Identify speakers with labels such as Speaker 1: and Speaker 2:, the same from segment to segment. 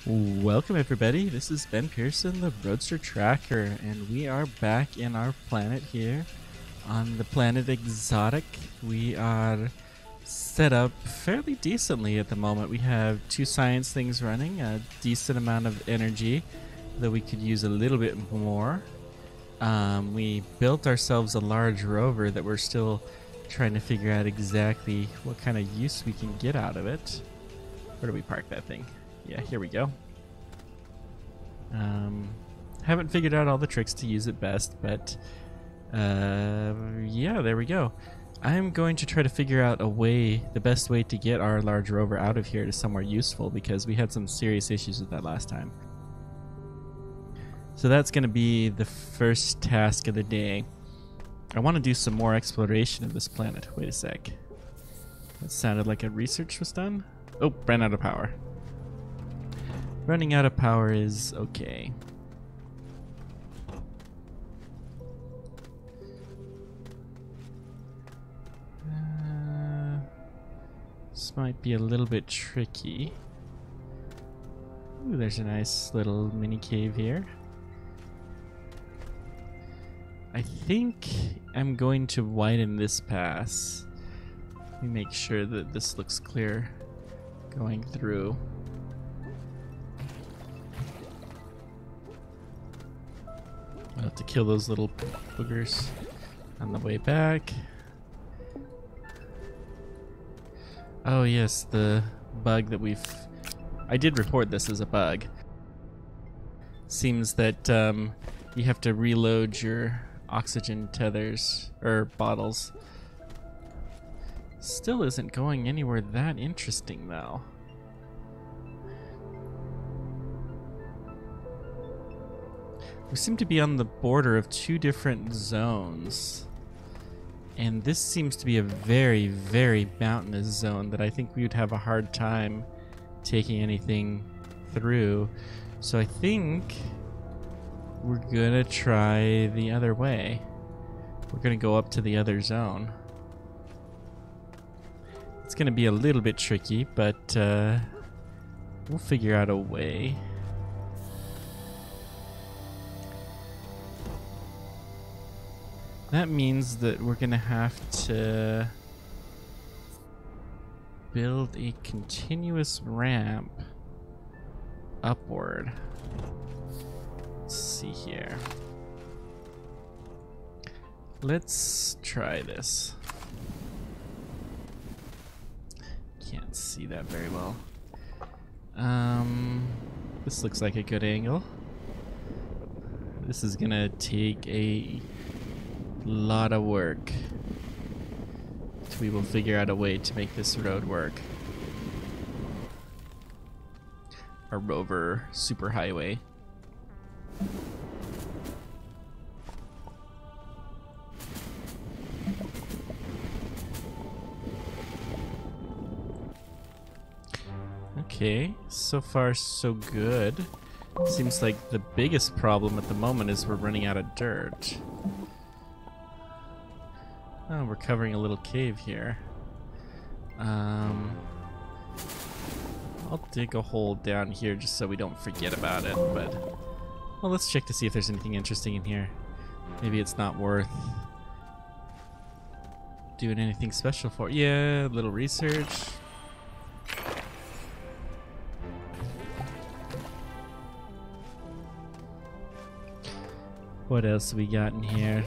Speaker 1: Welcome everybody, this is Ben Pearson, the Roadster Tracker, and we are back in our planet here on the planet Exotic. We are set up fairly decently at the moment. We have two science things running, a decent amount of energy, though we could use a little bit more. We built ourselves a large rover that we're still trying to figure out exactly what kind of use we can get out of it. Where do we park that thing? Yeah, here we go. Haven't figured out all the tricks to use it best, but yeah, there we go. I'm going to try to figure out the best way to get our large rover out of here to somewhere useful, because we had some serious issues with that last time. So that's going to be the first task of the day. I want to do some more exploration of this planet. Wait a sec. That sounded like a research was done. Oh, ran out of power. Running out of power is okay. This might be a little bit tricky. Ooh, there's a nice little mini cave here. I think I'm going to widen this pass. Let me make sure that this looks clear going through. I'll have to kill those little boogers on the way back. Oh yes, the bug that I did report this as a bug. Seems that you have to reload your oxygen tethers, or bottles. Still isn't going anywhere that interesting though. We seem to be on the border of two different zones. And this seems to be a very, very mountainous zone that I think we would have a hard time taking anything through. So I think we're gonna try the other way. We're gonna go up to the other zone. It's gonna be a little bit tricky, but we'll figure out a way. That means that we're gonna have to build a continuous ramp upward. Let's see here. Let's try this. Can't see that very well. This looks like a good angle. This is gonna take a lot of work. We will figure out a way to make this road work. Our rover superhighway. Okay, so far so good. Seems like the biggest problem at the moment is we're running out of dirt. Oh, we're covering a little cave here. I'll dig a hole down here just so we don't forget about it, but well, let's check to see if there's anything interesting in here. Maybe it's not worth doing anything special for. Yeah, a little research. What else we got in here?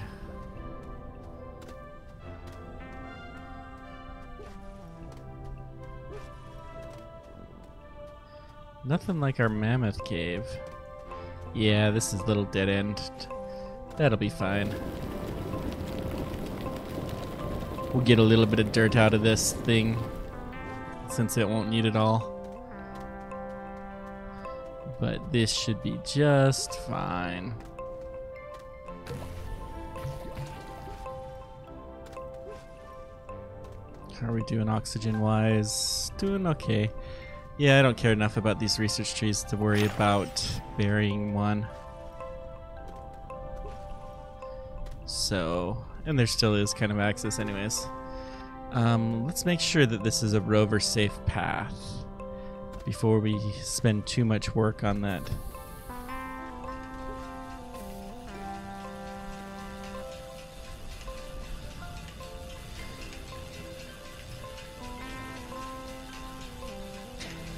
Speaker 1: Nothing like our mammoth cave. Yeah, this is a little dead end. That'll be fine. We'll get a little bit of dirt out of this thing, since it won't need it all. But this should be just fine. How are we doing oxygen-wise? Doing okay. Yeah, I don't care enough about these research trees to worry about burying one. So, and there still is kind of access anyways. Let's make sure that this is a rover safe path. before we spend too much work on that.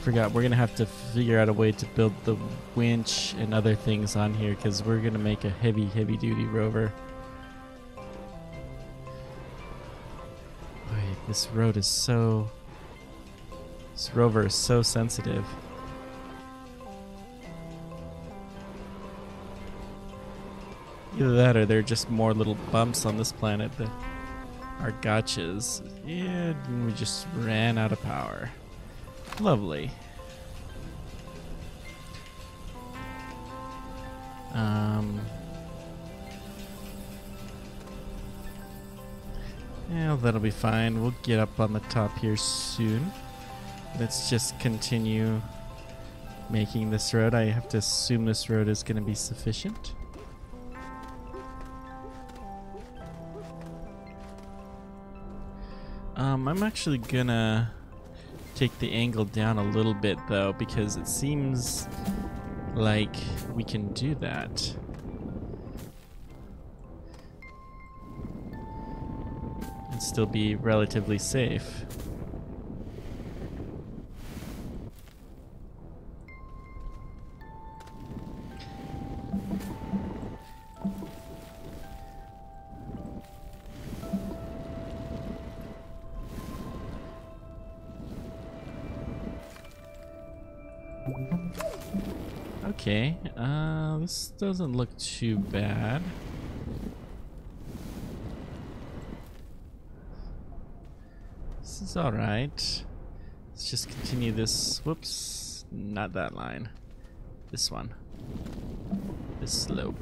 Speaker 1: Forgot, we're gonna have to figure out a way to build the winch and other things on here because we're gonna make a heavy duty rover. Boy, this rover is so sensitive. Either that or they're just more little bumps on this planet that are gotchas. Yeah, and we just ran out of power. Lovely. Yeah, that'll be fine. We'll get up on the top here soon. Let's just continue making this road. I have to assume this road is going to be sufficient. I'm actually gonna take the angle down a little bit though, because it seems like we can do that. And still be relatively safe. Okay, this doesn't look too bad. This is alright. Let's just continue this. Whoops, not that line. This one. This slope.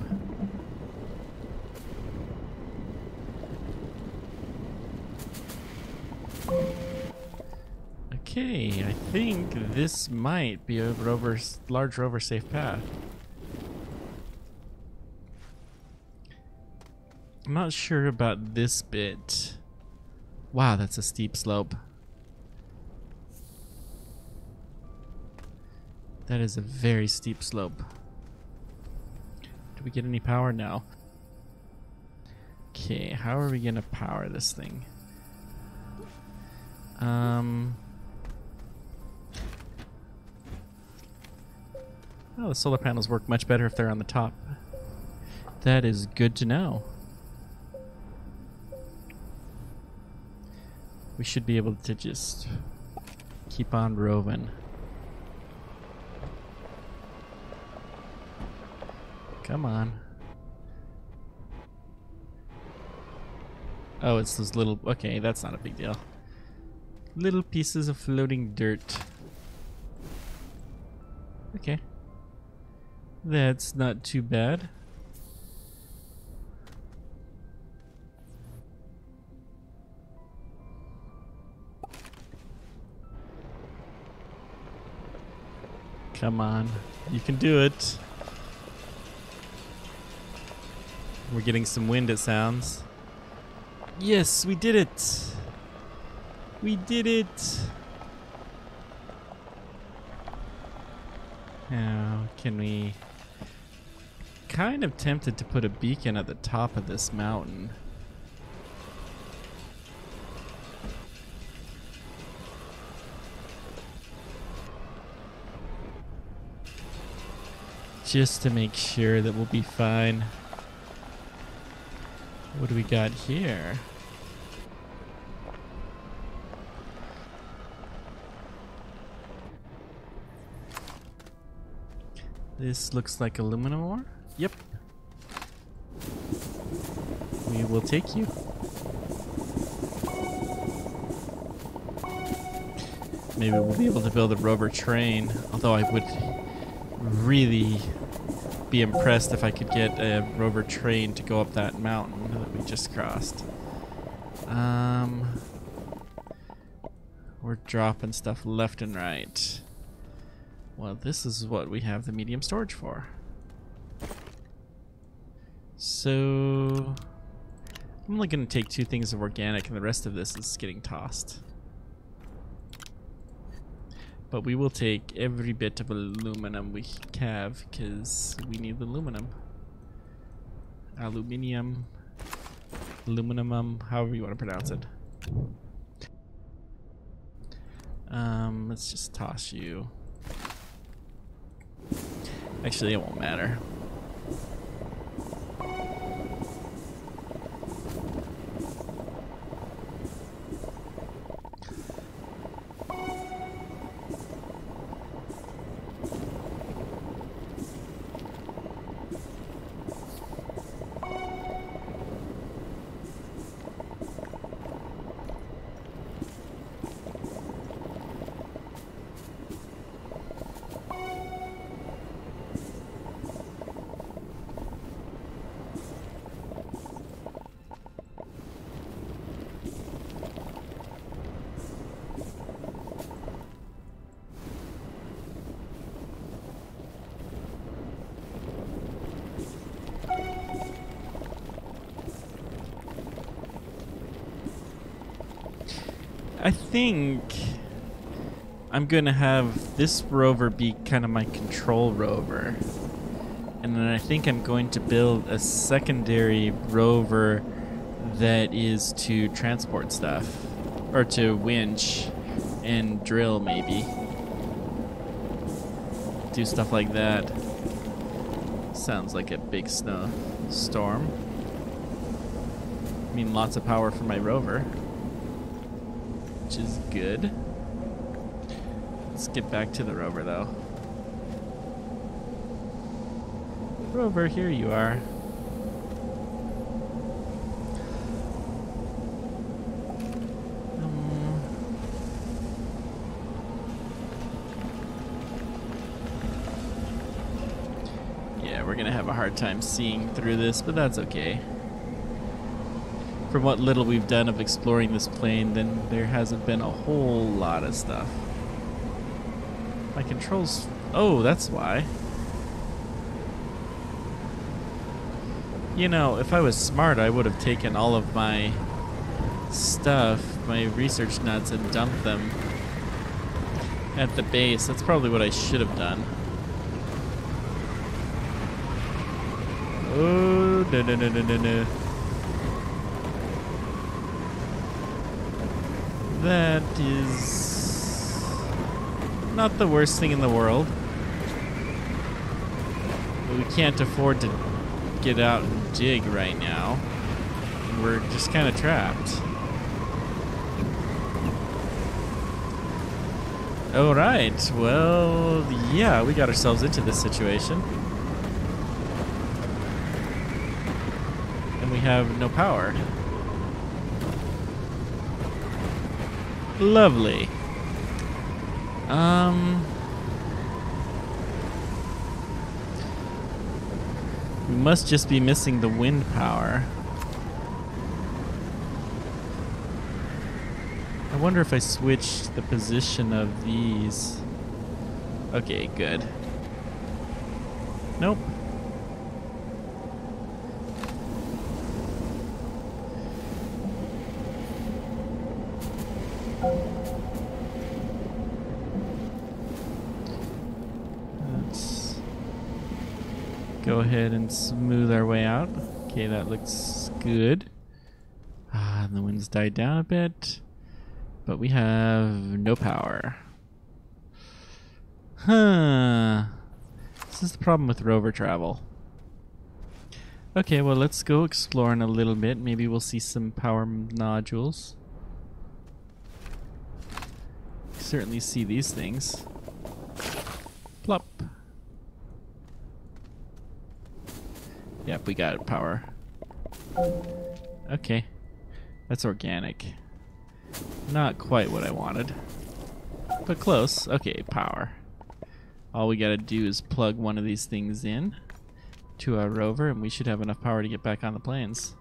Speaker 1: Okay, I think this might be a large rover safe path. I'm not sure about this bit. Wow, that's a steep slope. That is a very steep slope. Do we get any power now? Okay, how are we gonna power this thing? Oh, the solar panels work much better if they're on the top. That is good to know. We should be able to just keep on roving. Come on. Oh, it's those little... Okay, that's not a big deal. Little pieces of floating dirt. Okay. That's not too bad. Come on, you can do it. We're getting some wind, it sounds. Yes, we did it. We did it. Now, can we... Kind of tempted to put a beacon at the top of this mountain. Just to make sure that we'll be fine. What do we got here? This looks like aluminum ore. Yep. We will take you. Maybe we'll be able to build a rover train, although I would really be impressed if I could get a rover train to go up that mountain that we just crossed. We're dropping stuff left and right. Well, this is what we have the medium storage for. So I'm only going to take 2 things of organic and the rest of this is getting tossed. But we will take every bit of aluminum we have because we need the aluminum. Aluminium. Aluminum, however you want to pronounce it. Let's just toss you. Actually, it won't matter. I think I'm gonna have this rover be kind of my control rover. And then I think I'm going to build a secondary rover that is to transport stuff. Or to winch and drill maybe. Do stuff like that. Sounds like a big snowstorm. I mean, lots of power for my rover, which is good. Let's get back to the rover though. Rover, here you are. Yeah, we're gonna have a hard time seeing through this, but that's okay. From what little we've done of exploring this plane, then there hasn't been a whole lot of stuff. My controls... Oh, that's why. You know, if I was smart, I would have taken all of my stuff, my research nuts, and dumped them at the base. That's probably what I should have done. Oh, no, no, no, no, no, no. That is not the worst thing in the world. But we can't afford to get out and dig right now. And we're just kind of trapped. Alright, well, yeah, we got ourselves into this situation. And we have no power. Lovely. We must just be missing the wind power. I wonder if I switch the position of these. Okay, good. Nope. Let's go ahead and smooth our way out. Okay, that looks good. And the wind's died down a bit. But we have no power. Huh. This is the problem with rover travel. Okay, well, let's go exploring a little bit. Maybe we'll see some power nodules. Certainly see these things. Plop. Yep, we got power. Okay. That's organic. Not quite what I wanted. But close. Okay, power. All we gotta do is plug one of these things in to our rover and we should have enough power to get back on the planes.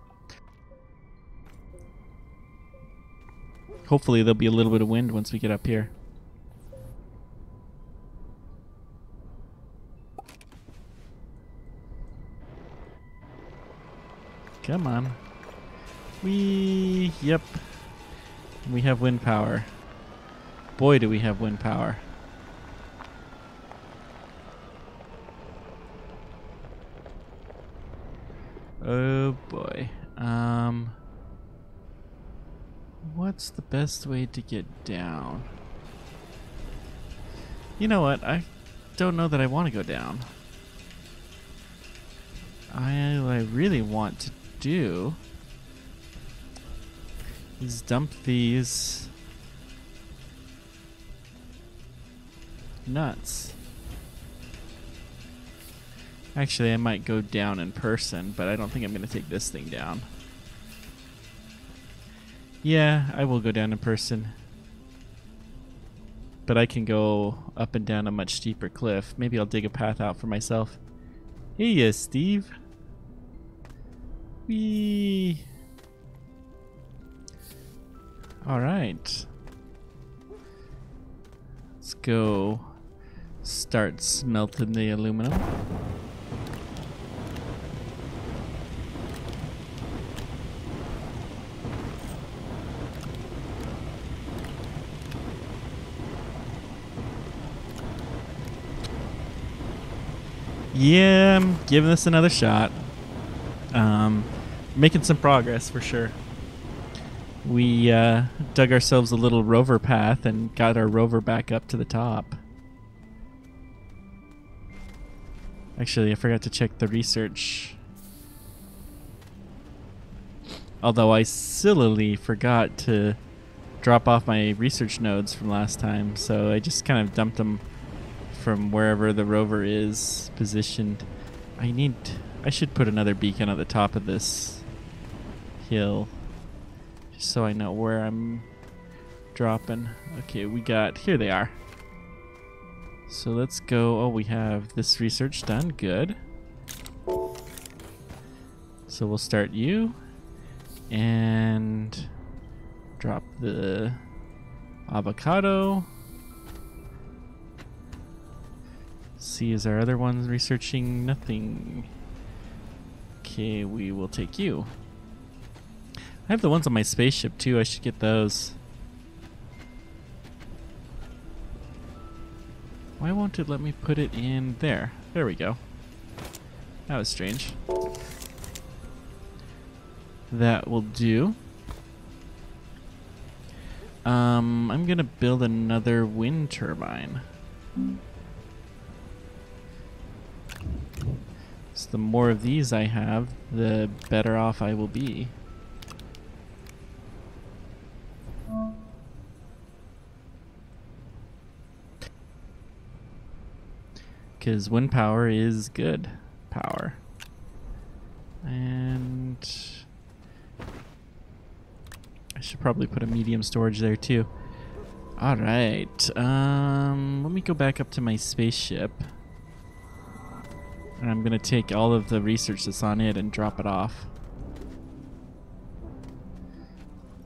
Speaker 1: Hopefully there'll be a little bit of wind once we get up here. Come on. Yep. We have wind power. Boy, do we have wind power. Oh boy. What's the best way to get down? You know what? I don't know that I want to go down. What I really want to do is dump these nuts. Actually, I might go down in person, but I don't think I'm going to take this thing down. Yeah, I will go down in person. But I can go up and down a much steeper cliff. Maybe I'll dig a path out for myself. Hey, Steve. Whee! Alright. Let's go start smelting the aluminum. Yeah, I'm giving this another shot. Making some progress for sure. We dug ourselves a little rover path and got our rover back up to the top. Actually, I forgot to check the research. Although I sillily forgot to drop off my research nodes from last time, so I just kind of dumped them from wherever the rover is positioned. I should put another beacon at the top of this hill, just so I know where I'm dropping. Okay, here they are. So let's go. Oh, we have this research done. Good. So we'll start you and drop the avocado. See, is our other ones researching? Nothing. Okay, we will take you. I have the ones on my spaceship too. I should get those. Why won't it let me put it in there? There we go. That was strange. That will do. I'm gonna build another wind turbine. So the more of these I have, the better off I will be. Because wind power is good power. And I should probably put a medium storage there too. Alright, let me go back up to my spaceship. And I'm gonna take all of the research that's on it and drop it off.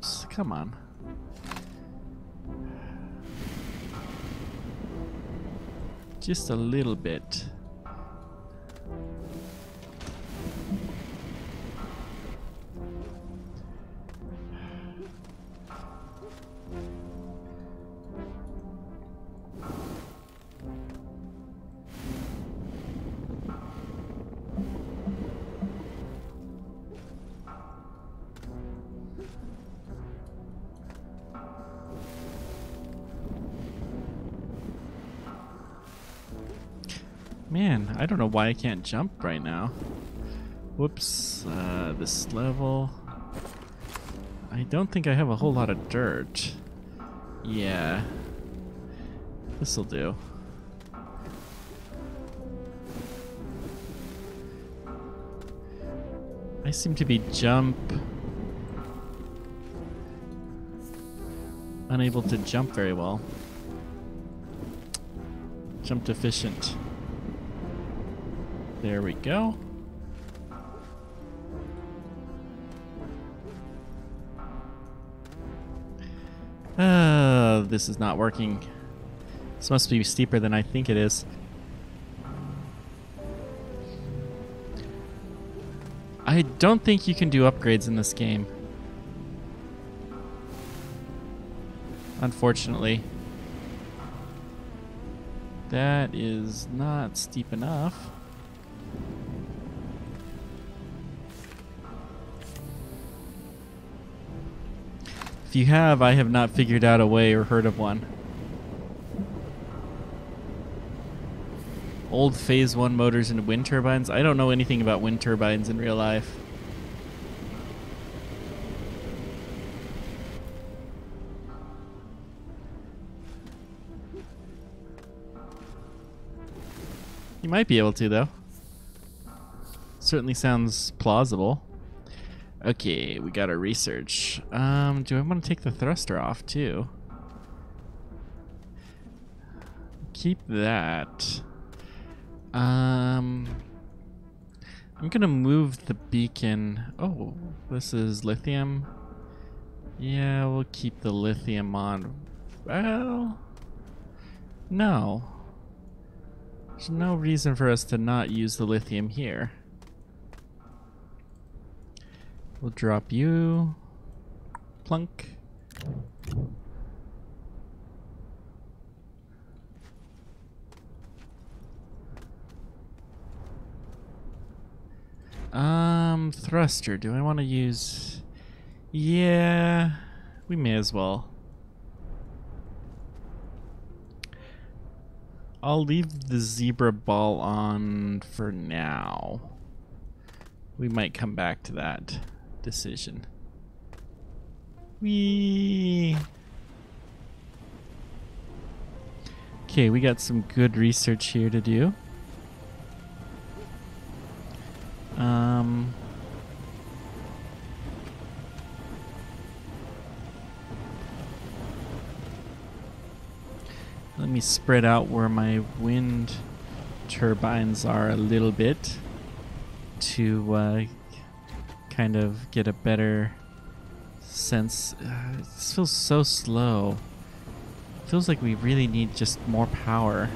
Speaker 1: Just, come on. Just a little bit. Man, I don't know why I can't jump right now. Whoops, this level. I don't think I have a whole lot of dirt. Yeah. This'll do. I seem to be unable to jump very well. Jump deficient. There we go. This is not working. This must be steeper than I think it is. I don't think you can do upgrades in this game. Unfortunately. That is not steep enough. If you have, I have not figured out a way or heard of one. Old phase 1 motors and wind turbines. I don't know anything about wind turbines in real life. You might be able to, though. Certainly sounds plausible. Okay, we got our research. Do I want to take the thruster off, too? Keep that. I'm gonna move the beacon. Oh, this is lithium. Yeah, we'll keep the lithium on. Well, no. There's no reason for us to not use the lithium here. We'll drop you. Plunk. Thruster. Do I want to use... Yeah, we may as well. I'll leave the zebra ball on for now. We might come back to that decision. Whee! Okay, we got some good research here to do. Let me spread out where my wind turbines are a little bit to kind of get a better sense. This feels so slow. Feels like we really need just more power.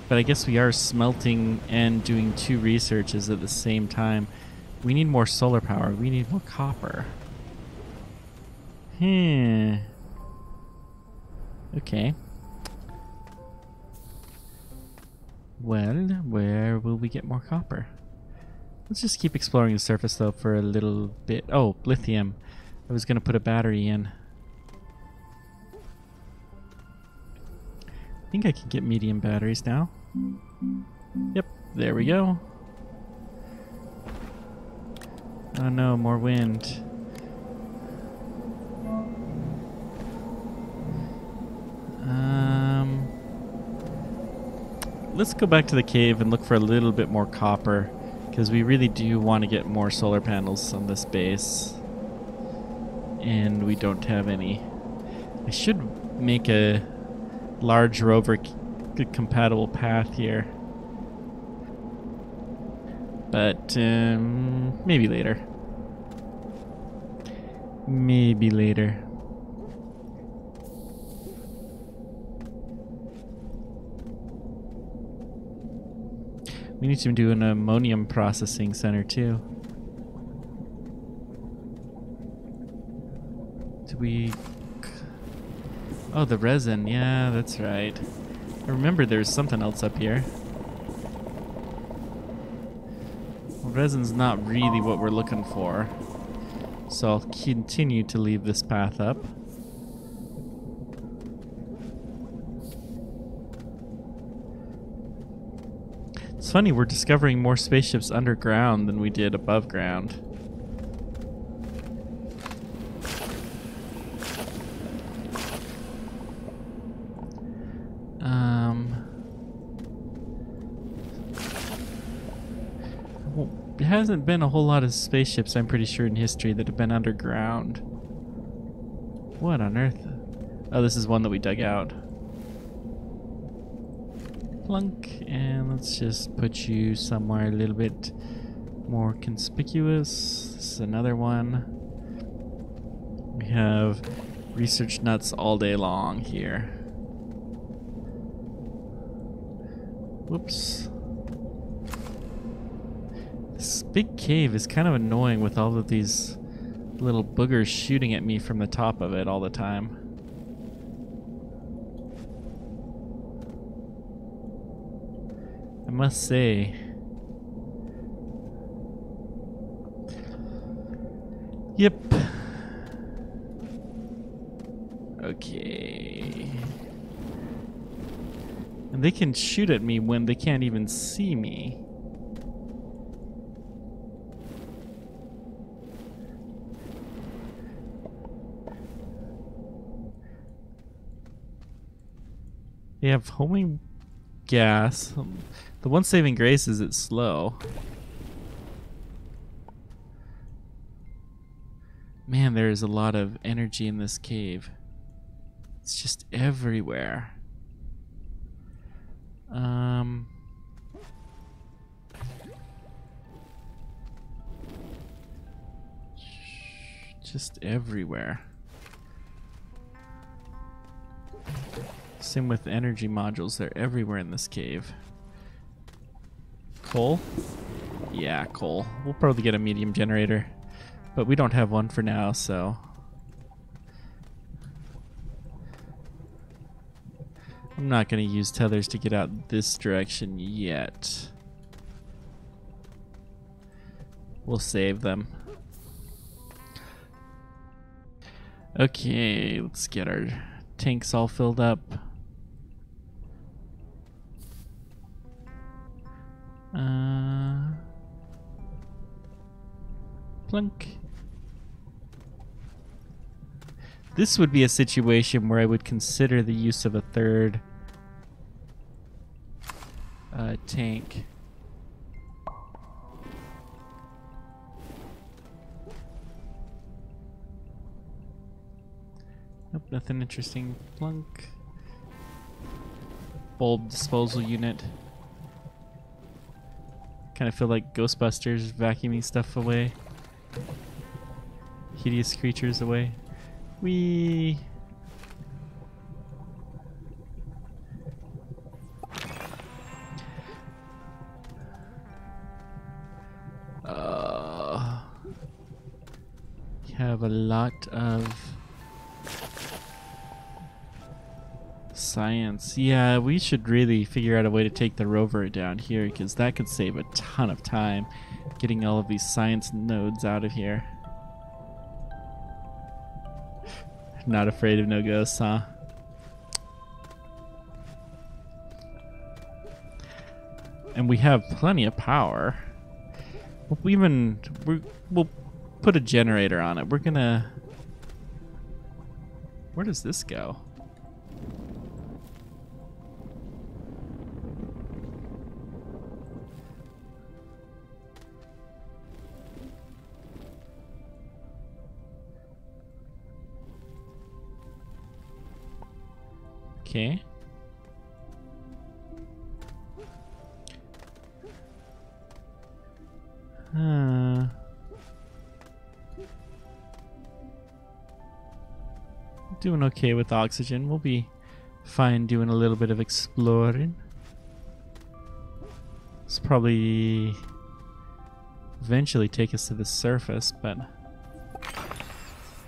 Speaker 1: But I guess we are smelting and doing 2 researches at the same time. We need more solar power. We need more copper. Okay. Well, where will we get more copper? Let's just keep exploring the surface though for a little bit. Oh, lithium. I was gonna put a battery in. I think I can get medium batteries now. Yep, there we go. Oh no, more wind. Let's go back to the cave and look for a little bit more copper, because we really do want to get more solar panels on this base. And we don't have any. I should make a large rover compatible path here. But maybe later. Maybe later. We need to do an ammonium processing center too. Do we... Oh, the resin. Yeah, that's right. I remember there's something else up here. Well, resin's not really what we're looking for. So I'll continue to leave this path up. It's funny, we're discovering more spaceships underground than we did above ground. There hasn't been a whole lot of spaceships, I'm pretty sure, in history that have been underground. What on earth? Oh, this is one that we dug out. Plunk, and let's just put you somewhere a little bit more conspicuous. This is another one. We have research nuts all day long here. Whoops. This big cave is kind of annoying with all of these little boogers shooting at me from the top of it all the time. I must say. Yep. Okay. And they can shoot at me when they can't even see me. They have homing gas. The one saving grace is it's slow. Man, there is a lot of energy in this cave. It's just everywhere. Just everywhere. Same with energy modules, they're everywhere in this cave. Coal? Yeah, coal. We'll probably get a medium generator, but we don't have one for now, so... I'm not going to use tethers to get out this direction yet. We'll save them. Okay, let's get our tanks all filled up. Plunk. This would be a situation where I would consider the use of a third tank. Nope, nothing interesting. Plunk. Bulb disposal unit. Kind of feel like Ghostbusters vacuuming stuff away. Hideous creatures away. Whee! You have a lot of science. Yeah, we should really figure out a way to take the rover down here, because that could save a ton of time getting all of these science nodes out of here. Not afraid of no ghosts, huh? And we have plenty of power. We'll put a generator on it. We're gonna... Where does this go? Okay. Doing okay with oxygen. We'll be fine doing a little bit of exploring. This will probably eventually take us to the surface, but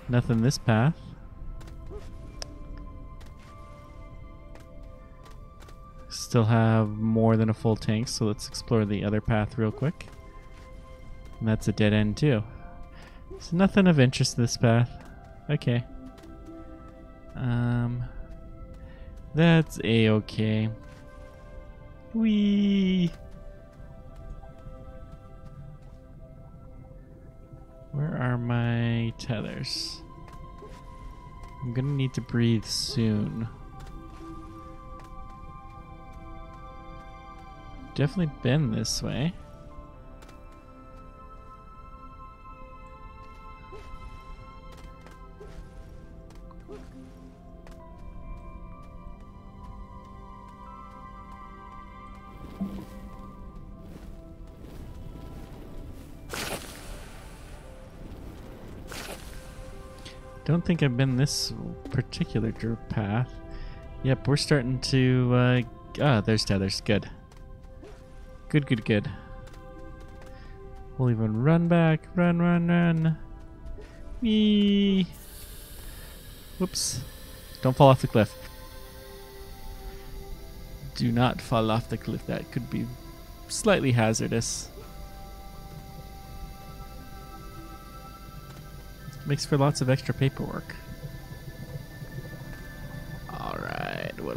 Speaker 1: nothing this path. Still have more than a full tank, so let's explore the other path real quick. And that's a dead end too. So nothing of interest this path. Okay. That's a-okay. Whee! Where are my tethers? I'm gonna need to breathe soon. Definitely been this way. Don't think I've been this particular path. Yep, we're starting to, there's tethers. Good. Good. We'll even run back. Run. Whee! Whoops. Don't fall off the cliff. Do not fall off the cliff. That could be slightly hazardous. Makes for lots of extra paperwork.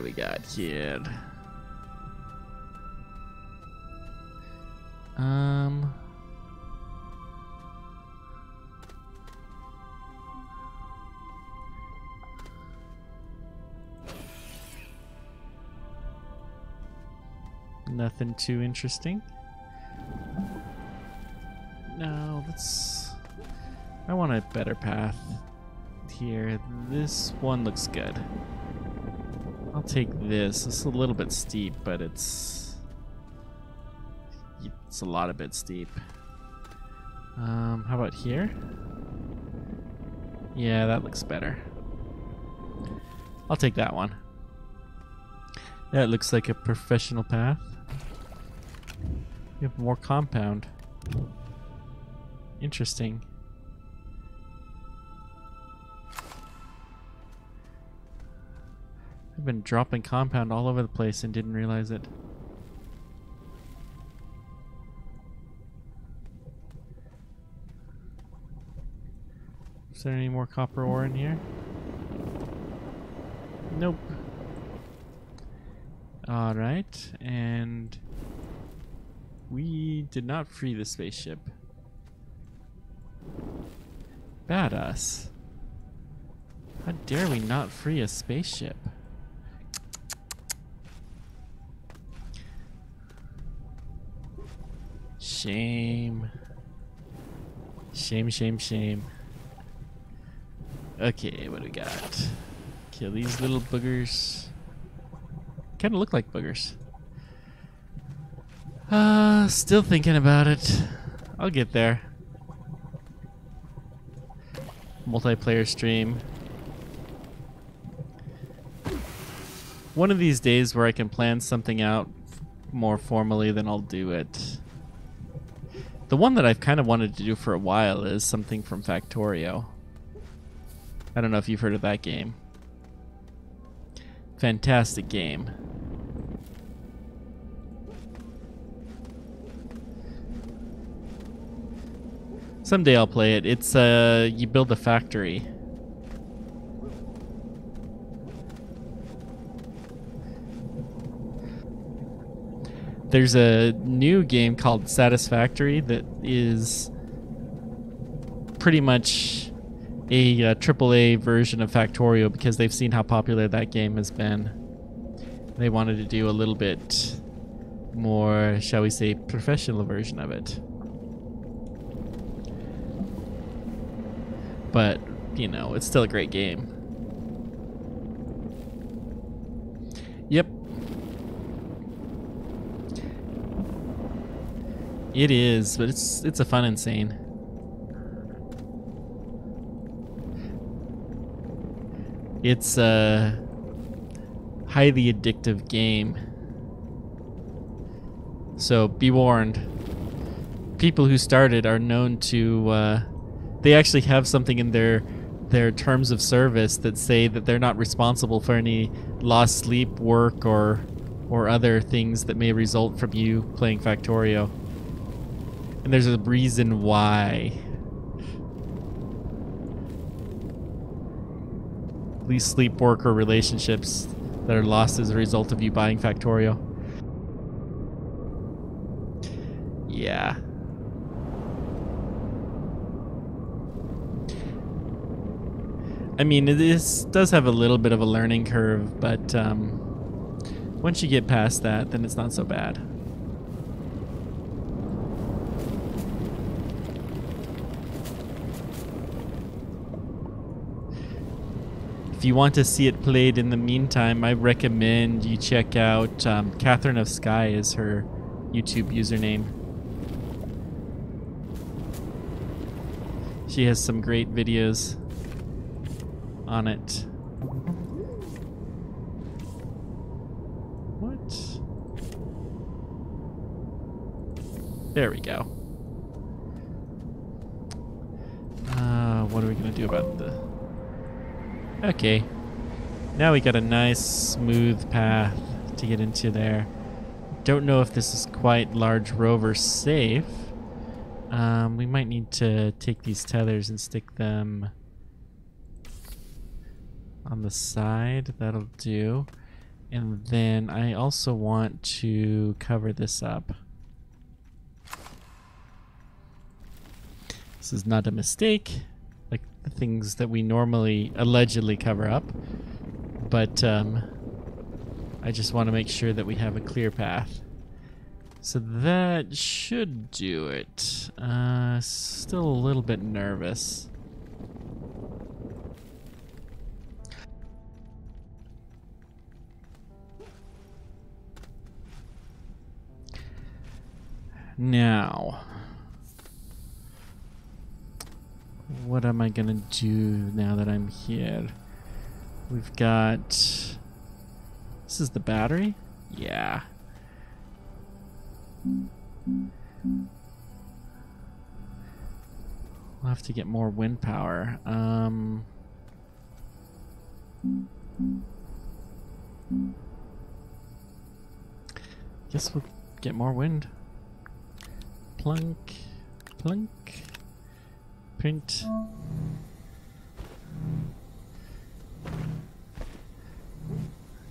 Speaker 1: we got here? Nothing too interesting. No, I want a better path here. This one looks good. I'll take this. It's a little bit steep, but it's a lot of bit steep. How about here? Yeah, that looks better. I'll take that one. That looks like a professional path. You have more compound. Interesting. I've been dropping compound all over the place and didn't realize it. Is there any more copper ore in here? Nope. Alright, and we did not free the spaceship. Badass. How dare we not free a spaceship? Shame. Shame, shame, shame. Okay, what do we got? Kill these little boogers. Kind of look like boogers. Still thinking about it. I'll get there. Multiplayer stream. One of these days where I can plan something out more formally, then I'll do it. The one that I've kind of wanted to do for a while is something from Factorio. I don't know if you've heard of that game. Fantastic game. Someday I'll play it. It's you build a factory. There's a new game called Satisfactory that is pretty much a AAA version of Factorio because they've seen how popular that game has been. They wanted to do a little bit more, shall we say, professional version of it. But, you know, it's still a great game. Yep. It is, but it's a fun insane. It's a highly addictive game. So be warned. People who started are known to they actually have something in their terms of service that say that they're not responsible for any lost sleep, work, or other things that may result from you playing Factorio. And there's a reason why. At least sleep, work, or relationships that are lost as a result of you buying Factorio. Yeah. I mean, does have a little bit of a learning curve, but once you get past that, then it's not so bad. If you want to see it played in the meantime, I recommend you check out Catherine of Sky is her YouTube username. She has some great videos on it. What? There we go. What are we gonna do about the... Okay. Now we got a nice smooth path to get into there. Don't know if this is quite large rover safe. We might need to take these tethers and stick them on the side. That'll do. And then I also want to cover this up. This is not a mistake, like the things that we normally allegedly cover up, but I just want to make sure that we have a clear path. So that should do it. Still a little bit nervous. Now, what am I gonna do now that I'm here? We've got... This is the battery? Yeah. We'll have to get more wind power. Guess we'll get more wind. Plunk, plunk, print.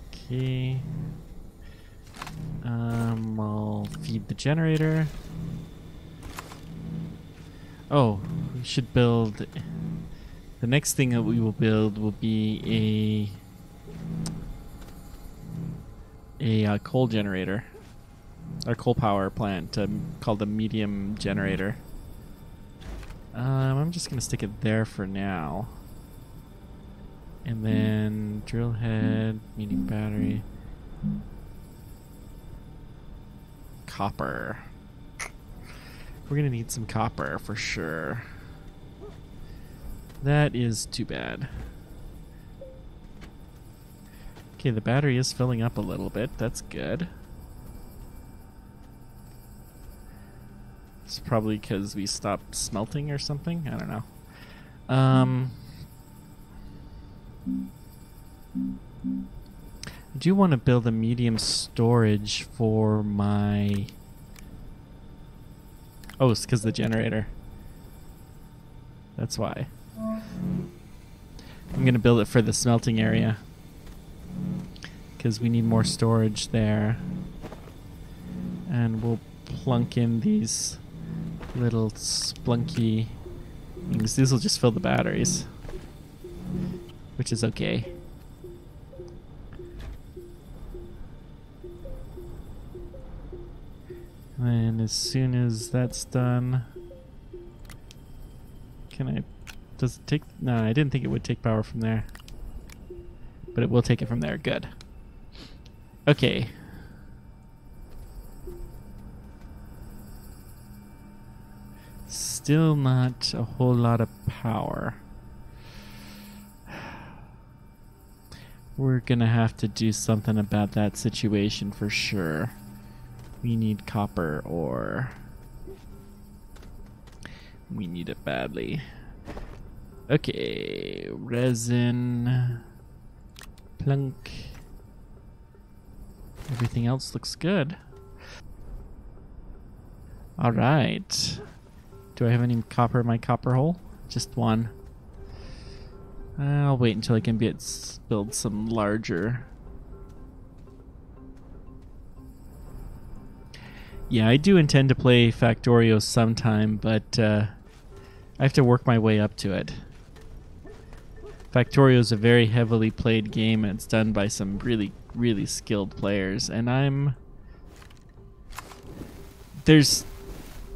Speaker 1: Okay. I'll feed the generator. Oh, we should build... The next thing that we will build will be a coal generator. Our coal power plant called a medium generator. I'm just going to stick it there for now. And then drill head, medium battery. Copper. We're going to need some copper for sure. That is too bad. Okay, the battery is filling up a little bit. That's good. It's probably because we stopped smelting or something. I don't know. I do want to build a medium storage for my... Oh, it's because of the generator. That's why. I'm going to build it for the smelting area, because we need more storage there. And we'll plunk in these little splunky things. These will just fill the batteries, which is okay. And as soon as that's done, can I... Does it take... No, I didn't think it would take power from there. But it will take it from there. Good. Okay. Still not a whole lot of power. We're gonna have to do something about that situation for sure. We need copper ore. We need it badly. Okay, resin, plunk. Everything else looks good. All right. Do I have any copper in my copper hole? Just one. I'll wait until I can build some larger. Yeah, I do intend to play Factorio sometime, but I have to work my way up to it. Factorio is a very heavily played game, and it's done by some really, really skilled players. And there's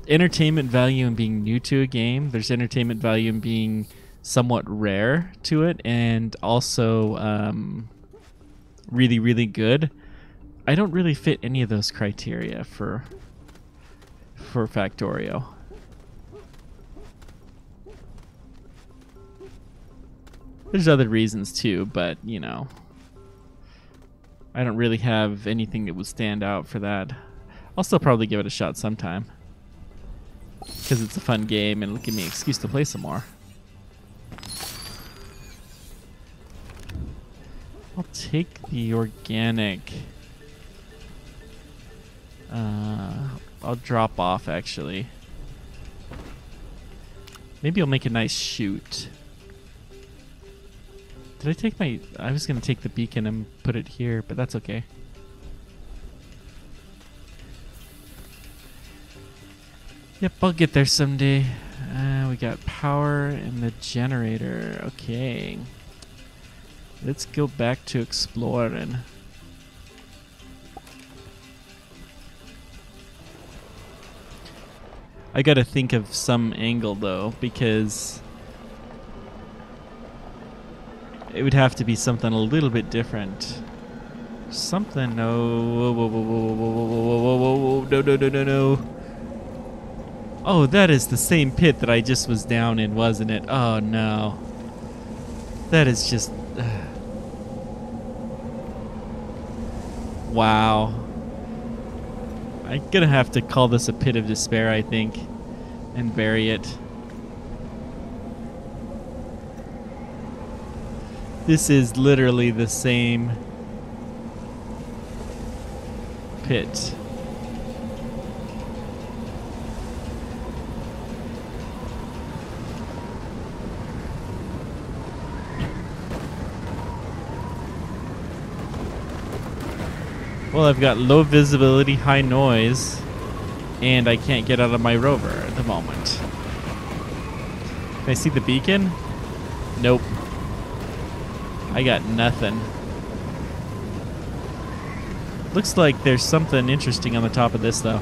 Speaker 1: entertainment value in being new to a game. There's entertainment value in being somewhat rare to it, and also really, really good. I don't really fit any of those criteria for Factorio. There's other reasons too, but you know, I don't really have anything that would stand out for that. I'll still probably give it a shot sometime, because it's a fun game and it'll give me an excuse to play some more. I'll take the organic. I'll drop off actually. Maybe I'll make a nice chute. Did I take my... I was going to take the beacon and put it here, but that's okay. Yep, I'll get there someday. We got power in the generator. Okay. Let's go back to exploring. I gotta think of some angle though, because it would have to be something a little bit different. Something, no, no. Oh, that is the same pit that I just was down in, wasn't it? Oh no. That is just... wow. I'm gonna have to call this a pit of despair, I think, and bury it. This is literally the same pit. Well, I've got low visibility, high noise, and I can't get out of my rover at the moment. Can I see the beacon? Nope. I got nothing. Looks like there's something interesting on the top of this, though.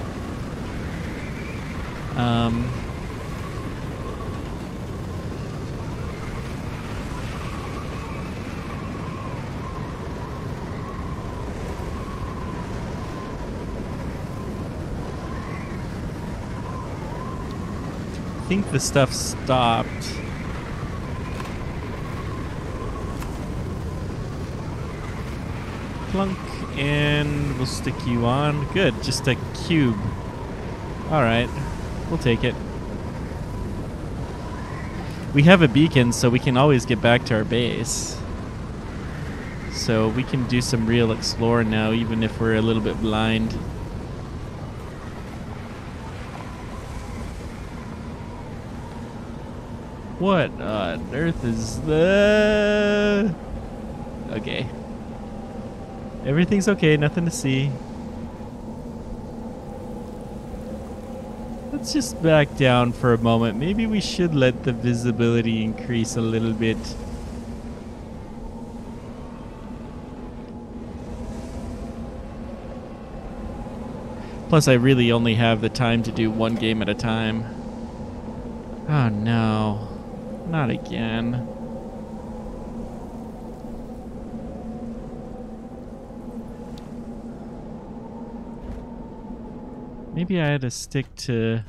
Speaker 1: I think the stuff stopped. Plunk, and we'll stick you on. Good, just a cube. Alright, we'll take it. We have a beacon, so we can always get back to our base. So we can do some real exploring now, even if we're a little bit blind. What on earth is the... Okay. Everything's okay, nothing to see. Let's just back down for a moment. Maybe we should let the visibility increase a little bit. Plus, I really only have the time to do one game at a time. Oh no. Not again. Maybe I had to stick to...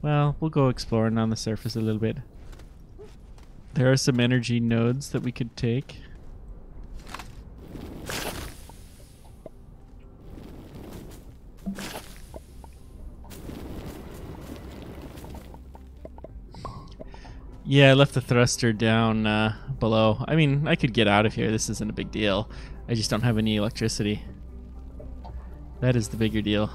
Speaker 1: Well, we'll go exploring on the surface a little bit. There are some energy nodes that we could take. Yeah, I left the thruster down below. I mean, I could get out of here. This isn't a big deal. I just don't have any electricity. That is the bigger deal.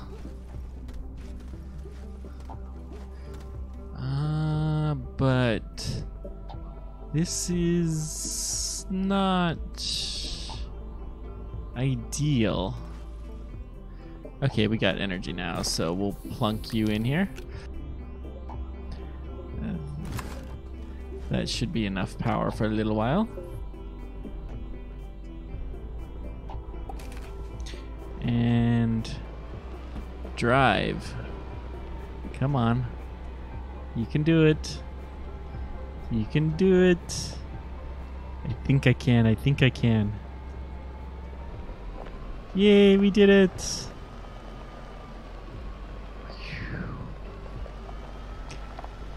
Speaker 1: But this is not ideal. Okay, we got energy now, so we'll plunk you in here. That should be enough power for a little while. And drive. Come on. You can do it. You can do it. I think I can. I think I can. Yay, we did it.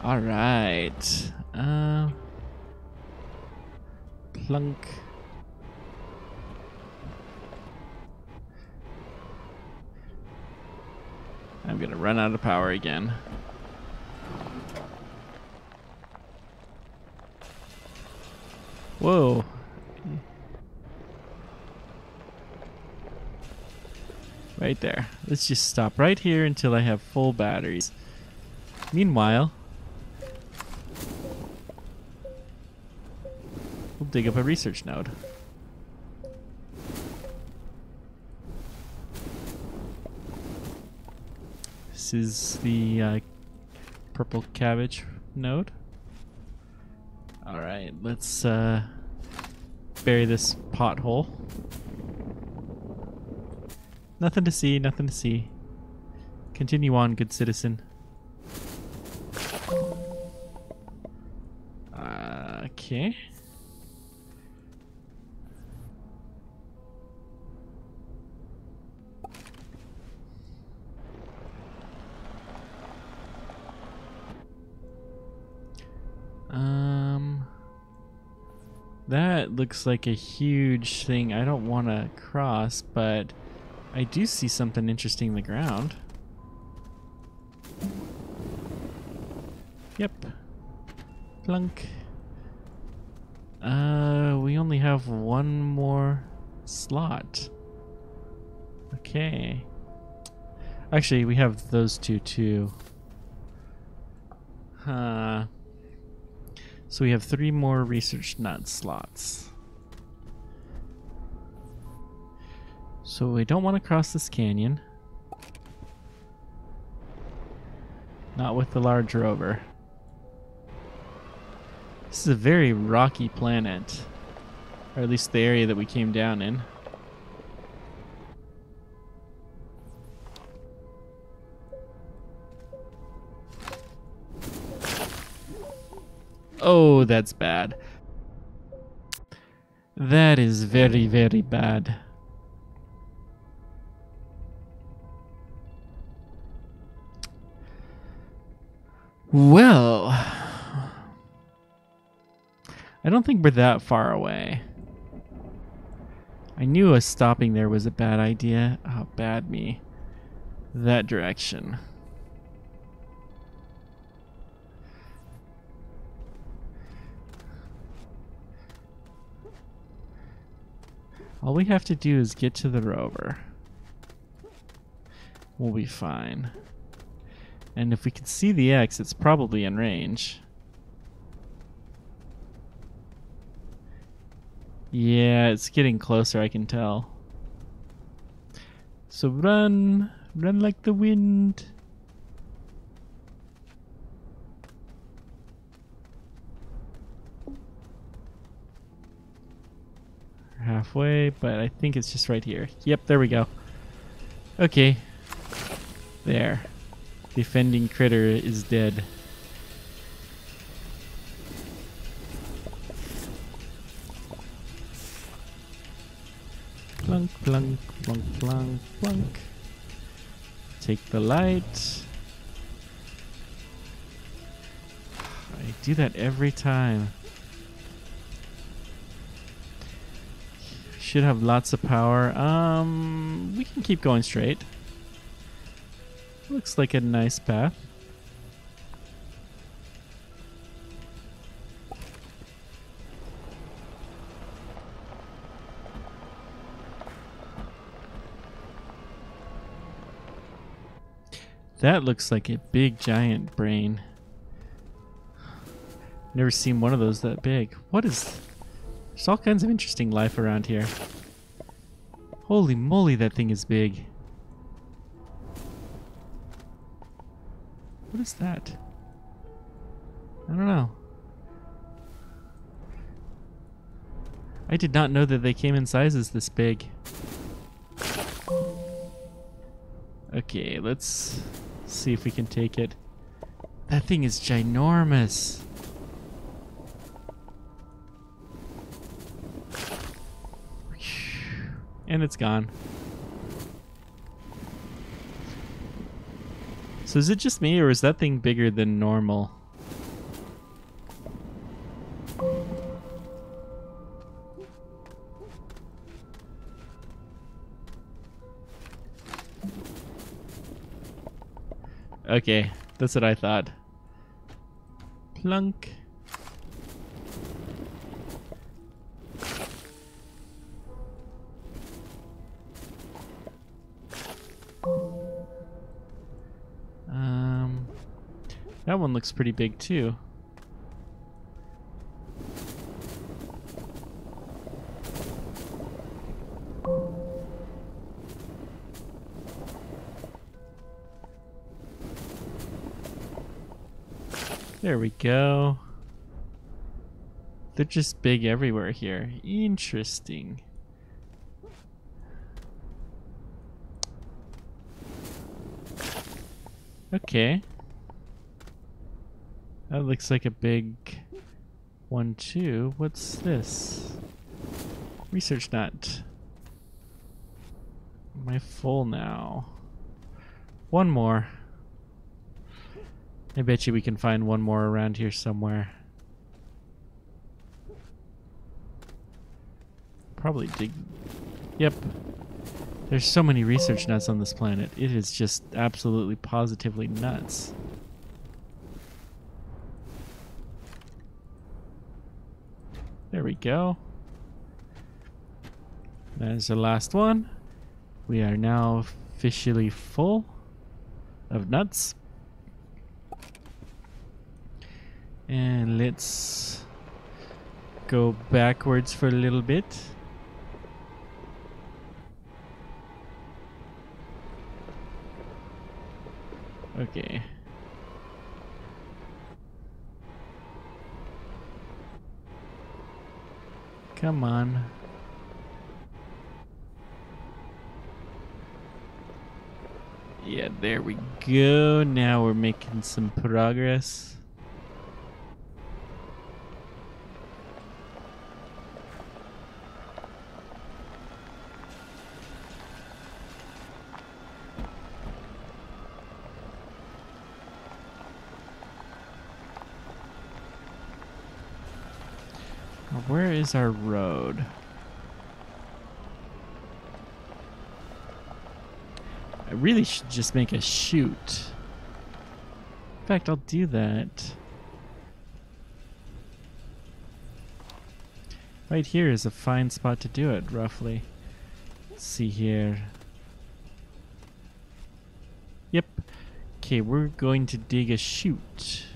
Speaker 1: All right. Plunk. I'm gonna run out of power again. Whoa. Right there. Let's just stop right here until I have full batteries. Meanwhile, dig up a research node. This is the purple cabbage node. Alright, let's bury this pothole. Nothing to see, nothing to see. Continue on, good citizen. Okay. That looks like a huge thing I don't want to cross, but I do see something interesting in the ground. Yep. Plunk. We only have one more slot. Okay. Actually, we have those two too. Huh. So we have 3 more research nut slots. So we don't want to cross this canyon. Not with the large rover. This is a very rocky planet. Or at least the area that we came down in. Oh, that's bad. That is very, very bad. Well, I don't think we're that far away. I knew us stopping there was a bad idea. Oh, bad me. That direction. All we have to do is get to the rover. We'll be fine. And if we can see the X, it's probably in range. Yeah, it's getting closer, I can tell. So run! Run like the wind! Halfway, but I think it's just right here. Yep, there we go. Okay. There. The offending critter is dead. Plunk, plunk, plunk, plunk, plunk. Take the light. I do that every time. Should have lots of power. We can keep going straight. Looks like a nice path. That looks like a big giant brain. Never seen one of those that big. What is... There's all kinds of interesting life around here. Holy moly, that thing is big. What is that? I don't know. I did not know that they came in sizes this big. Okay, let's see if we can take it. That thing is ginormous. And it's gone. So is it just me, or is that thing bigger than normal? Okay, that's what I thought. Plunk. That one looks pretty big too. There we go. They're just big everywhere here. Interesting. Okay. That looks like a big one too. What's this? Research nut. Am I full now? One more. I bet you we can find one more around here somewhere. Probably dig. Yep. There's so many research nuts on this planet. It is just absolutely positively nuts. There we go. There's the last one. We are now officially full of nuts. And let's go backwards for a little bit. Okay. Come on. Yeah, there we go. Now we're making some progress. Where is our road? I really should just make a chute. In fact, I'll do that. Right here is a fine spot to do it, roughly. Let's see here. Yep. Okay, we're going to dig a chute.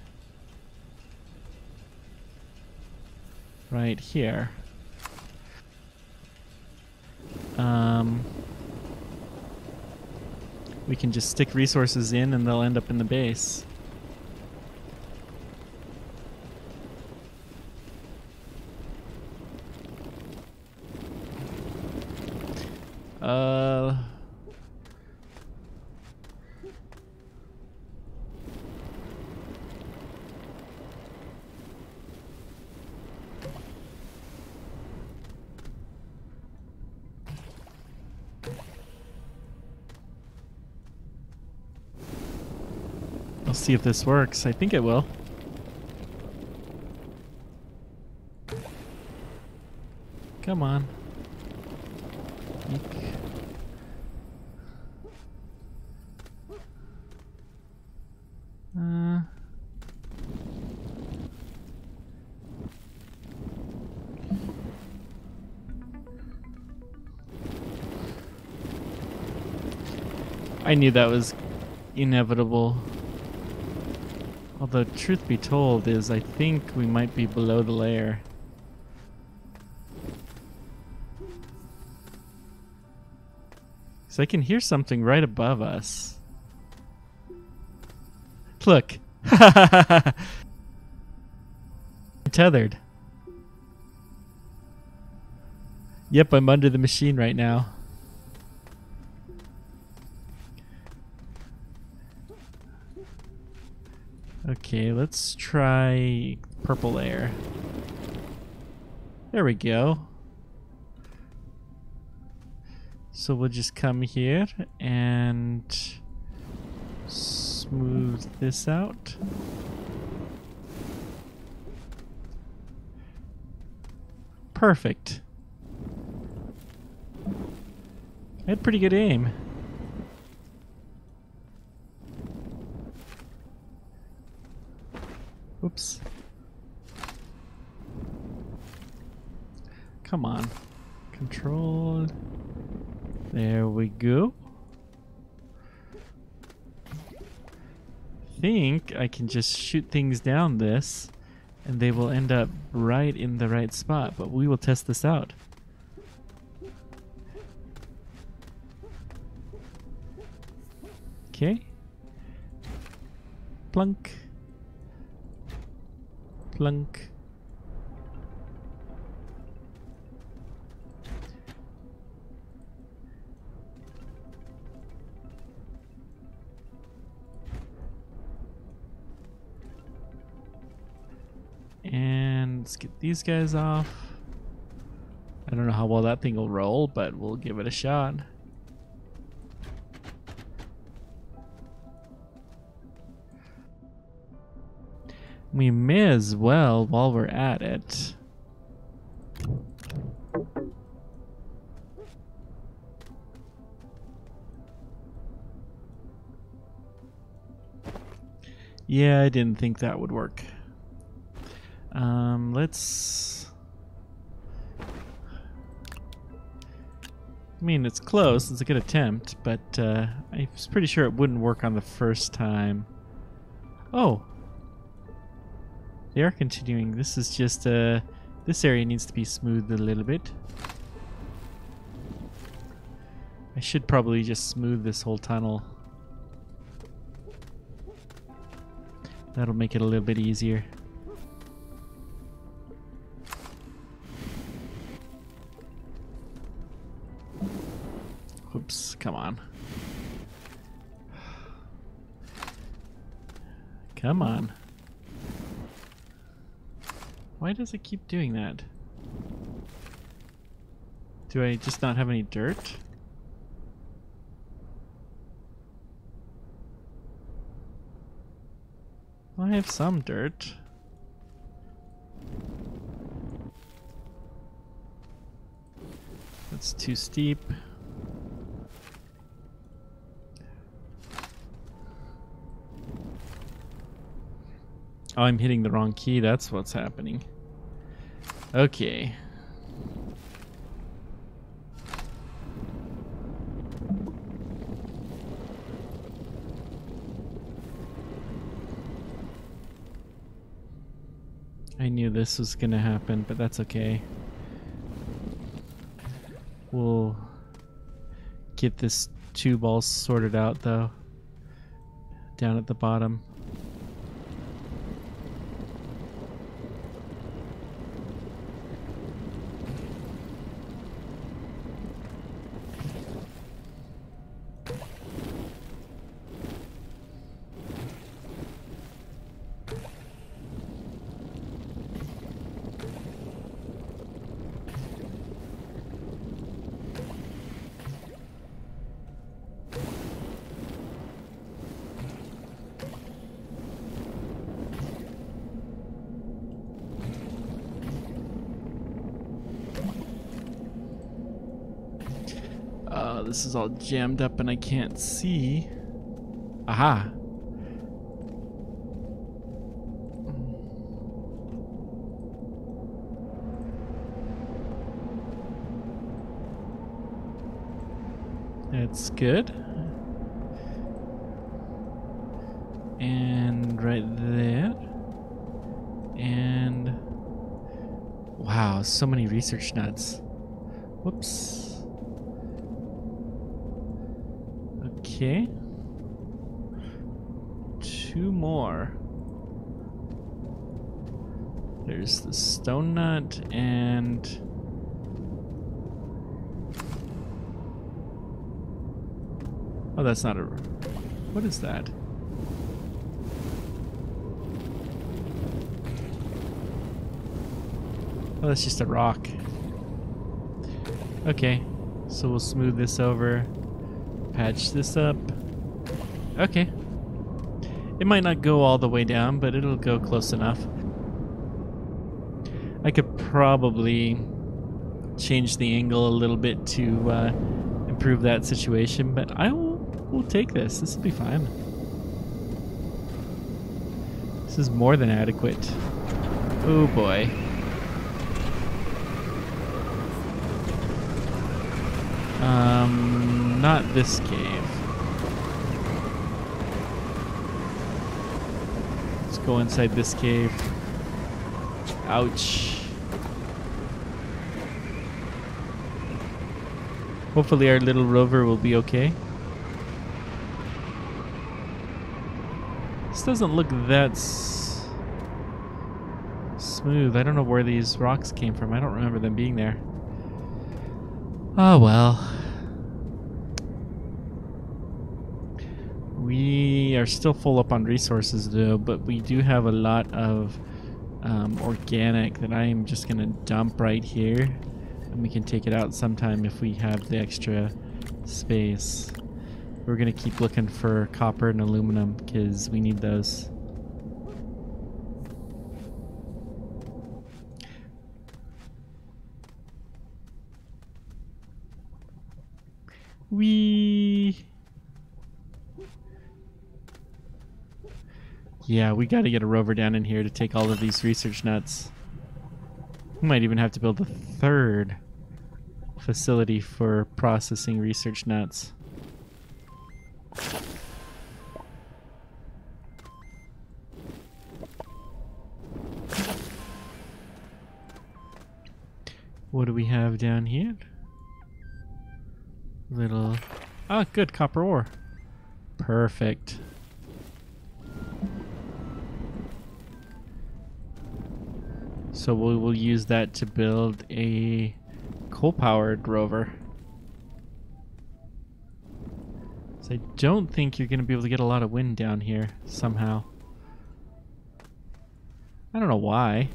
Speaker 1: Right here. We can just stick resources in and they'll end up in the base. I'll see if this works. I think it will. Come on. Eek. I knew that was inevitable. Although, truth be told, is I think we might be below the layer. Because I can hear something right above us. Look! Tethered. Yep, I'm under the machine right now. Okay, let's try purple layer. There we go. So we'll just come here and smooth this out. Perfect. I had pretty good aim. Oops. Come on. Control. There we go. Think I can just shoot things down this and they will end up right in the right spot, but we will test this out. Okay. Plunk. Plunk. And let's get these guys off. I don't know how well that thing will roll, but we'll give it a shot. We may as well, while we're at it, yeah, I didn't think that would work. Let's... I mean, it's close. It's a good attempt, but I was pretty sure it wouldn't work on the first time. Oh! They are continuing. This is just... this area needs to be smoothed a little bit. I should probably just smooth this whole tunnel. That'll make it a little bit easier. Oops, come on. Come on. Why does it keep doing that? Do I just not have any dirt? Well, I have some dirt. That's too steep. Oh, I'm hitting the wrong key. That's what's happening. Okay. I knew this was gonna happen, but that's okay. We'll get this tube all sorted out, though. Down at the bottom. This is all jammed up and I can't see. Aha! That's good. And right there. And wow, so many research nuts. Whoops. Okay. 2 more. There's the stone nut and oh, that's not a... What is that? Oh, that's just a rock. Okay, so we'll smooth this over. Patch this up. Okay. It might not go all the way down, but it'll go close enough. I could probably change the angle a little bit to improve that situation, but we'll take this. This will be fine. This is more than adequate. Oh boy. Not this cave. Let's go inside this cave. Ouch. Hopefully our little rover will be okay. This doesn't look that smooth. I don't know where these rocks came from. I don't remember them being there. Oh well. We are still full up on resources though, but we do have a lot of organic that I am just going to dump right here. And we can take it out sometime if we have the extra space. We're going to keep looking for copper and aluminum because we need those. Yeah, we got to get a rover down in here to take all of these research nuts. We might even have to build a third facility for processing research nuts. What do we have down here? Little... Ah, good, copper ore. Perfect. So we will use that to build a coal-powered rover. So I don't think you're going to be able to get a lot of wind down here somehow. I don't know why.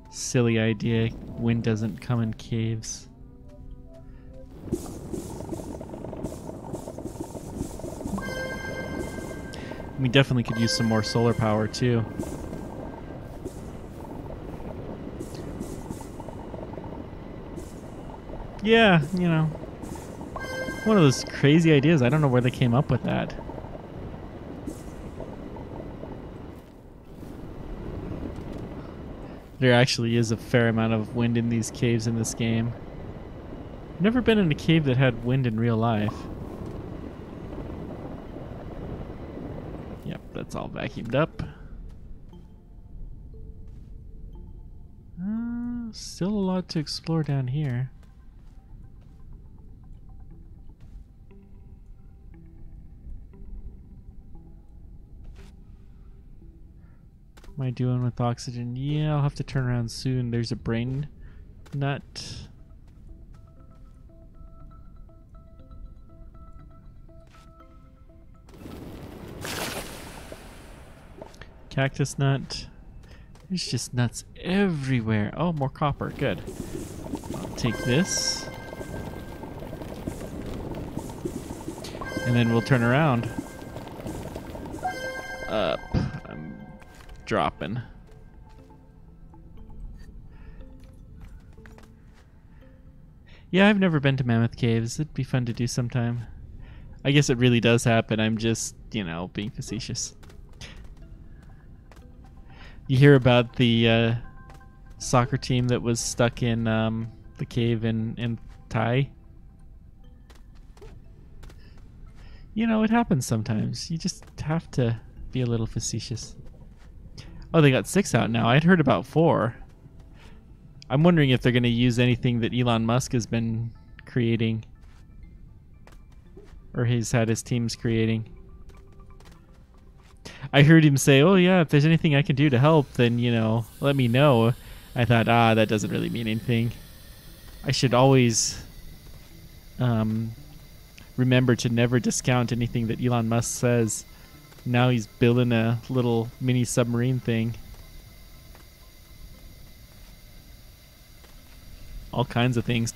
Speaker 1: Silly idea. Wind doesn't come in caves. We definitely could use some more solar power too. Yeah, you know, one of those crazy ideas. I don't know where they came up with that. There actually is a fair amount of wind in these caves in this game. I've never been in a cave that had wind in real life. Yep, that's all vacuumed up. Still a lot to explore down here. What am I doing with oxygen? Yeah, I'll have to turn around soon. There's a brain nut. Cactus nut. There's just nuts everywhere. Oh, more copper. Good. I'll take this. And then we'll turn around. Up. I'm dropping. Yeah, I've never been to Mammoth Caves. It'd be fun to do sometime. I guess it really does happen. I'm just, you know, being facetious. You hear about the soccer team that was stuck in the cave in Thai? You know, it happens sometimes. You just have to be a little facetious. Oh, they got 6 out now. I'd heard about 4. I'm wondering if they're going to use anything that Elon Musk has been creating. Or he's had his teams creating. I heard him say, oh yeah, if there's anything I can do to help, then, you know, let me know. I thought, that doesn't really mean anything. I should always remember to never discount anything that Elon Musk says. Now he's building a little mini submarine thing. All kinds of things.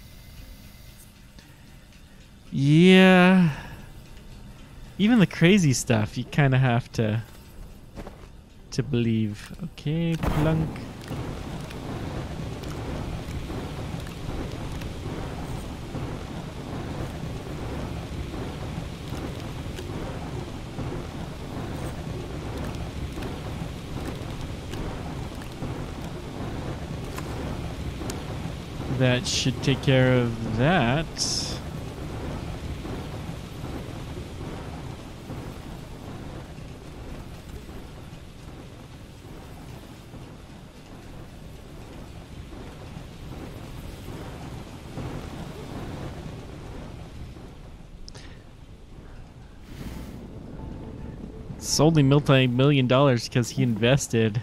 Speaker 1: Yeah. Even the crazy stuff, you kind of have to believe. Okay, plunk. That should take care of that. It's only multi-million dollars because he invested.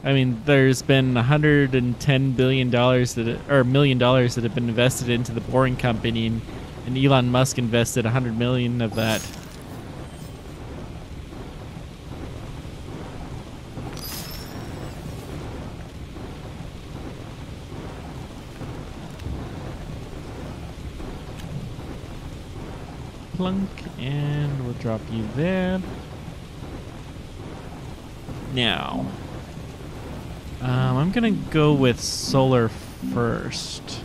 Speaker 1: I mean, there's been $110 billion million dollars that have been invested into the Boring Company, and Elon Musk invested 100 million of that. Plunk, and we'll drop you there. Now, I'm gonna go with solar first.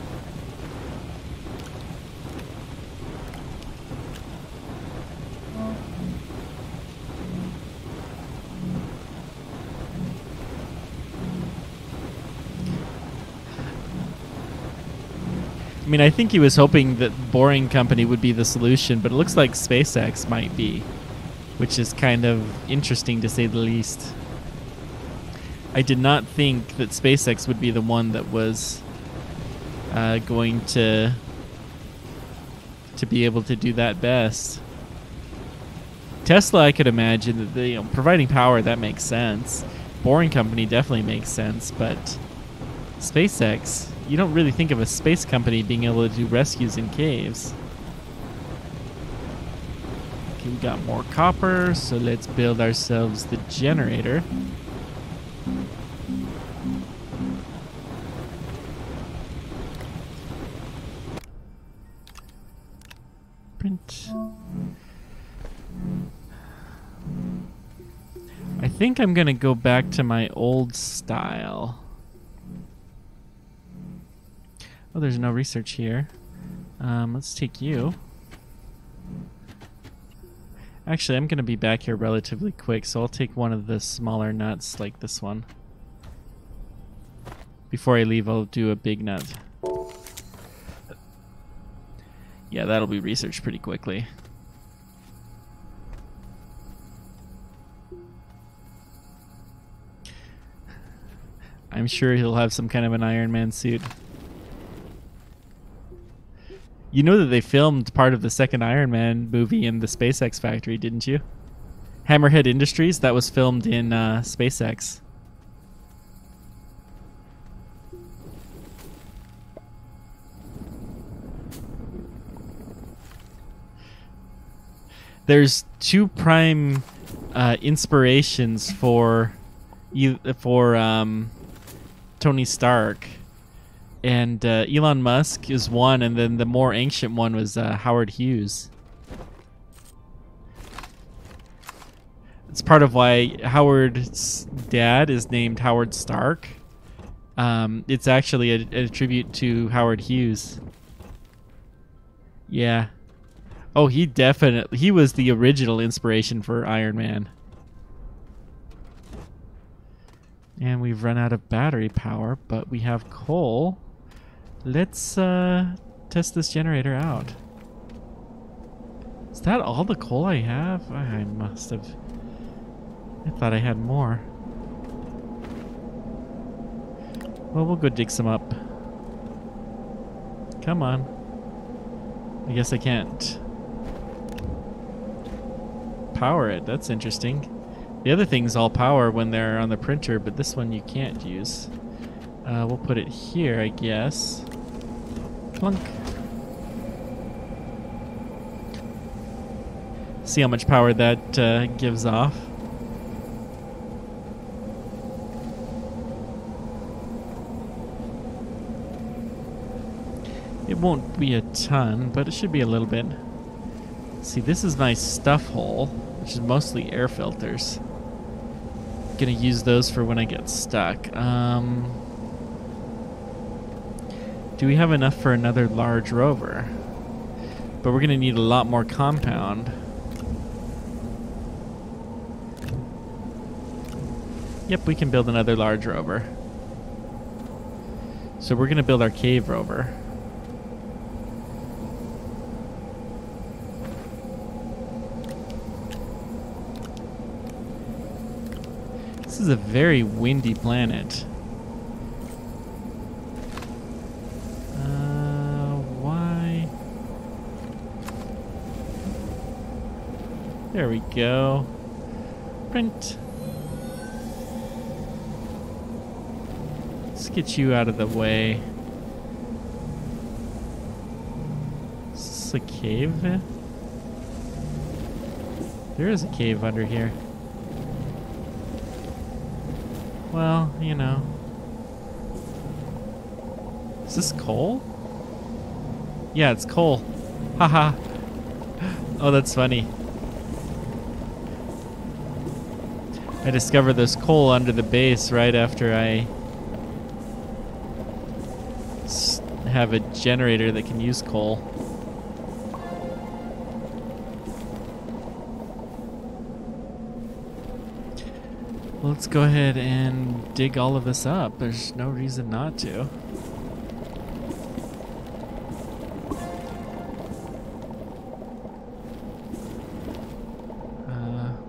Speaker 1: I mean, I think he was hoping that Boring Company would be the solution, but it looks like SpaceX might be, which is kind of interesting to say the least. I did not think that SpaceX would be the one that was going to be able to do that best. Tesla, I could imagine that they, providing power, that makes sense. Boring Company definitely makes sense, but SpaceX, you don't really think of a space company being able to do rescues in caves. Okay, we got more copper, so let's build ourselves the generator. Print. I think I'm gonna go back to my old style. Oh, there's no research here. Let's take you. Actually, I'm going to be back here relatively quick, so I'll take one of the smaller nuts like this one. Before I leave, I'll do a big nut. Yeah, that'll be researched pretty quickly. I'm sure he'll have some kind of an Iron Man suit. You know that they filmed part of the second Iron Man movie in the SpaceX factory, didn't you? Hammerhead Industries, that was filmed in SpaceX. There's two prime inspirations for Tony Stark. And Elon Musk is one, and then the more ancient one was Howard Hughes. It's part of why Howard's dad is named Howard Stark. It's actually a tribute to Howard Hughes. Yeah. Oh, he was the original inspiration for Iron Man. And we've run out of battery power, but we have coal. Let's test this generator out. Is that all the coal I have? I must have... I thought I had more. Well, we'll go dig some up. Come on. I guess I can't power it. That's interesting. The other things all power when they're on the printer, but this one you can't use. We'll put it here, I guess. Plunk. See how much power that gives off. It won't be a ton, but it should be a little bit. See, this is my stuff hole, which is mostly air filters. Gonna use those for when I get stuck. Do we have enough for another large rover? But we're gonna need a lot more compound. Yep, we can build another large rover. So we're gonna build our cave rover. This is a very windy planet. Why? There we go. Sprint. Let's get you out of the way. Is this a cave? There is a cave under here. Well, you know. Is this coal? Yeah, it's coal. Haha. Oh, that's funny. I discovered this coal under the base right after I have a generator that can use coal. Well, let's go ahead and dig all of this up. There's no reason not to.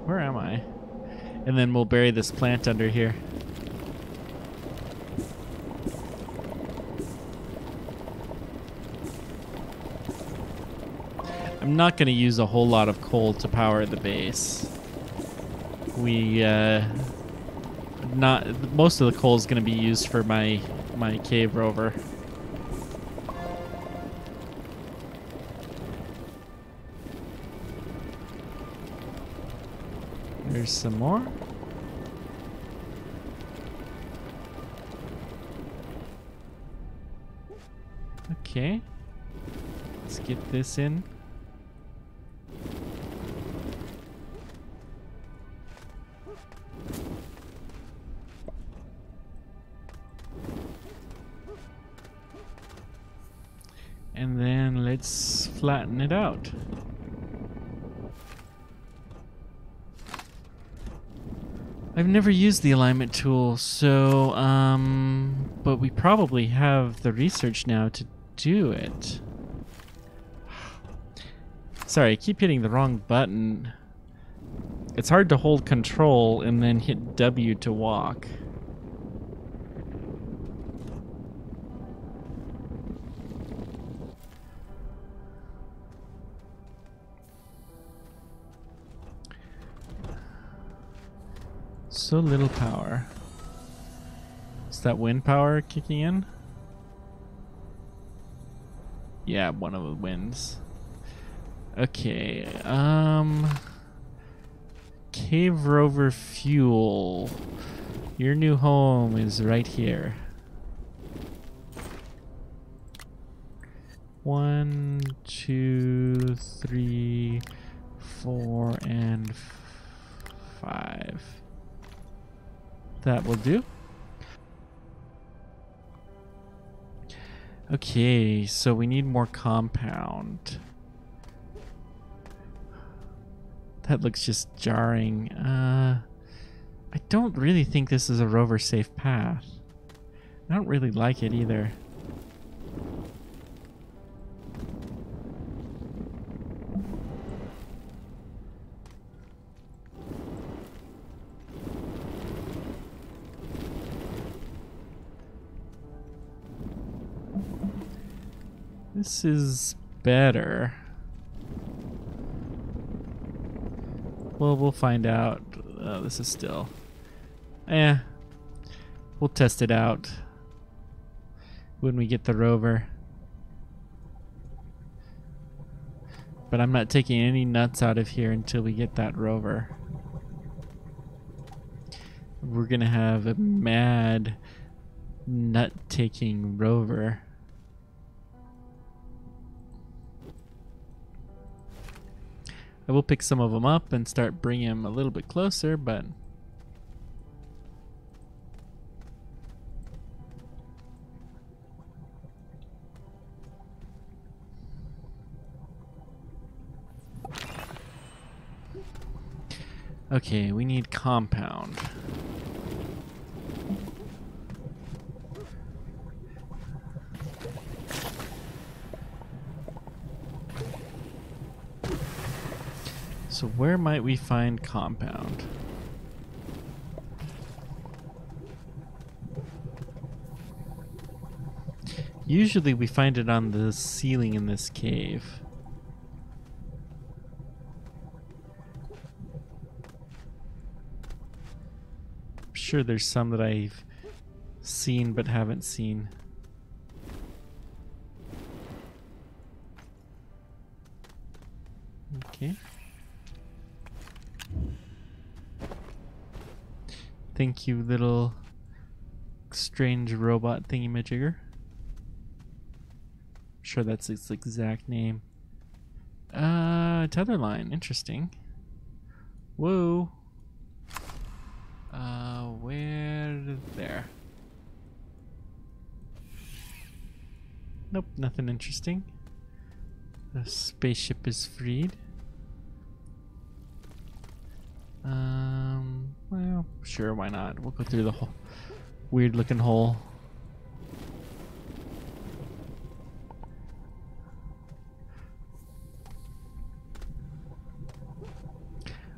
Speaker 1: Where am I? And then we'll bury this plant under here. I'm not going to use a whole lot of coal to power the base. Most of the coal is going to be used for my cave rover. There's some more. Okay. Let's get this in. And then let's flatten it out. I've never used the alignment tool, so, but we probably have the research now to do it. Sorry, I keep hitting the wrong button. It's hard to hold control and then hit W to walk. So little power. Is that wind power kicking in? Yeah, one of the winds. Okay, Cave Rover fuel. Your new home is right here. 1, 2, 3, 4, and 5. That will do. Okay, so we need more compound. That looks just jarring. I don't really think this is a rover safe path. I don't really like it either. This is better. Well, we'll find out. This is still... We'll test it out when we get the rover. But I'm not taking any nuts out of here until we get that rover. We're gonna have a mad nut-taking rover. I will pick some of them up and start bringing them a little bit closer, but... Okay, we need compound. So where might we find compound? Usually we find it on the ceiling in this cave. sure there's some that I've seen but haven't seen. Okay. Thank you, little strange robot thingy-majigger. I'm sure that's its exact name. Tether line. Interesting. Whoa. Where? There. Nope, nothing interesting. The spaceship is freed. Well, sure, why not? We'll go through the whole weird looking hole.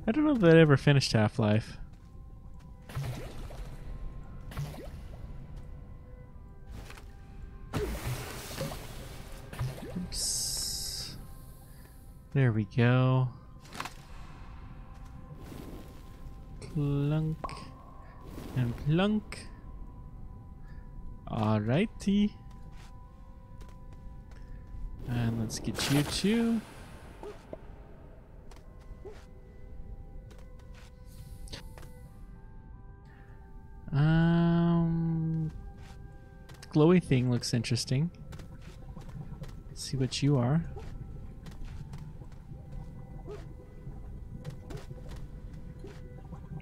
Speaker 1: I don't know if that ever finished Half-Life. Oops. There we go. Plunk and plunk. Alrighty. And let's get you too. Glowy thing looks interesting. Let's see what you are.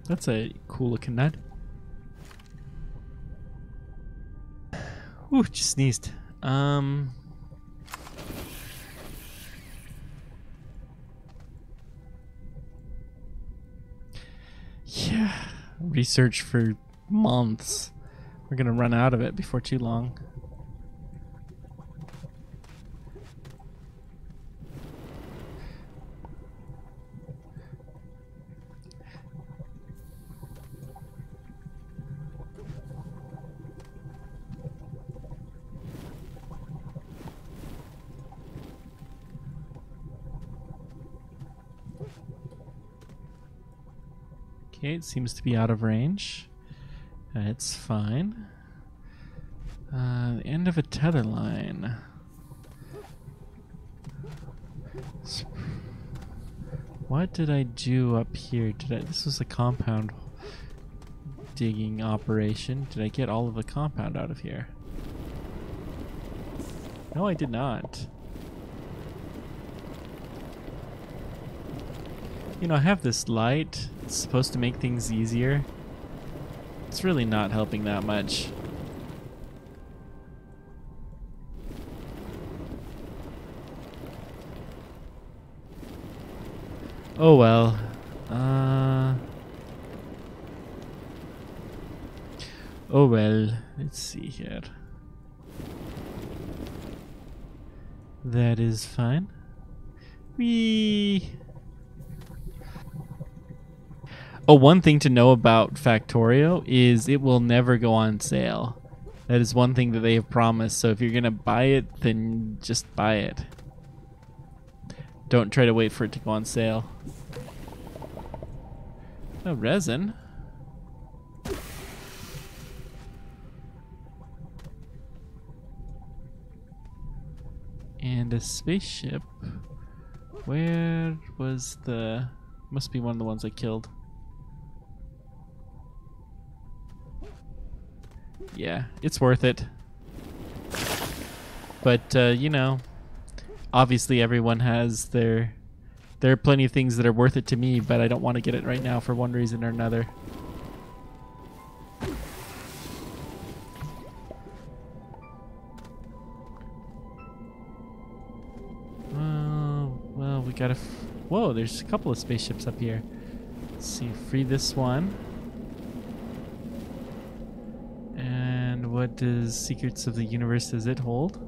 Speaker 1: That's a cool looking nut. Ooh, just sneezed. Yeah, research for months. We're gonna run out of it before too long. Okay, it seems to be out of range. It's fine. The end of a tether line. What did I do up here? This was a compound digging operation. Did I get all of the compound out of here? No, I did not. You know, I have this light. It's supposed to make things easier. It's really not helping that much. Oh well. Oh well. Let's see here. That is fine. Whee! Oh, one thing to know about Factorio is it will never go on sale. That is one thing that they have promised. So if you're going to buy it, then just buy it. Don't try to wait for it to go on sale. Oh, resin. And a spaceship. Where was the... Must be one of the ones I killed. Yeah, it's worth it. But, you know, obviously everyone has their... There are plenty of things that are worth it to me, but I don't want to get it right now for one reason or another. Well, we gotta... Whoa, there's a couple of spaceships up here. Let's see, free this one. And what does Secrets of the Universe does it hold?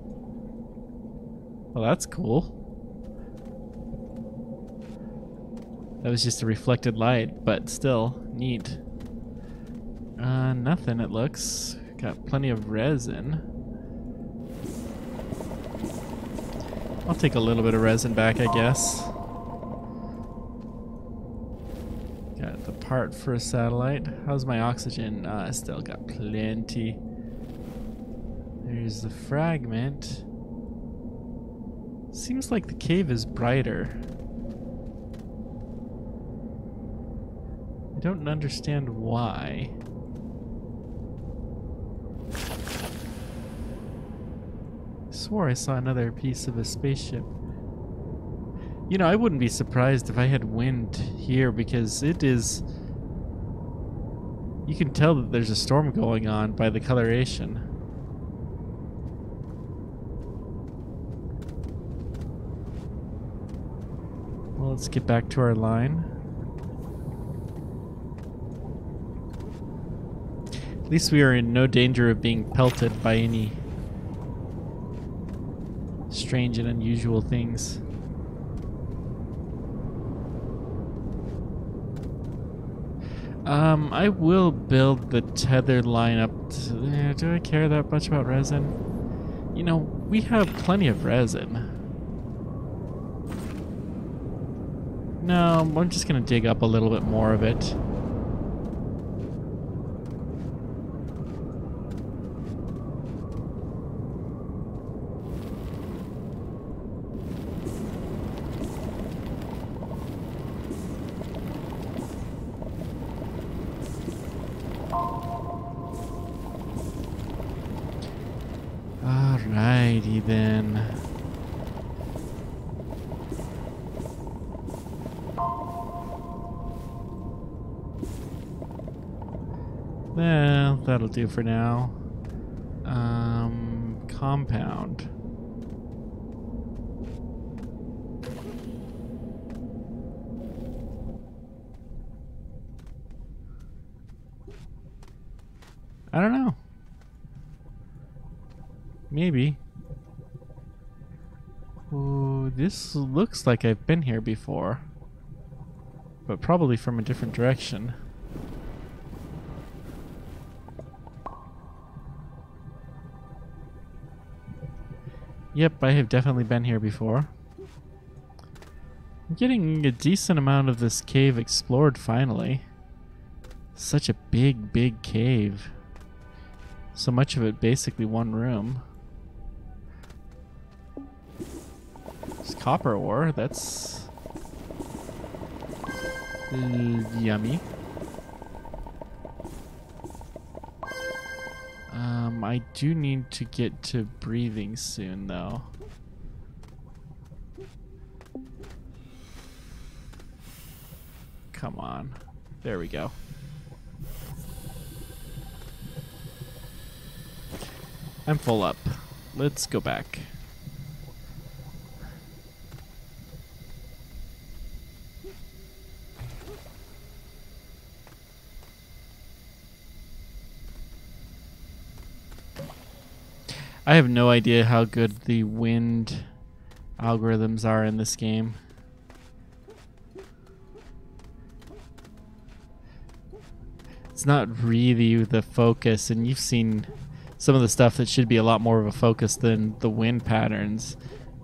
Speaker 1: Well, that's cool. That was just a reflected light, but still, neat. Nothing, it looks. Got plenty of resin. I'll take a little bit of resin back, I guess. Got the part for a satellite. How's my oxygen? I still got plenty. There's the fragment. Seems like the cave is brighter. I don't understand why. I swore I saw another piece of a spaceship. You know, I wouldn't be surprised if I had wind here because it is... You can tell that there's a storm going on by the coloration. Well, let's get back to our line. At least we are in no danger of being pelted by any strange and unusual things. I will build the tethered line up. Do I care that much about resin? You know, we have plenty of resin. No, I'm just gonna dig up a little bit more of it. Alrighty then. Well, that'll do for now. Compound. I don't know. Maybe. Oh, this looks like I've been here before. But probably from a different direction. Yep, I have definitely been here before. I'm getting a decent amount of this cave explored finally. Such a big, big cave. So much of it basically one room. It's copper ore, that's yummy. I do need to get to breathing soon though. Come on. There we go. I'm full up. Let's go back. I have no idea how good the wind algorithms are in this game. It's not really the focus, and you've seen some of the stuff that should be a lot more of a focus than the wind patterns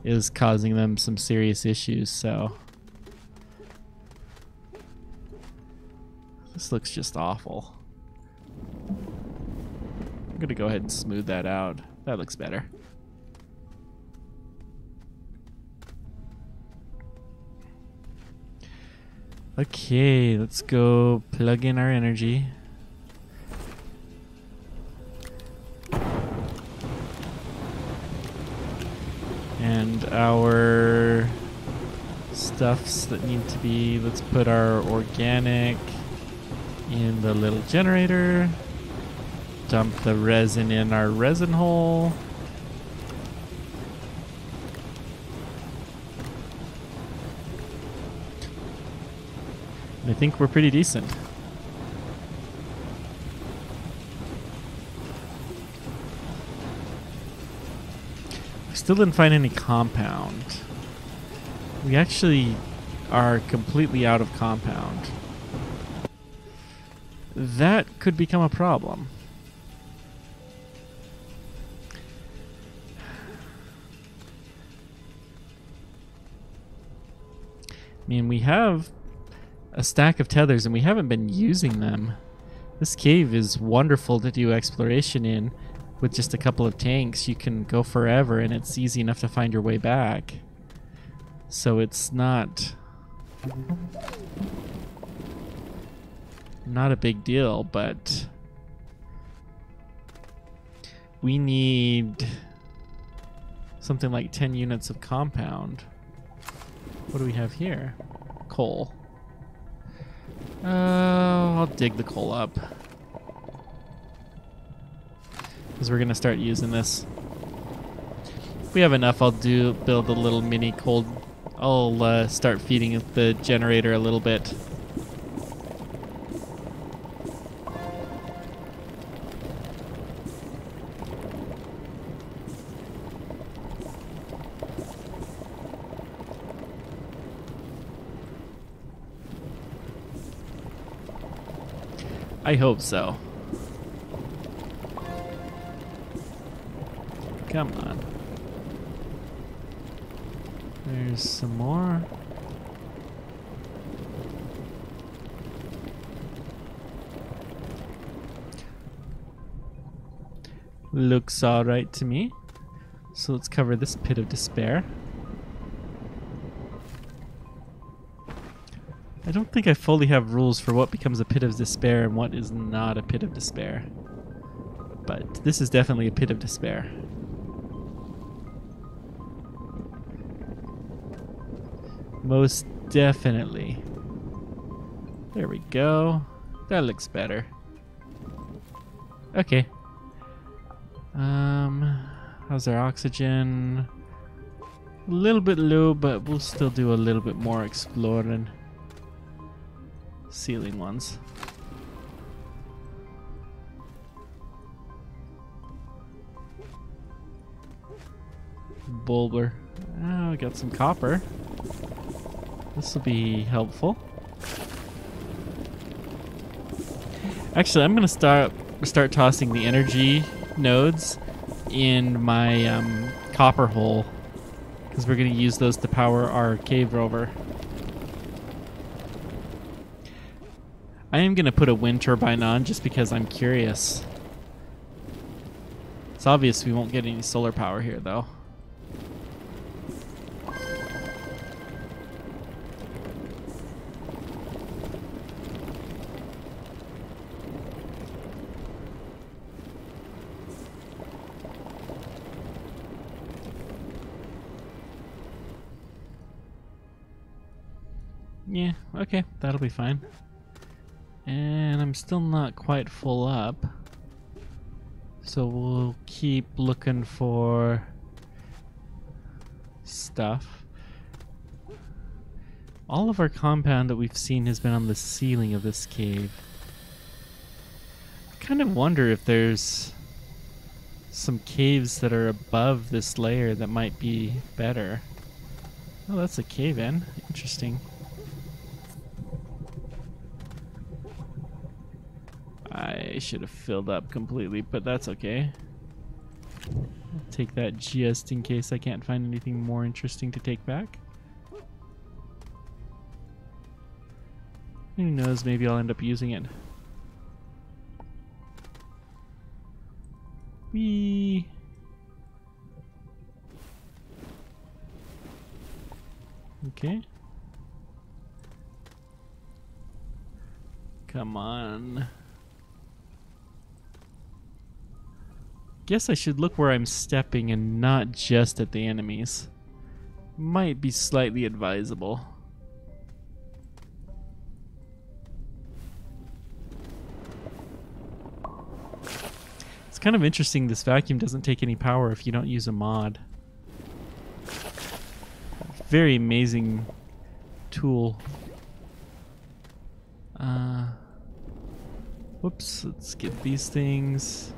Speaker 1: is causing them some serious issues, so this looks just awful. I'm gonna go ahead and smooth that out. That looks better. Okay, let's go plug in our energy. And our stuffs that need to be, let's put our organic in the little generator. Dump the resin in our resin hole. And I think we're pretty decent. We still didn't find any compound. We actually are completely out of compound. That could become a problem. I mean, we have a stack of tethers, and we haven't been using them. This cave is wonderful to do exploration in. With just a couple of tanks, you can go forever, and it's easy enough to find your way back. So it's not a big deal, but we need something like 10 units of compound. What do we have here? Coal. I'll dig the coal up, because we're gonna start using this. If we have enough, I'll build a little mini coal. I'll start feeding the generator a little bit. I hope so. Come on. There's some more. Looks alright to me. So let's cover this pit of despair. I don't think I fully have rules for what becomes a pit of despair and what is not a pit of despair. But this is definitely a pit of despair. Most definitely. There we go. That looks better. Okay. How's our oxygen? A little bit low, but we'll still do a little bit more exploring. Ceiling ones. Bulber. Oh, we got some copper. This will be helpful. Actually, I'm gonna start tossing the energy nodes in my copper hole, because we're gonna use those to power our cave rover. I am gonna put a wind turbine on just because I'm curious. It's obvious we won't get any solar power here, though. Yeah, okay, that'll be fine. And I'm still not quite full up, so we'll keep looking for stuff. All of our compound that we've seen has been on the ceiling of this cave. I kind of wonder if there's some caves that are above this layer that might be better. Oh, that's a cave-in. Interesting. I should have filled up completely, but that's okay. I'll take that just in case I can't find anything more interesting to take back. Who knows, maybe I'll end up using it. Whee! Okay. Come on. Guess I should look where I'm stepping and not just at the enemies. Might be slightly advisable. It's kind of interesting this vacuum doesn't take any power if you don't use a mod. Very amazing tool. Whoops, let's get these things.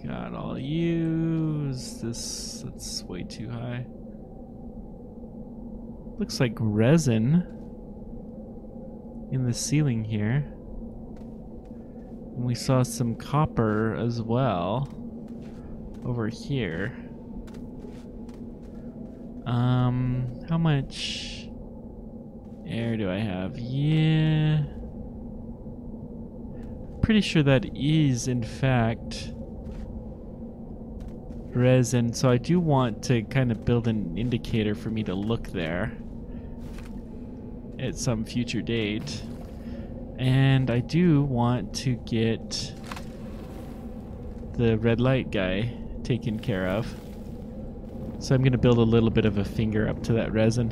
Speaker 1: God, I'll use this. That's way too high. Looks like resin in the ceiling here. And we saw some copper as well over here. How much air do I have? Yeah. Pretty sure that is, in fact, resin. So I do want to kind of build an indicator for me to look there at some future date. And I do want to get the red light guy taken care of. So I'm going to build a little bit of a finger up to that resin.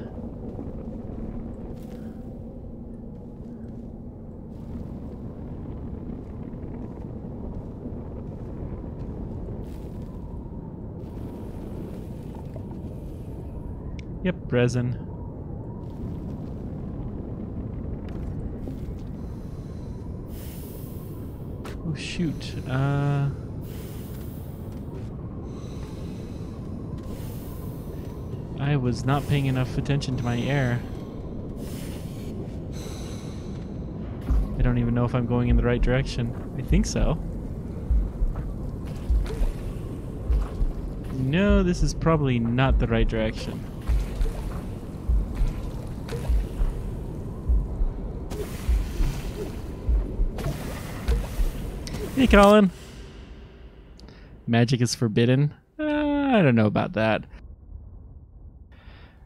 Speaker 1: Yep, resin. Oh shoot. I was not paying enough attention to my air. I don't even know if I'm going in the right direction. I think so. No, this is probably not the right direction. Hey, Colin. Magic is forbidden? I don't know about that.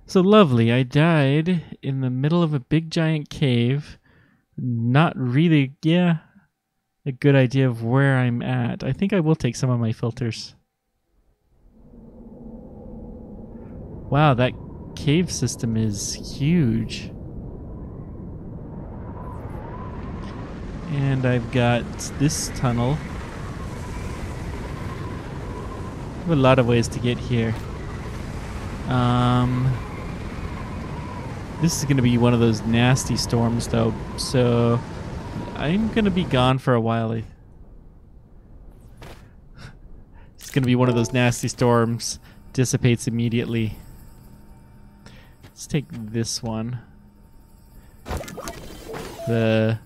Speaker 1: So lovely, I died in the middle of a big giant cave. Not really, a good idea of where I'm at. I think I will take some of my filters. Wow, that cave system is huge. And I've got this tunnel. I have a lot of ways to get here. This is going to be one of those nasty storms, though, so I'm going to be gone for a while. It's going to be one of those nasty storms. Dissipates immediately. Let's take this one. The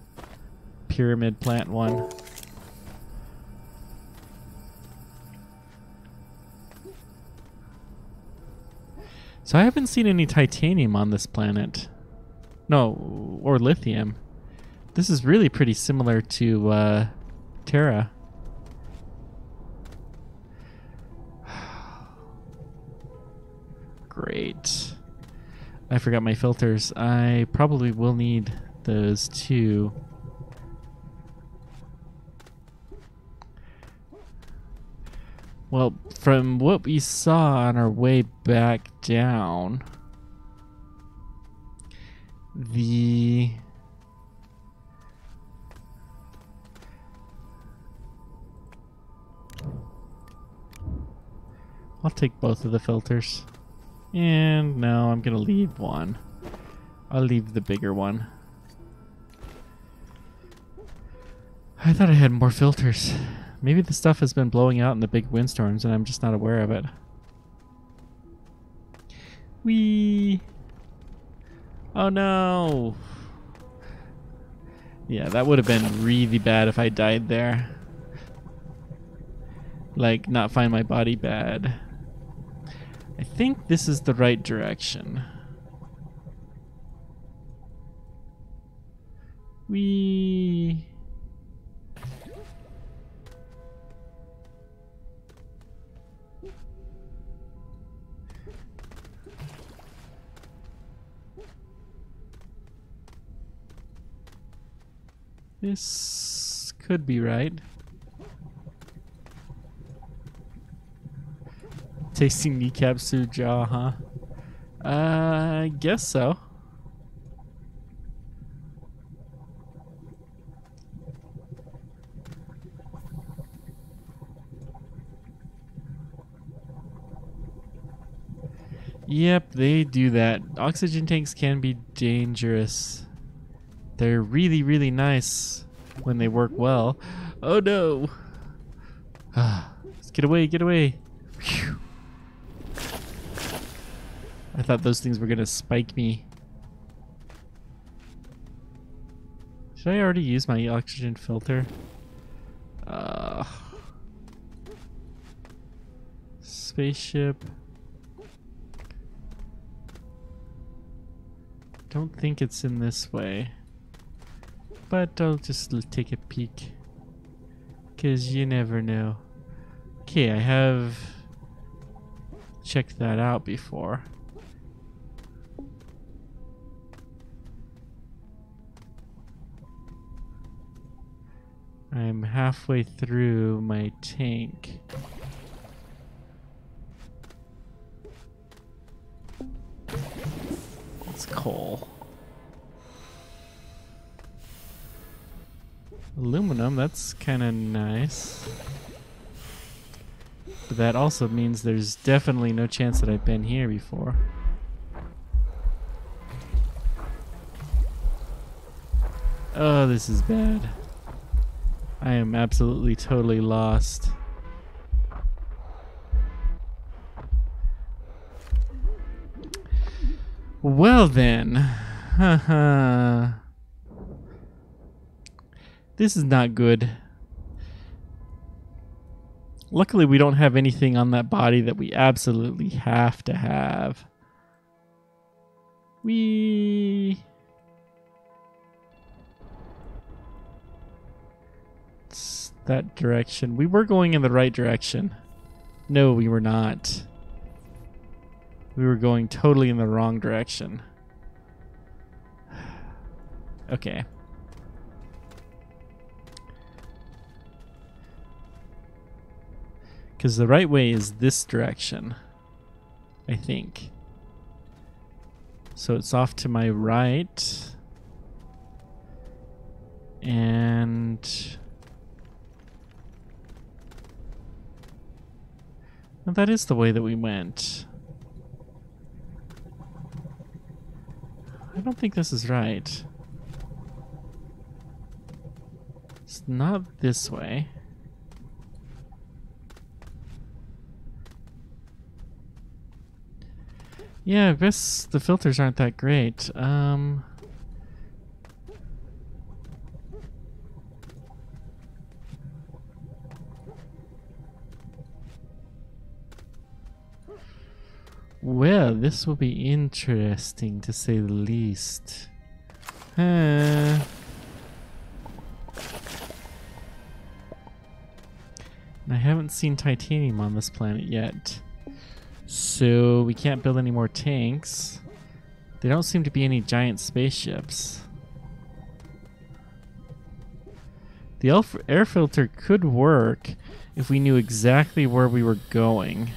Speaker 1: pyramid plant one. So I haven't seen any titanium on this planet. No, or lithium. This is really pretty similar to Terra. Great. I forgot my filters. I probably will need those too. Well, from what we saw on our way back down, I'll take both of the filters. And no, I'm gonna leave one. I'll leave the bigger one. I thought I had more filters. Maybe the stuff has been blowing out in the big windstorms and I'm just not aware of it. Whee! Oh no! Yeah, that would have been really bad if I died there. Like, not find my body bad. I think this is the right direction. Whee! This could be right. Tasting kneecaps through jaw, huh? I guess so. Yep, they do that. Oxygen tanks can be dangerous. They're really, really nice when they work well. Oh no! Let's get away, get away. Whew. I thought those things were gonna spike me. Should I already use my oxygen filter? Spaceship. Don't think it's in this way. But I'll just take a peek. 'Cause you never know. Okay, I have checked that out before. I'm halfway through my tank. It's coal. Aluminum, that's kind of nice. But that also means there's definitely no chance that I've been here before. Oh, this is bad. I am absolutely totally lost. Well then. Haha. This is not good. Luckily, we don't have anything on that body that we absolutely have to have. It's that direction. We were going in the right direction. No, we were not. We were going totally in the wrong direction. Okay. Because the right way is this direction, I think. So it's off to my right. And well, that is the way that we went. I don't think this is right. It's not this way. Yeah, I guess the filters aren't that great. Well, this will be interesting to say the least. And I haven't seen titanium on this planet yet. So we can't build any more tanks. There don't seem to be any giant spaceships. The air filter could work if we knew exactly where we were going.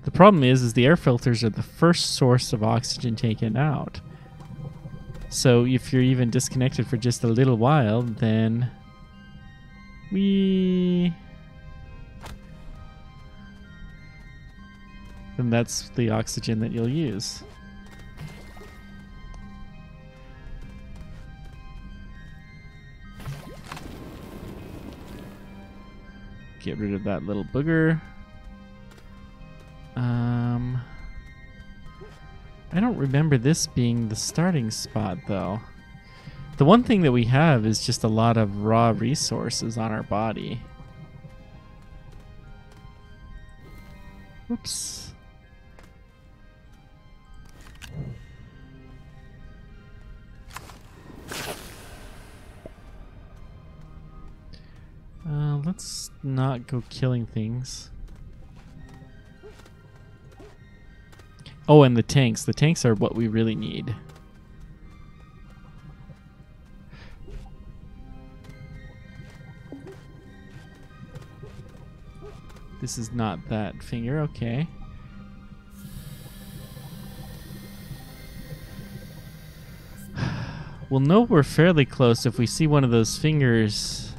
Speaker 1: The problem is the air filters are the first source of oxygen taken out. So if you're even disconnected for just a little while, then that's the oxygen that you'll use. Get rid of that little booger. I don't remember this being the starting spot, though. The one thing that we have is just a lot of raw resources on our body. Whoops. Let's not go killing things. Oh, and the tanks. The tanks are what we really need. This is not that finger. Okay. We'll know we're fairly close if we see one of those fingers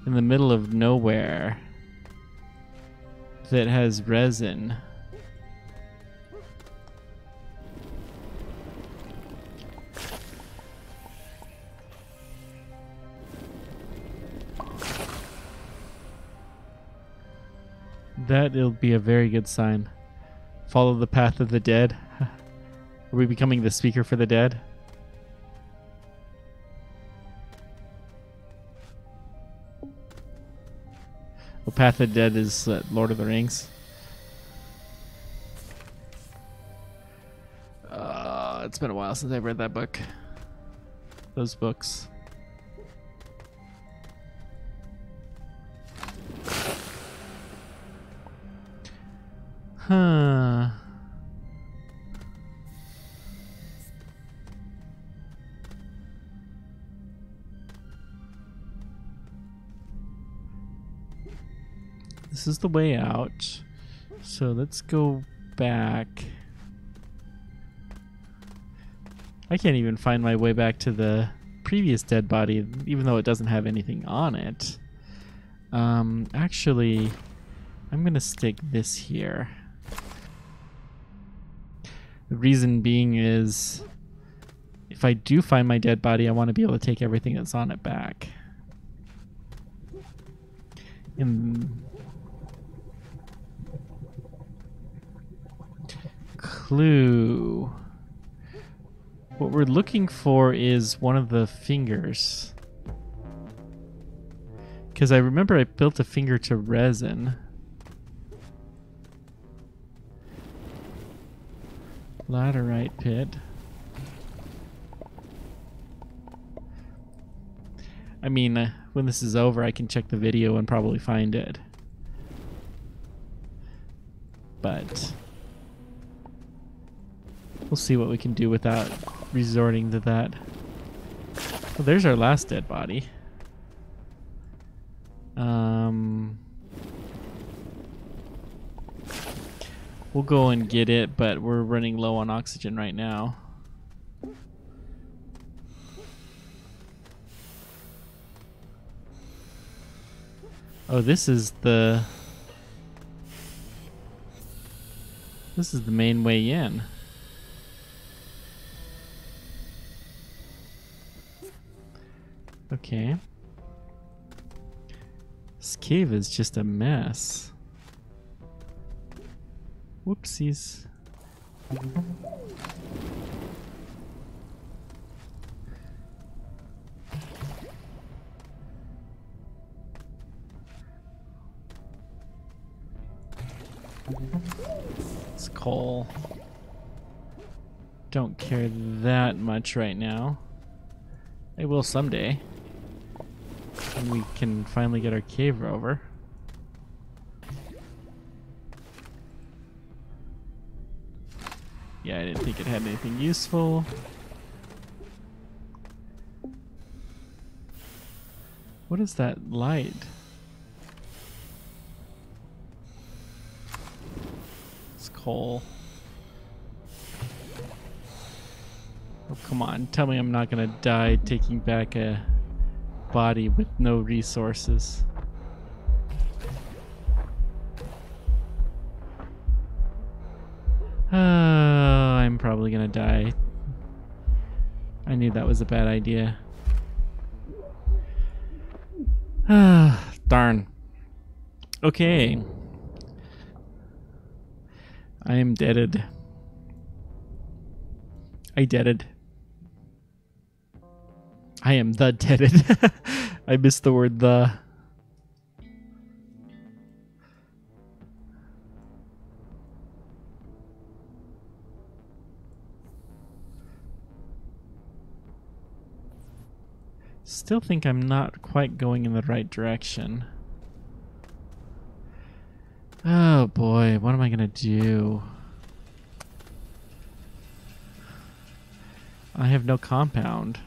Speaker 1: in the middle of nowhere that has resin. That'll be a very good sign. Follow the path of the dead. Are we becoming the speaker for the dead? Well, Path of the Dead is Lord of the Rings. it's been a while since I've read that book. Those books. Huh. This is the way out. So let's go back. I can't even find my way back to the previous dead body, even though it doesn't have anything on it. Actually, I'm gonna stick this here. The reason being is, if I do find my dead body, I want to be able to take everything that's on it back. Clue. What we're looking for is one of the fingers. Because I remember I built a finger to resin. Laterite pit. I mean, when this is over, I can check the video and probably find it. But we'll see what we can do without resorting to that. Well, there's our last dead body. We'll go and get it, but we're running low on oxygen right now. Oh, this is the main way in. Okay. This cave is just a mess. Whoopsies. It's coal. Don't care that much right now. I will someday. And we can finally get our cave rover. Yeah, I didn't think it had anything useful. What is that light? It's coal. Oh, come on. Tell me I'm not gonna die taking back a body with no resources. I'm probably gonna die. I knew that was a bad idea. Darn. Okay. I am deaded. I deaded. I am the deaded. I missed the word the. Still think I'm not quite going in the right direction. Oh boy, what am I gonna do? I have no compound,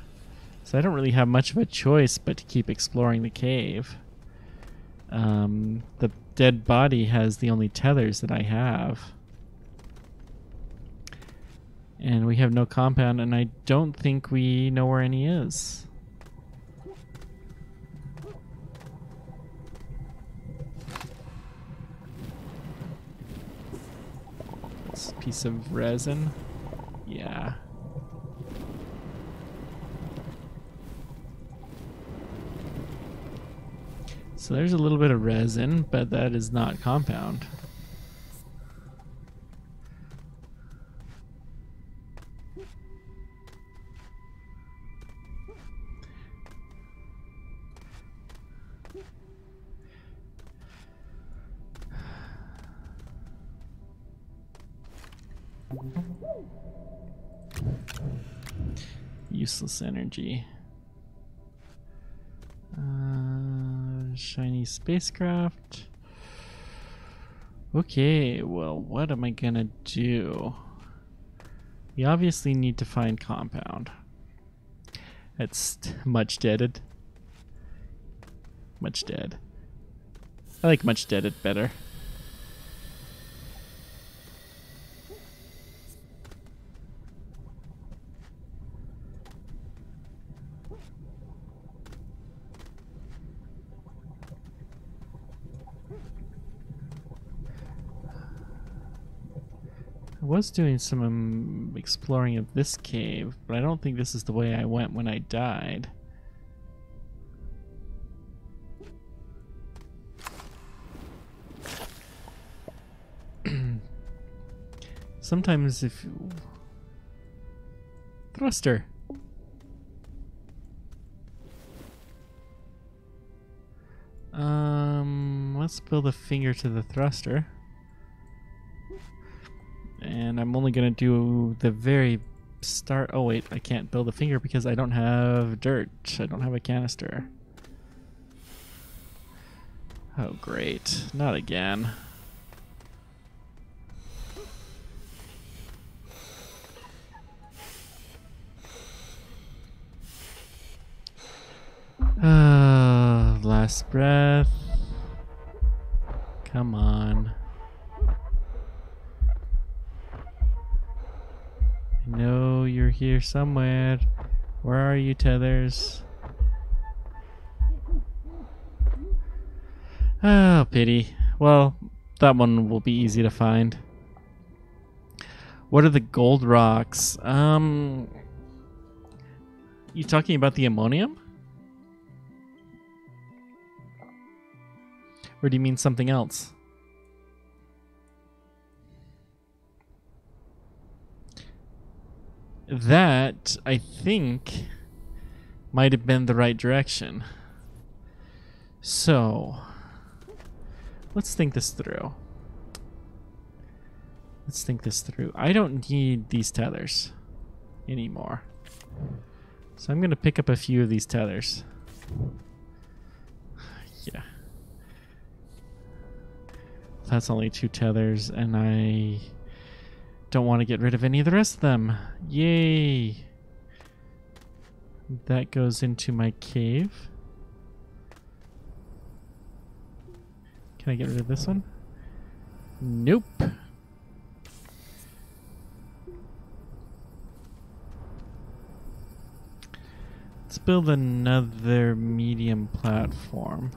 Speaker 1: so I don't really have much of a choice but to keep exploring the cave. The dead body has the only tethers that I have. And we have no compound, and I don't think we know where any is. This piece of resin. Yeah. So there's a little bit of resin, but that is not compound. useless energy. Shiny spacecraft. Okay, well, what am I gonna do? We obviously need to find compound. That's much deaded. Much dead. I like much deaded better. I was doing some exploring of this cave, but I don't think this is the way I went when I died. Sometimes if... Thruster! Let's build a finger to the thruster. And I'm only gonna do the very start. Oh wait, I can't build a finger because I don't have dirt. I don't have a canister. Oh great, not again. Last breath. Come on. I know you're here somewhere. Where are you, tethers? Oh, pity. Well, that one will be easy to find. What are the gold rocks? You talking about the ammonium? Or do you mean something else? That, I think, might have been the right direction. So, let's think this through. Let's think this through. I don't need these tethers anymore. So I'm going to pick up a few of these tethers. Yeah. That's only 2 tethers, and I don't want to get rid of any of the rest of them. Yay! That goes into my cave. Can I get rid of this one? Nope. Let's build another medium platform,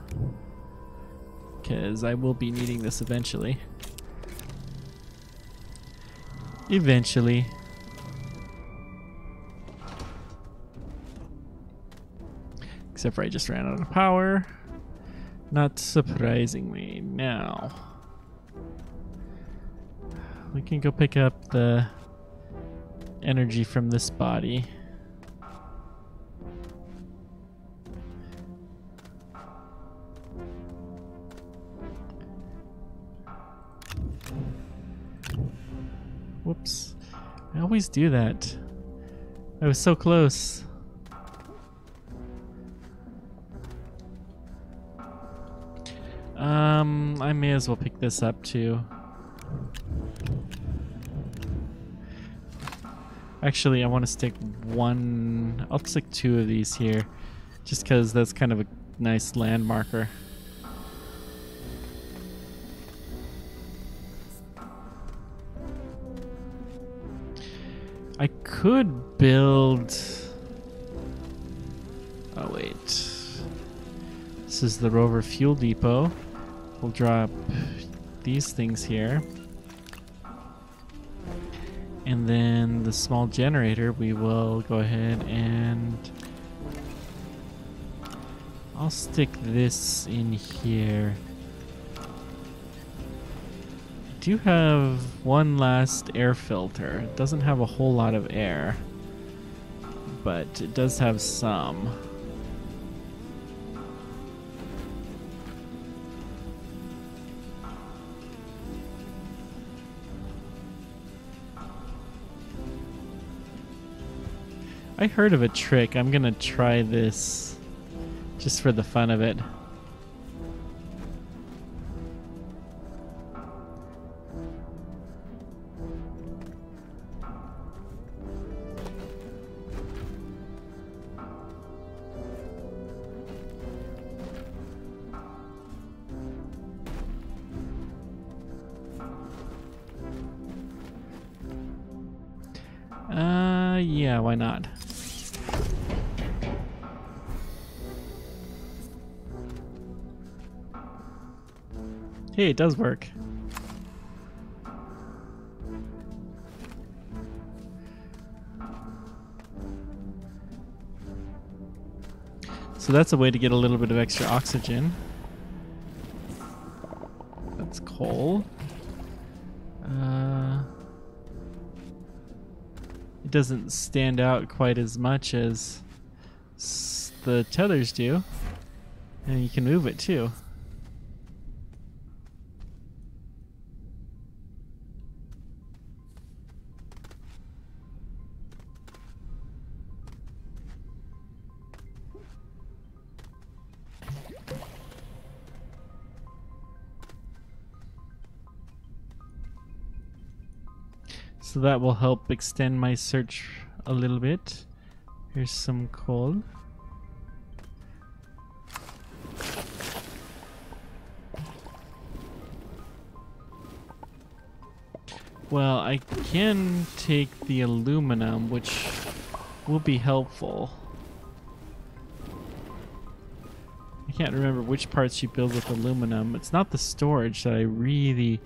Speaker 1: because I will be needing this eventually. Eventually. Except for I just ran out of power. Not surprisingly. Now, we can go pick up the energy from this body. Whoops. I always do that. I was so close. I may as well pick this up too. Actually, I want to stick one... I'll stick 2 of these here, just because that's kind of a nice land marker. I could build... Oh wait. This is the rover fuel depot. We'll drop these things here. And then the small generator, we will go ahead and... I'll stick this in here. I do have one last air filter. It doesn't have a whole lot of air, but it does have some. I heard of a trick. I'm gonna try this just for the fun of it. Yeah, why not? Hey, it does work. So that's a way to get a little bit of extra oxygen. That's coal. It doesn't stand out quite as much as the tethers do. And you can move it too. So that will help extend my search a little bit. Here's some coal. Well, I can take the aluminum, which will be helpful. I can't remember which parts you build with aluminum. It's not the storage that I really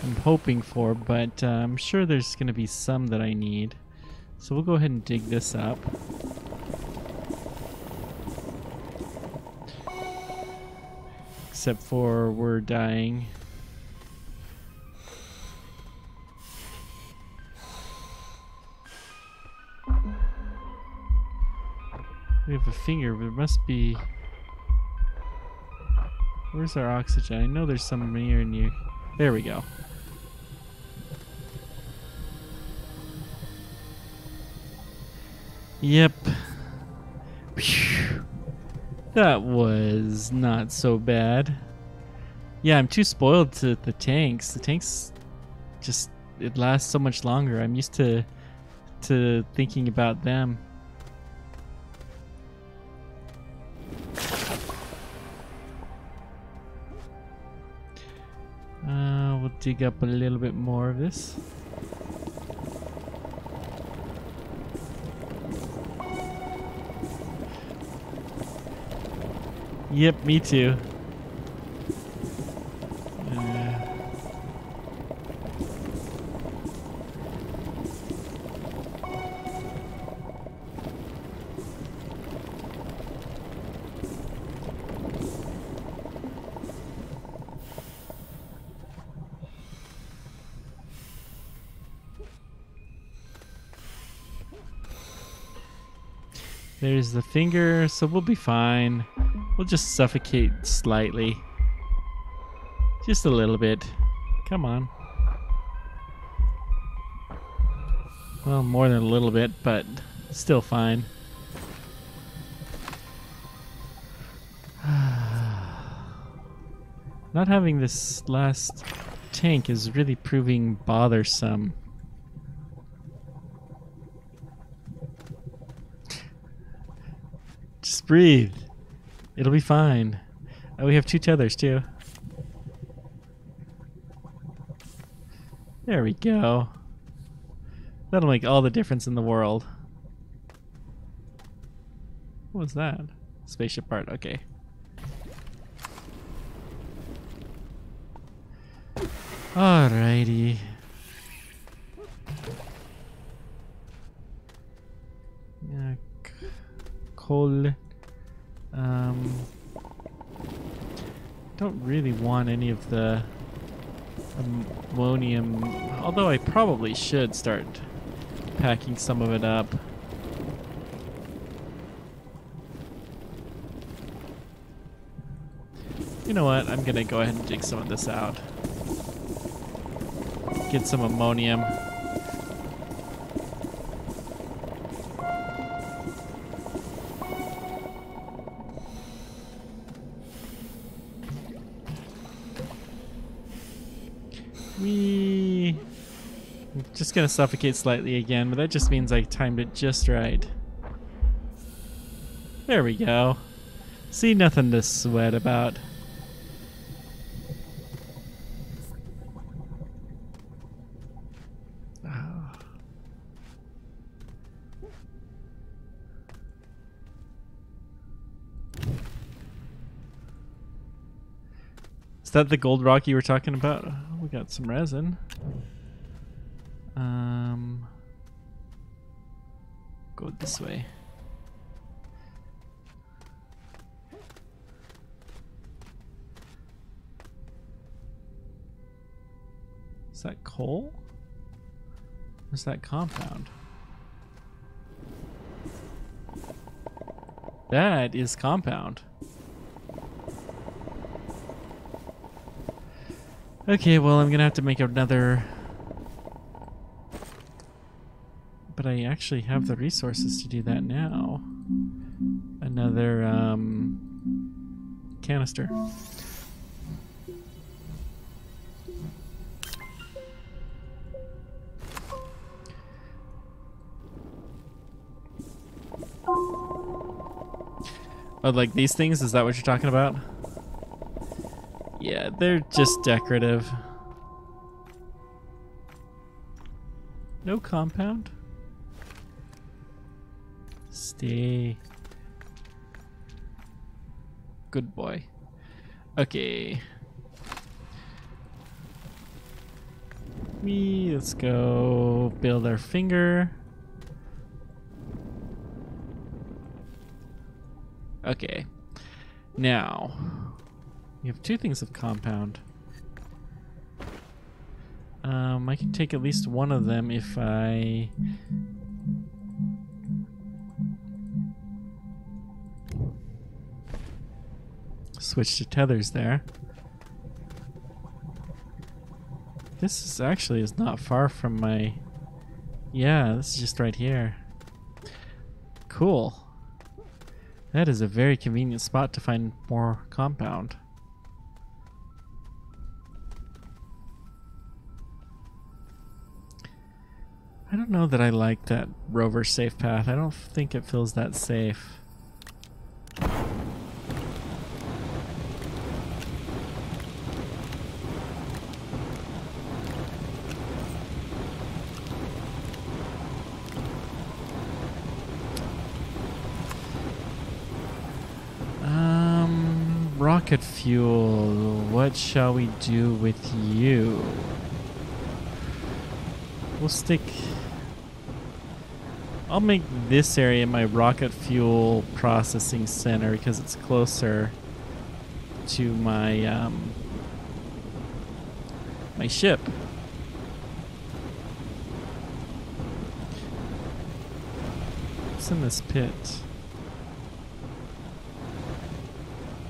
Speaker 1: am hoping for, but I'm sure there's going to be some that I need. So we'll go ahead and dig this up. Except for we're dying. We have a finger, but there must be... Where's our oxygen? I know there's some near. There we go. Yep. Phew. That was not so bad. Yeah, I'm too spoiled to the tanks. The tanks just, it lasts so much longer. I'm used to thinking about them. We'll dig up a little bit more of this. Yep, me too. There's the finger, so we'll be fine. We'll just suffocate slightly. Just a little bit. Come on. Well, more than a little bit, but still fine. Not having this last tank is really proving bothersome. Just breathe. It'll be fine. Oh, we have 2 tethers too. There we go. That'll make all the difference in the world. What was that? Spaceship part, okay. Alrighty. Yeah, coal. Don't really want any of the ammonium, although I probably should start packing some of it up. You know what? I'm gonna go ahead and dig some of this out. Get some ammonium. I'm just gonna suffocate slightly again, but that just means I timed it just right. There we go. See, nothing to sweat about. Oh. Is that the gold rock you were talking about? Oh, we got some resin. Go this way. Is that coal? Or is that compound? That is compound. Okay, well, I'm gonna have to make another. But I actually have the resources to do that now. Another canister. Oh, like these things? Is that what you're talking about? Yeah, they're just decorative. No compound? Stay. Good boy. Okay. Let's go build our finger. Okay. Now, we have two things of compound. I can take at least one of them if I switch to tethers there. This is actually is not far from my... Yeah, this is just right here. Cool. That is a very convenient spot to find more compound. I don't know that I like that rover safe path. I don't think it feels that safe. Rocket fuel. What shall we do with you? We'll stick... I'll make this area my rocket fuel processing center because it's closer to my my ship. What's in this pit?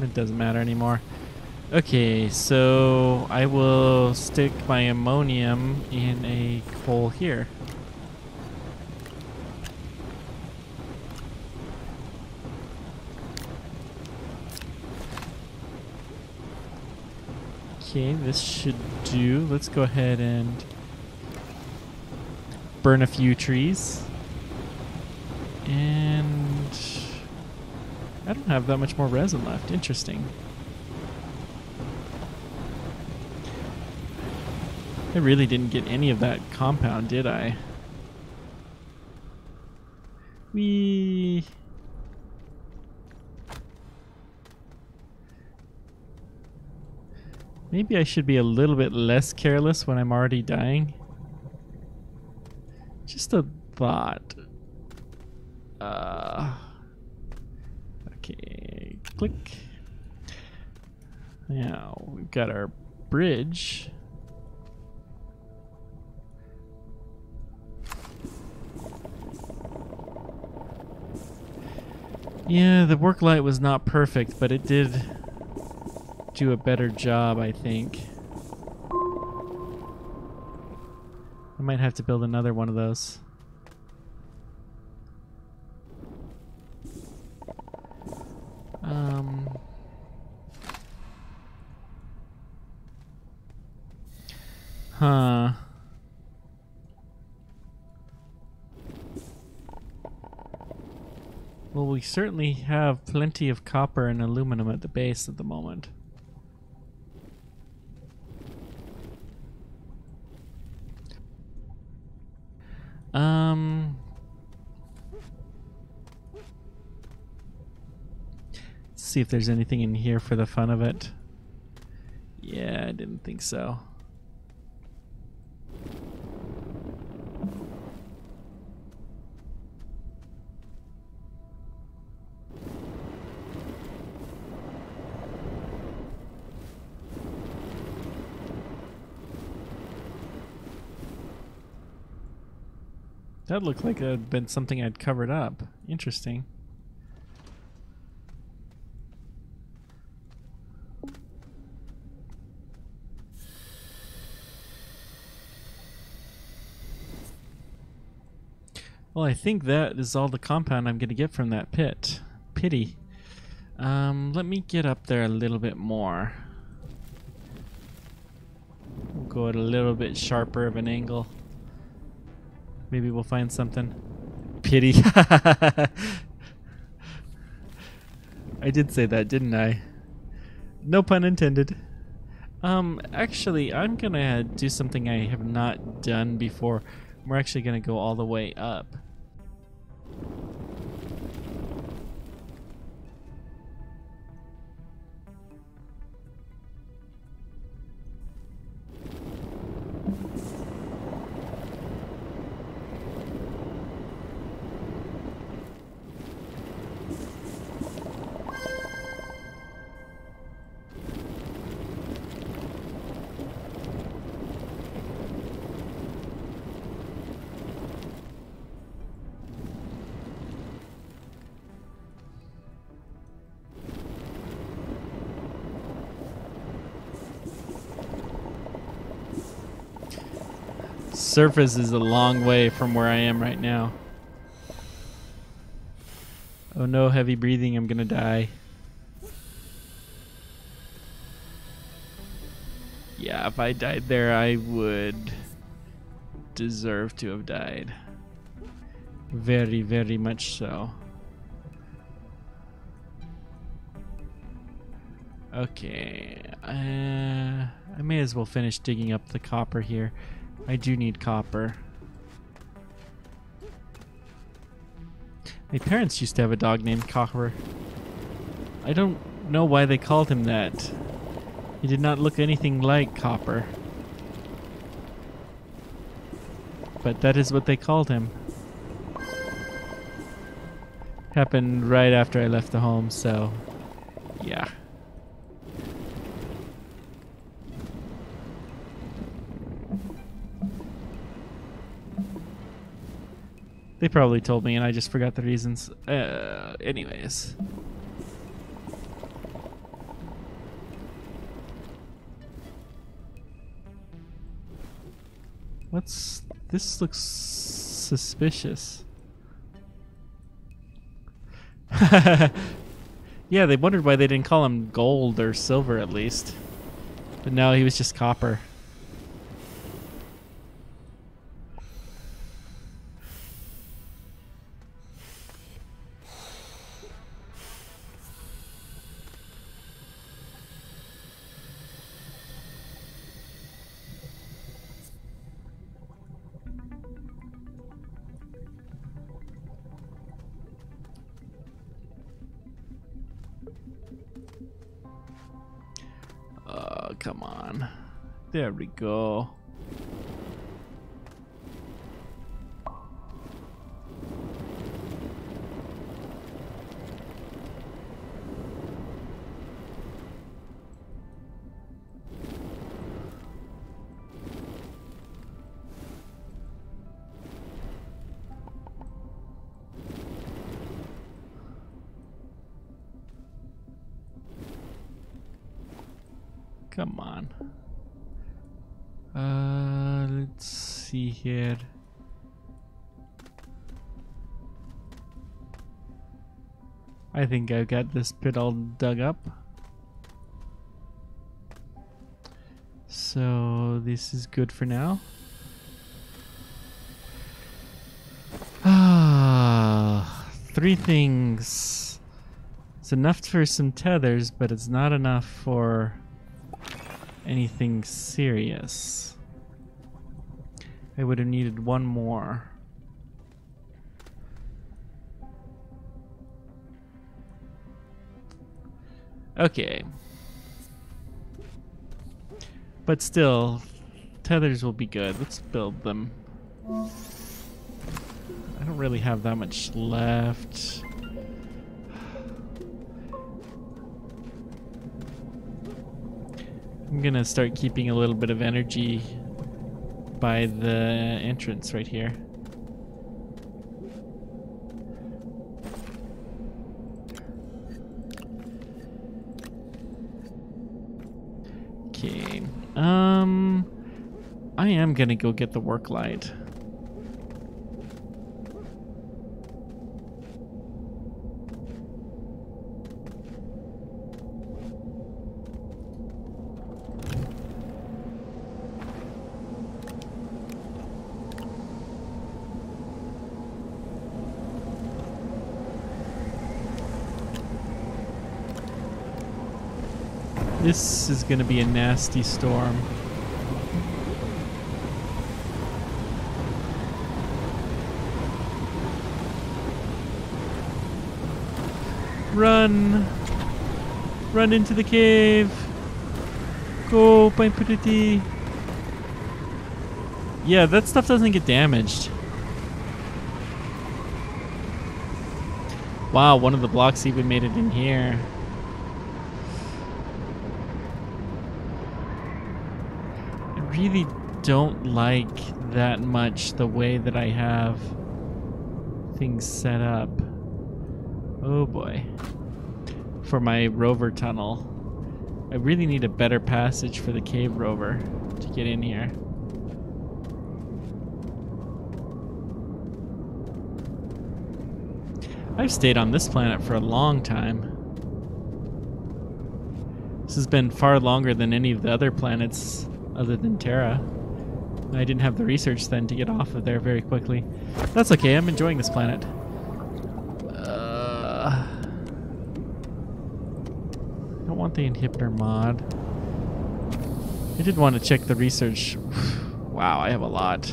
Speaker 1: It doesn't matter anymore. Okay, so I will stick my ammonium in a hole here. Okay, this should do. Let's go ahead and burn a few trees. And I don't have that much more resin left. Interesting. I really didn't get any of that compound, did I? Maybe I should be a little bit less careless when I'm already dying. Just a thought. Okay, click. Now we've got our bridge. Yeah, the work light was not perfect, but it did do a better job, I think. I might have to build another one of those. Huh. Well, we certainly have plenty of copper and aluminum at the base at the moment. Let's see if there's anything in here for the fun of it. Yeah, I didn't think so. That looked like it had been something I'd covered up. Interesting. Well, I think that is all the compound I'm going to get from that pit. Pity. Let me get up there a little bit more. We'll go at a little bit sharper of an angle. Maybe we'll find something. Pity. I did say that, didn't I? No pun intended. Actually, I'm gonna do something I have not done before. We're actually gonna go all the way up. Surface is a long way from where I am right now. Oh no, heavy breathing, I'm gonna die. Yeah, if I died there, I would deserve to have died. Very, very much so. Okay, I may as well finish digging up the copper here. I do need copper. My parents used to have a dog named Copper. I don't know why they called him that. He did not look anything like Copper. But that is what they called him. Happened right after I left the home, so yeah. They probably told me and I just forgot the reasons. Anyways. This looks suspicious. Yeah, they wondered why they didn't call him gold or silver at least. But no, he was just copper. Come on. There we go. Come on. Let's see here. I think I've got this pit all dug up. So this is good for now. Ah, 3 things. It's enough for some tethers, but it's not enough for anything serious. I would have needed 1 more. Okay. But still, tethers will be good. Let's build them. I don't really have that much left. I'm gonna start keeping a little bit of energy by the entrance right here. Okay. I am gonna go get the work light. This is gonna be a nasty storm. Run! Run into the cave! Go, Paimpuruti! Yeah, that stuff doesn't get damaged. Wow, one of the blocks even made it in here. I really don't like that much the way that I have things set up. Oh boy. For my rover tunnel. I really need a better passage for the cave rover to get in here. I've stayed on this planet for a long time. This has been far longer than any of the other planets other than Terra. I didn't have the research then to get off of there very quickly. That's okay, I'm enjoying this planet. I don't want the inhibitor mod. I did want to check the research. Wow, I have a lot.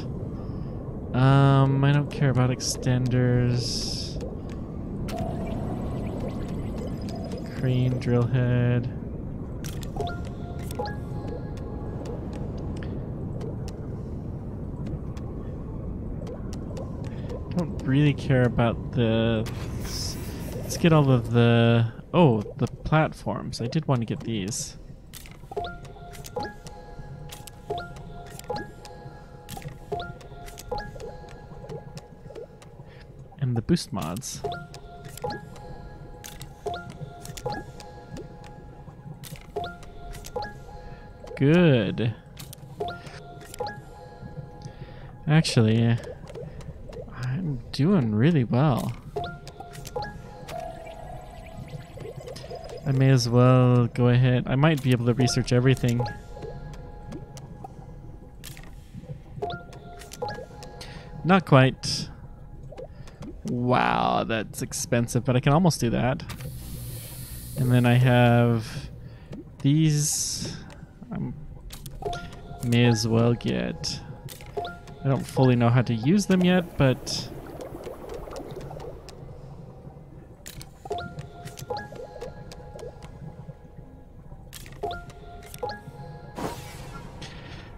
Speaker 1: I don't care about extenders. Crane, drill head. Don't really care about the... Let's get all of the... Oh, the platforms. I did want to get these. And the boost mods. Good. Actually, I'm doing really well. I may as well go ahead. I might be able to research everything. Not quite. Wow, that's expensive, but I can almost do that. And then I have these. I may as well get... I don't fully know how to use them yet, but...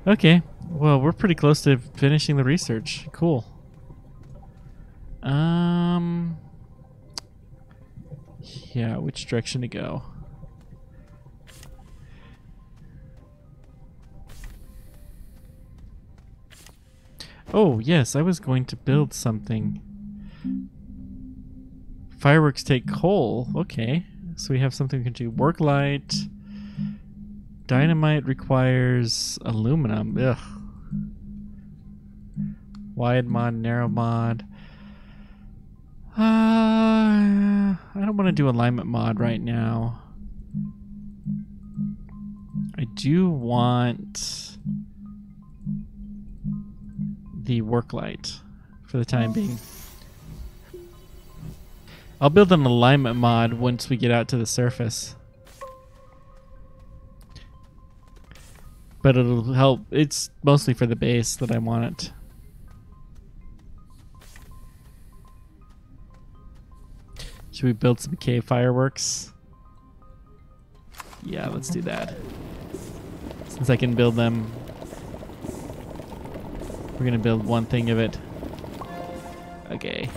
Speaker 1: Okay, well, we're pretty close to finishing the research. Cool. Yeah, which direction to go? Oh, yes, I was going to build something. Fireworks take coal. Okay, so we have something we can do. Work light. Dynamite requires aluminum. Ugh. Wide mod, narrow mod. I don't want to do alignment mod right now. I I do want the work light for the time being. I'll build an alignment mod once we get out to the surface. But it'll help. It's mostly for the base that I want it. Should we build some cave fireworks? Yeah, let's do that. Since I can build them, we're gonna build one thing of it. Okay.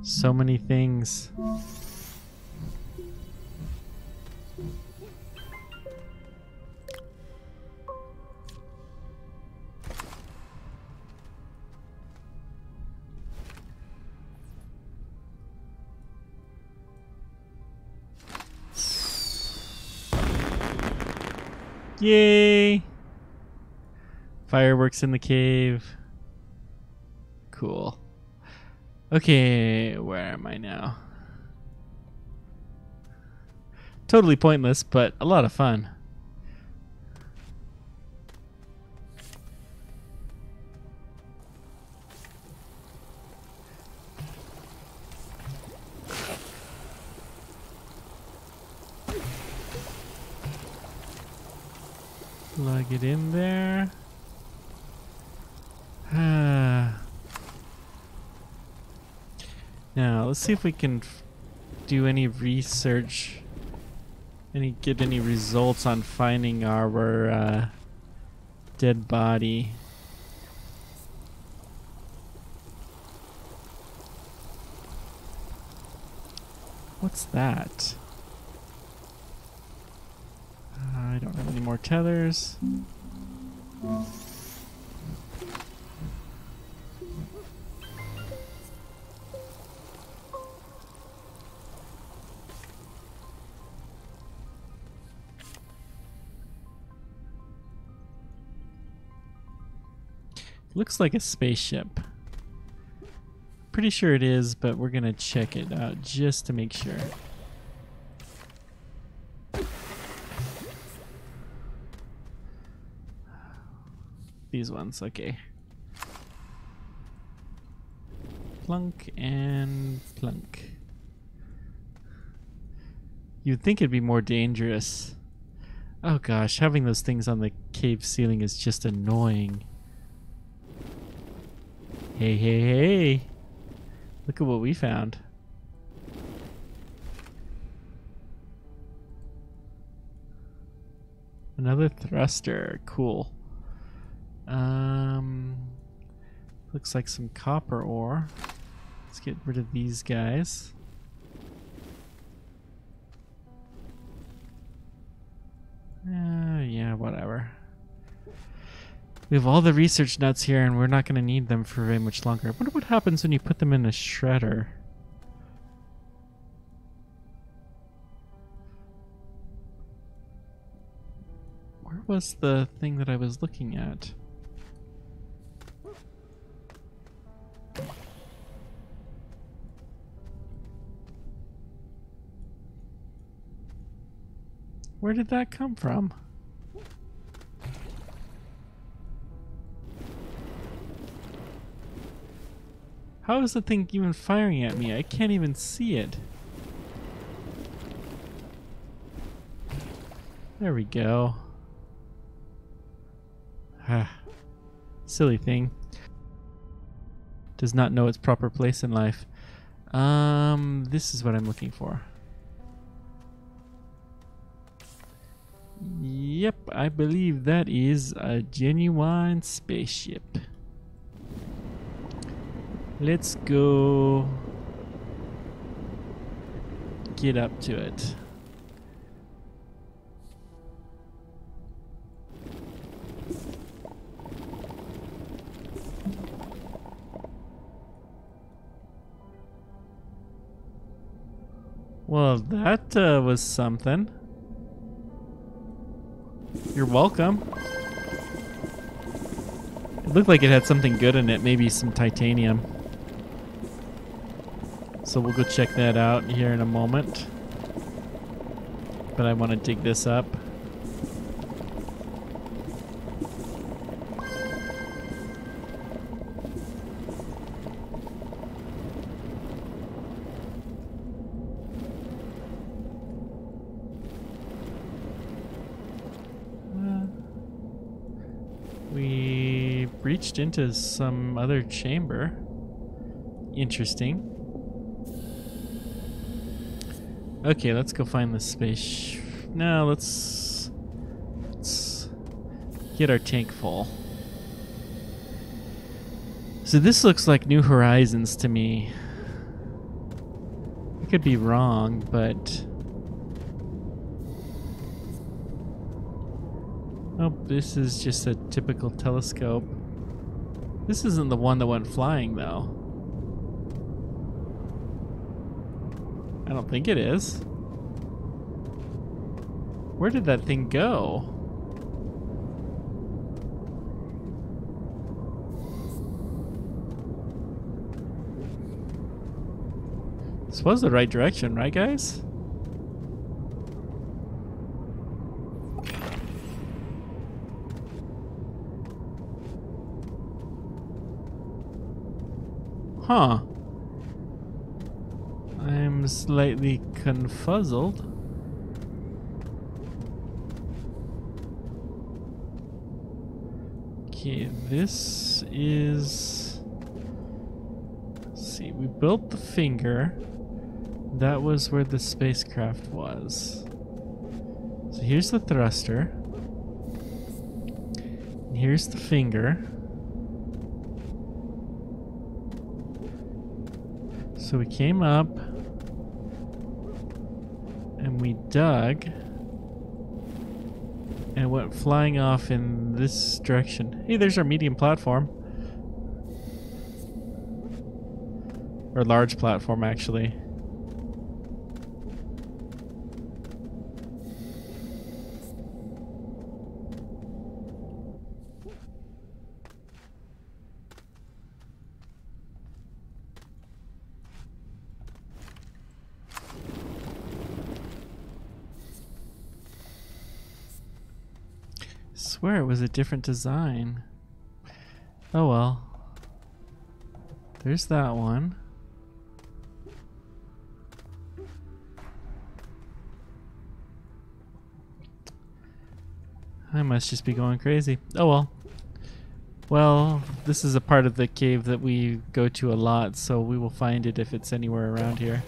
Speaker 1: So many things. Yay! Fireworks in the cave. Cool. Okay, where am I now? Totally pointless, but a lot of fun. Plug it in there. Now, let's see if we can do any research, get any results on finding our dead body. What's that? I don't have any more tethers. Looks like a spaceship. Pretty sure it is, but we're gonna check it out just to make sure. These ones, okay. Plunk and plunk. You'd think it'd be more dangerous. Oh gosh, having those things on the cave ceiling is just annoying. Hey, hey, hey. Look at what we found. Another thruster. Cool. Looks like some copper ore. Let's get rid of these guys. Yeah, whatever. We have all the research nuts here, and we're not going to need them for very much longer. I wonder what happens when you put them in a shredder. Where was the thing that I was looking at? Where did that come from? How is the thing even firing at me? I can't even see it. There we go. Silly thing. Does not know its proper place in life. This is what I'm looking for. Yep, I believe that is a genuine spaceship. Let's go get up to it. Well, that was something. You're welcome. It looked like it had something good in it, maybe some titanium. So we'll go check that out here in a moment. But I want to dig this up. We breached into some other chamber. Interesting. Okay, let's go find the space. No, let's get our tank full. So this looks like New Horizons to me. I could be wrong, but nope, this is just a typical telescope. This isn't the one that went flying, though. I don't think it is. Where did that thing go? This was the right direction, right, guys? Huh. I'm slightly confuzzled. Okay, this is... Let's see, we built the finger. That was where the spacecraft was. So here's the thruster. And here's the finger. So we came up and we dug and went flying off in this direction. Hey, there's our medium platform. Or large platform, actually. Swear it was a different design. Oh well. There's that one. I must just be going crazy. Oh well. Well, this is a part of the cave that we go to a lot, so we will find it if it's anywhere around here.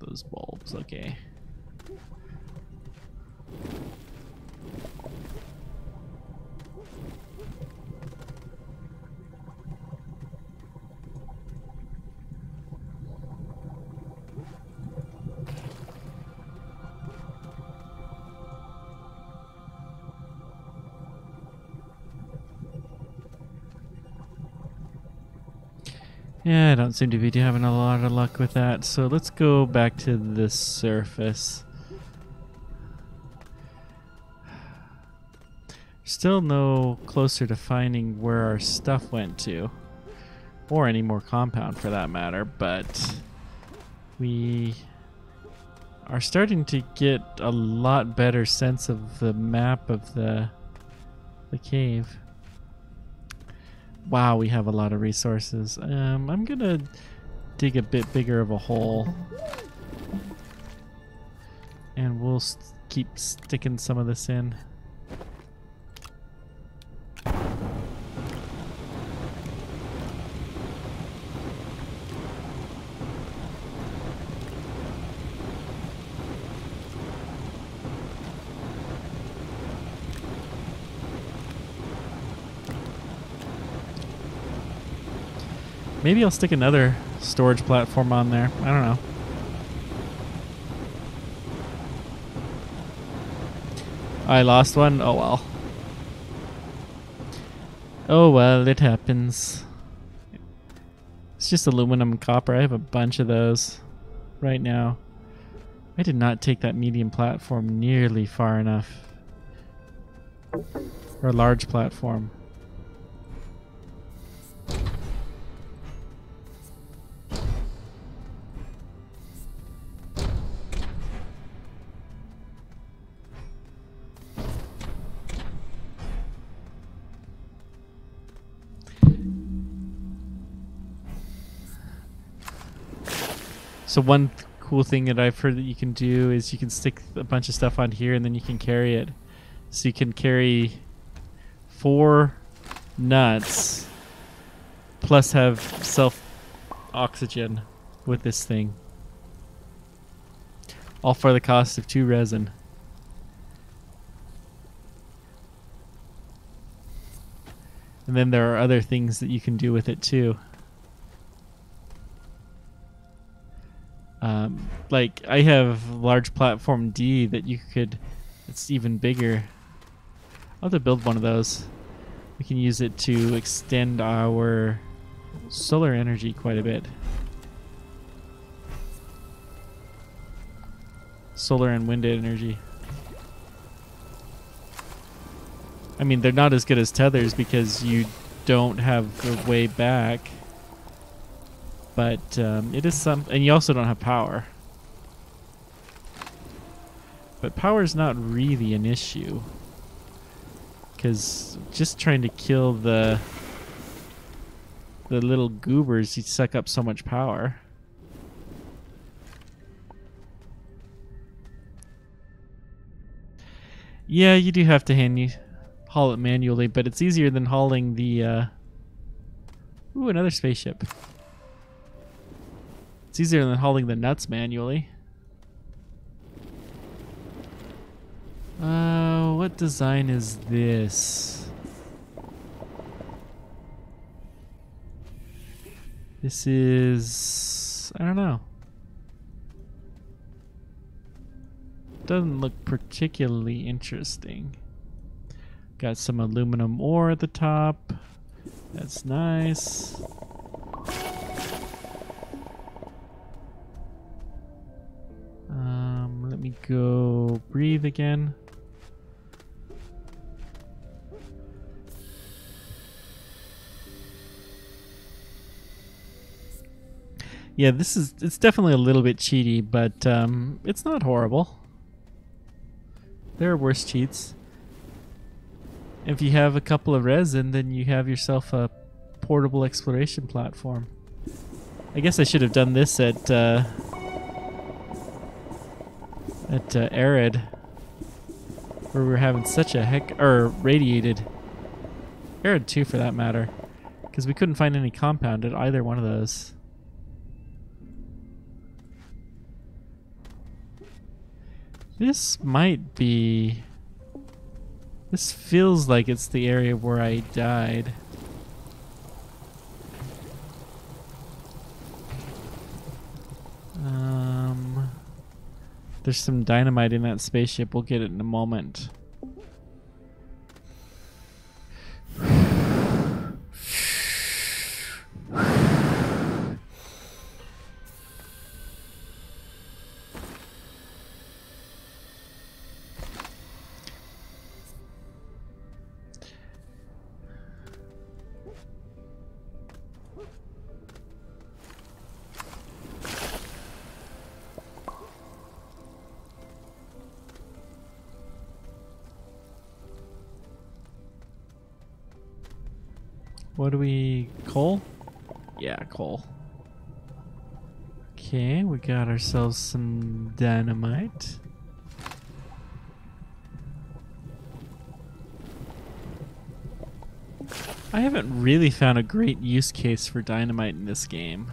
Speaker 1: Those bulbs, okay. Yeah, I don't seem to be having a lot of luck with that, so let's go back to the surface. Still no closer to finding where our stuff went to, or any more compound for that matter, but we are starting to get a lot better sense of the map of the cave. Wow, we have a lot of resources. I'm gonna dig a bit bigger of a hole, and we'll keep sticking some of this in. Maybe I'll stick another storage platform on there. I don't know. I lost one? Oh well. Oh well, it happens. It's just aluminum and copper. I have a bunch of those right now. I did not take that medium platform nearly far enough. Or large platform. So one cool thing that I've heard that you can do is you can stick a bunch of stuff on here and then you can carry it. So you can carry 4 nuts plus have self-oxygen with this thing. All for the cost of 2 resin. And then there are other things that you can do with it too. Like I have large platform D that you could, it's even bigger. I'll have to build one of those. We can use it to extend our solar energy quite a bit. Solar and wind energy. I mean, they're not as good as tethers because you don't have the way back. But it is some, and you also don't have power. But power is not really an issue, because just trying to kill the little goobers, you suck up so much power. Yeah, you do have to haul it manually, but it's easier than hauling the. Ooh, another spaceship. It's easier than hauling the nuts manually. What design is this? This is... I don't know. Doesn't look particularly interesting. Got some aluminum ore at the top. That's nice. Let me go breathe again. Yeah, it's definitely a little bit cheaty, but it's not horrible. There are worse cheats. If you have a couple of resin, then you have yourself a portable exploration platform. I guess I should have done this at Arid, where we were having such a radiated. Arid 2 for that matter, because we couldn't find any compound at either one of those. This might be... This feels like it's the area where I died. There's some dynamite in that spaceship. We'll get it in a moment. What do we... coal? Yeah, coal. Okay, we got ourselves some dynamite. I haven't really found a great use case for dynamite in this game.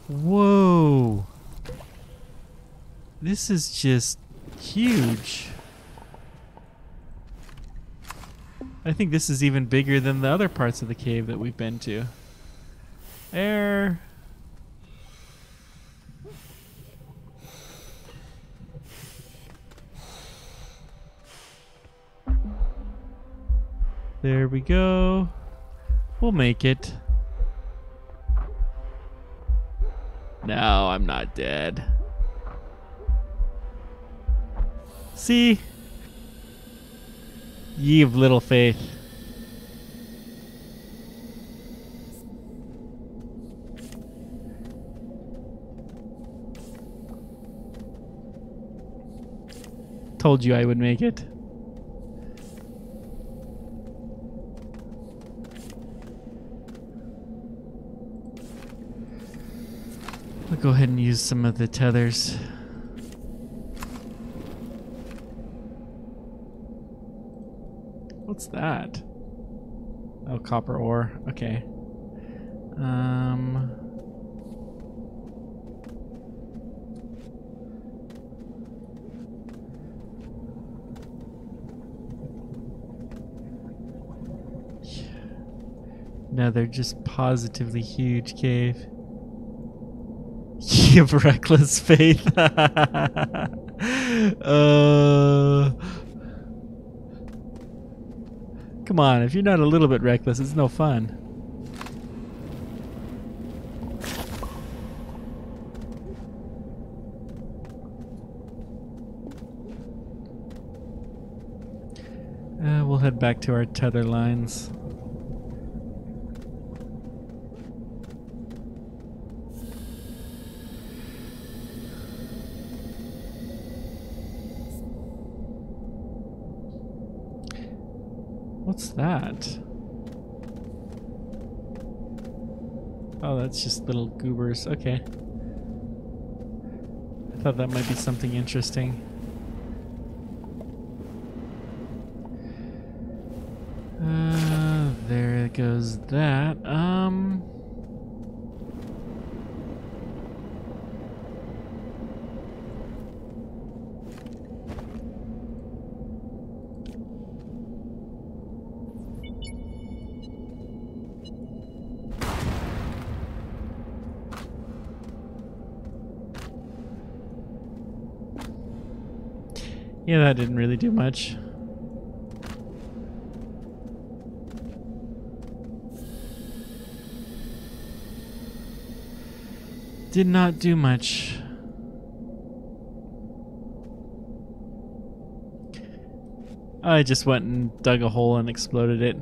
Speaker 1: Whoa! This is just huge. I think this is even bigger than the other parts of the cave that we've been to. Air. There we go. We'll make it. No, I'm not dead. See? Ye of little faith. Told you I would make it. go ahead and use some of the tethers. What's that? Oh, copper ore. Okay. Another just positively huge cave. You have reckless faith. Come on, if you're not a little bit reckless, it's no fun. We'll head back to our tether lines. What's that? Oh, that's just little goobers. Okay. I thought that might be something interesting. There goes that. Yeah, that didn't really do much. Did not do much. I just went and dug a hole and exploded it.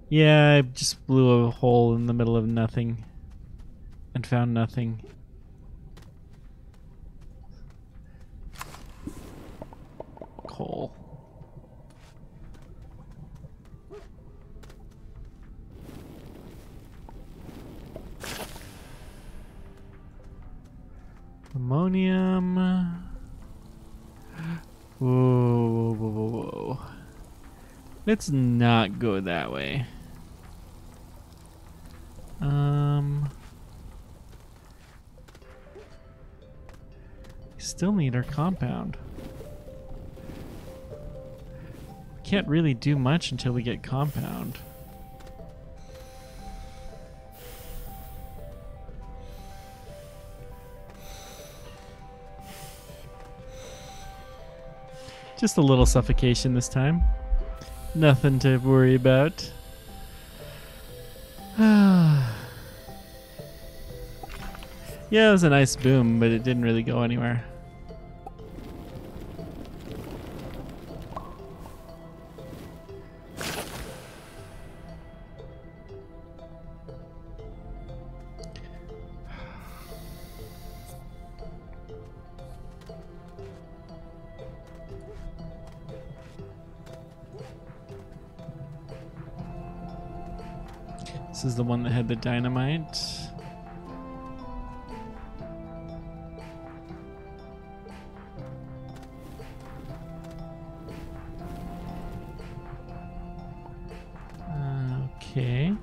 Speaker 1: Yeah, I just blew a hole in the middle of nothing and found nothing. Coal. Ammonium. Whoa, whoa, whoa, whoa. Let's not go that way. Still need our compound. Can't really do much until we get compound. Just a little suffocation this time. Nothing to worry about. Yeah, it was a nice boom, but it didn't really go anywhere. This is the one that had the dynamite. Okay.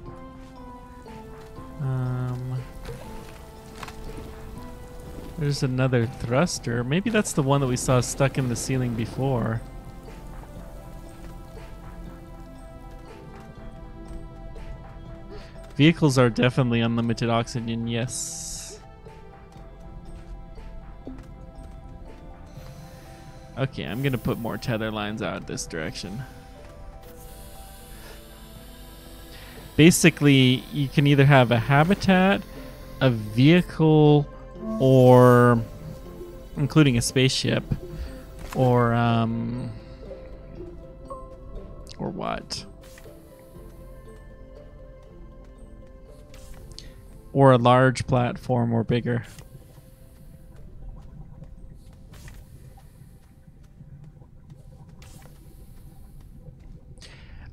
Speaker 1: There's another thruster. Maybe that's the one that we saw stuck in the ceiling before. Vehicles are definitely unlimited oxygen, yes. Okay, I'm gonna put more tether lines out this direction. Basically, you can either have a habitat, a vehicle, or including a spaceship, or what? Or a large platform or bigger.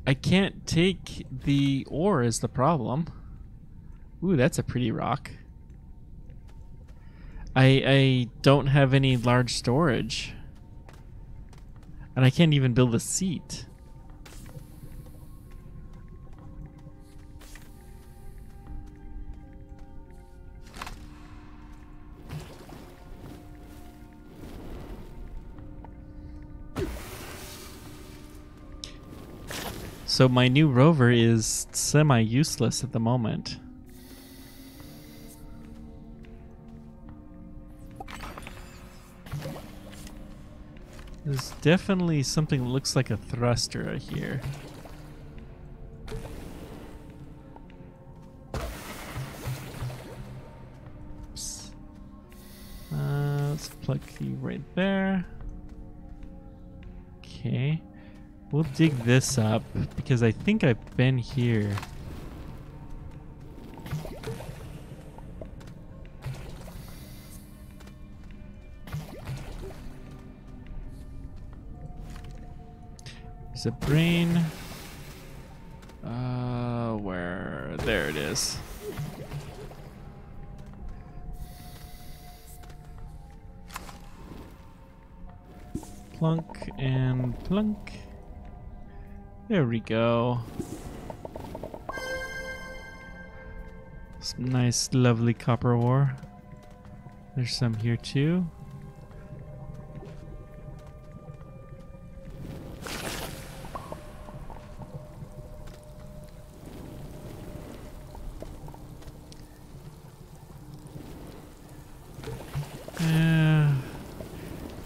Speaker 1: I can't take the ore is the problem. Ooh, that's a pretty rock. I don't have any large storage. And I can't even build a seat. So my new rover is semi-useless at the moment. There's definitely something that looks like a thruster here. Oops. Let's plug you right there. Okay. We'll dig this up because I think I've been here. There's a brain. Where? There it is. Plunk and plunk. There we go. Some nice, lovely copper ore. There's some here too.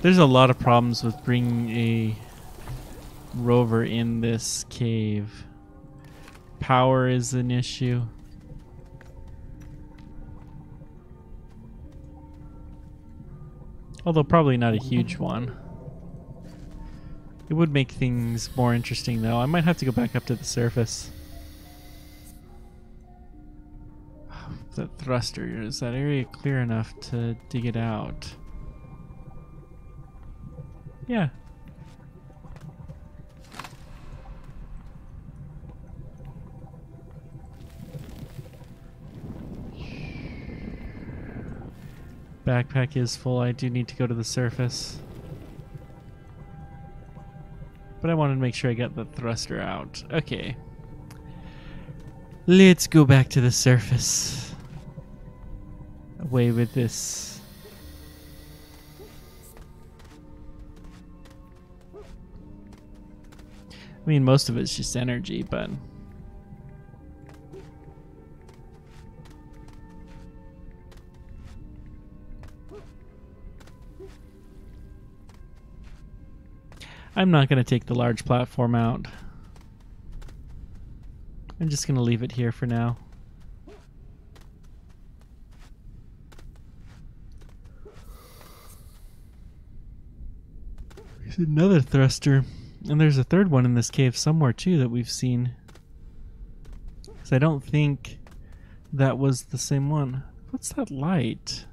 Speaker 1: There's a lot of problems with bringing a rover in this cave. Power is an issue. Although probably not a huge one. It would make things more interesting though. I might have to go back up to the surface. That thruster, is that area clear enough to dig it out? Yeah. Backpack is full. I do need to go to the surface. But I wanted to make sure I got the thruster out. Okay. Let's go back to the surface. Away with this. I mean, most of it's just energy, but... I'm not going to take the large platform out. I'm just going to leave it here for now. There's another thruster. And there's a third one in this cave somewhere too that we've seen. So I don't think that was the same one. What's that light?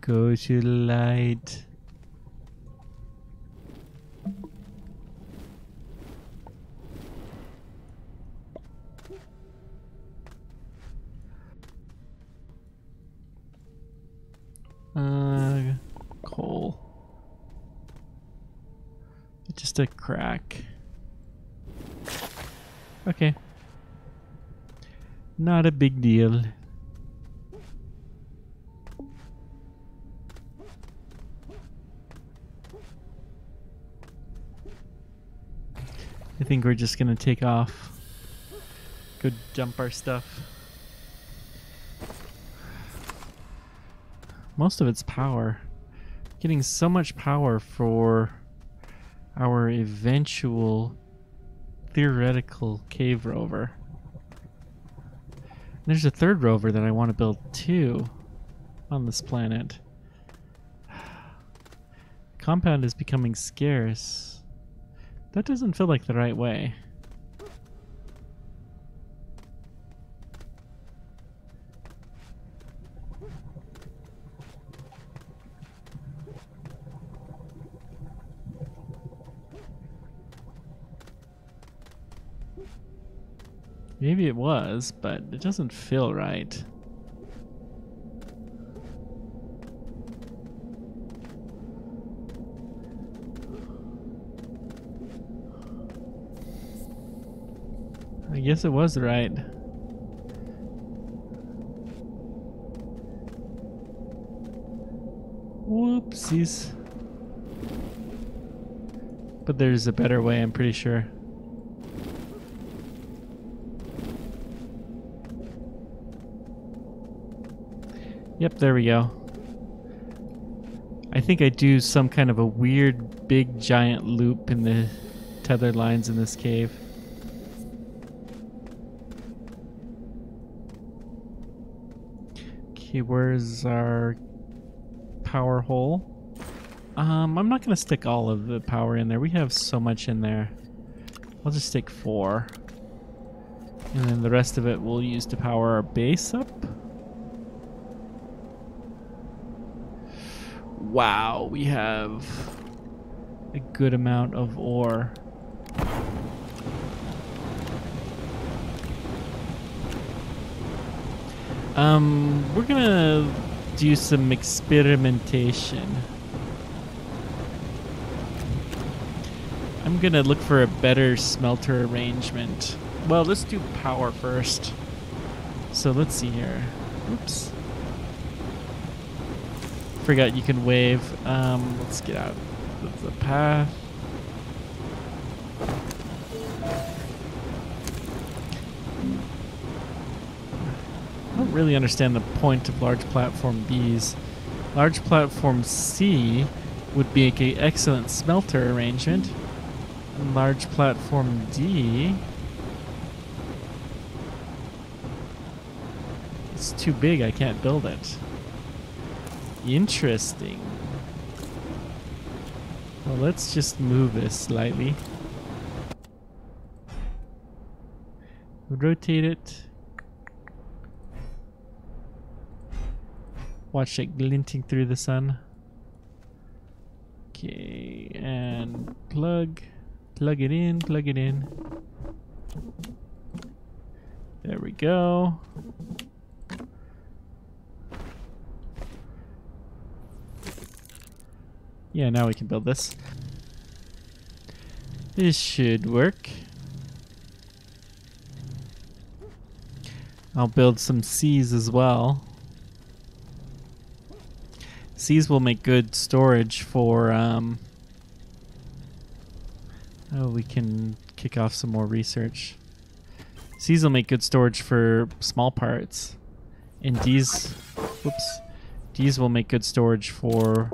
Speaker 1: Go to the light. Coal. Just a crack. Okay. Not a big deal. I think we're just gonna take off. Go dump our stuff. Most of it's power. Getting so much power for our eventual theoretical cave rover. There's a third rover that I want to build too on this planet. Compound is becoming scarce. That doesn't feel like the right way. Maybe it was, but it doesn't feel right. I guess it was right. Whoopsies. But there's a better way, I'm pretty sure. Yep, there we go. I think I do some kind of a weird big giant loop in the tether lines in this cave. Okay, where's our power hole? I'm not gonna stick all of the power in there. We have so much in there. I'll just stick 4. And then the rest of it we'll use to power our base up. Wow, we have a good amount of ore. We're gonna do some experimentation. I'm gonna look for a better smelter arrangement. Well, let's do power first. So let's see here. Oops. Forgot you can wave. Let's get out of the path. I don't really understand the point of large platform B's. Large platform C would be an excellent smelter arrangement. And large platform D, it's too big, I can't build it. Interesting. Well, let's just move this slightly. Rotate it. Watch it glinting through the sun. Okay, and plug it in, plug it in. There we go. Yeah, now we can build this. This should work. I'll build some C's as well. C's will make good storage for, oh, we can kick off some more research. C's will make good storage for small parts. And D's, whoops, D's will make good storage for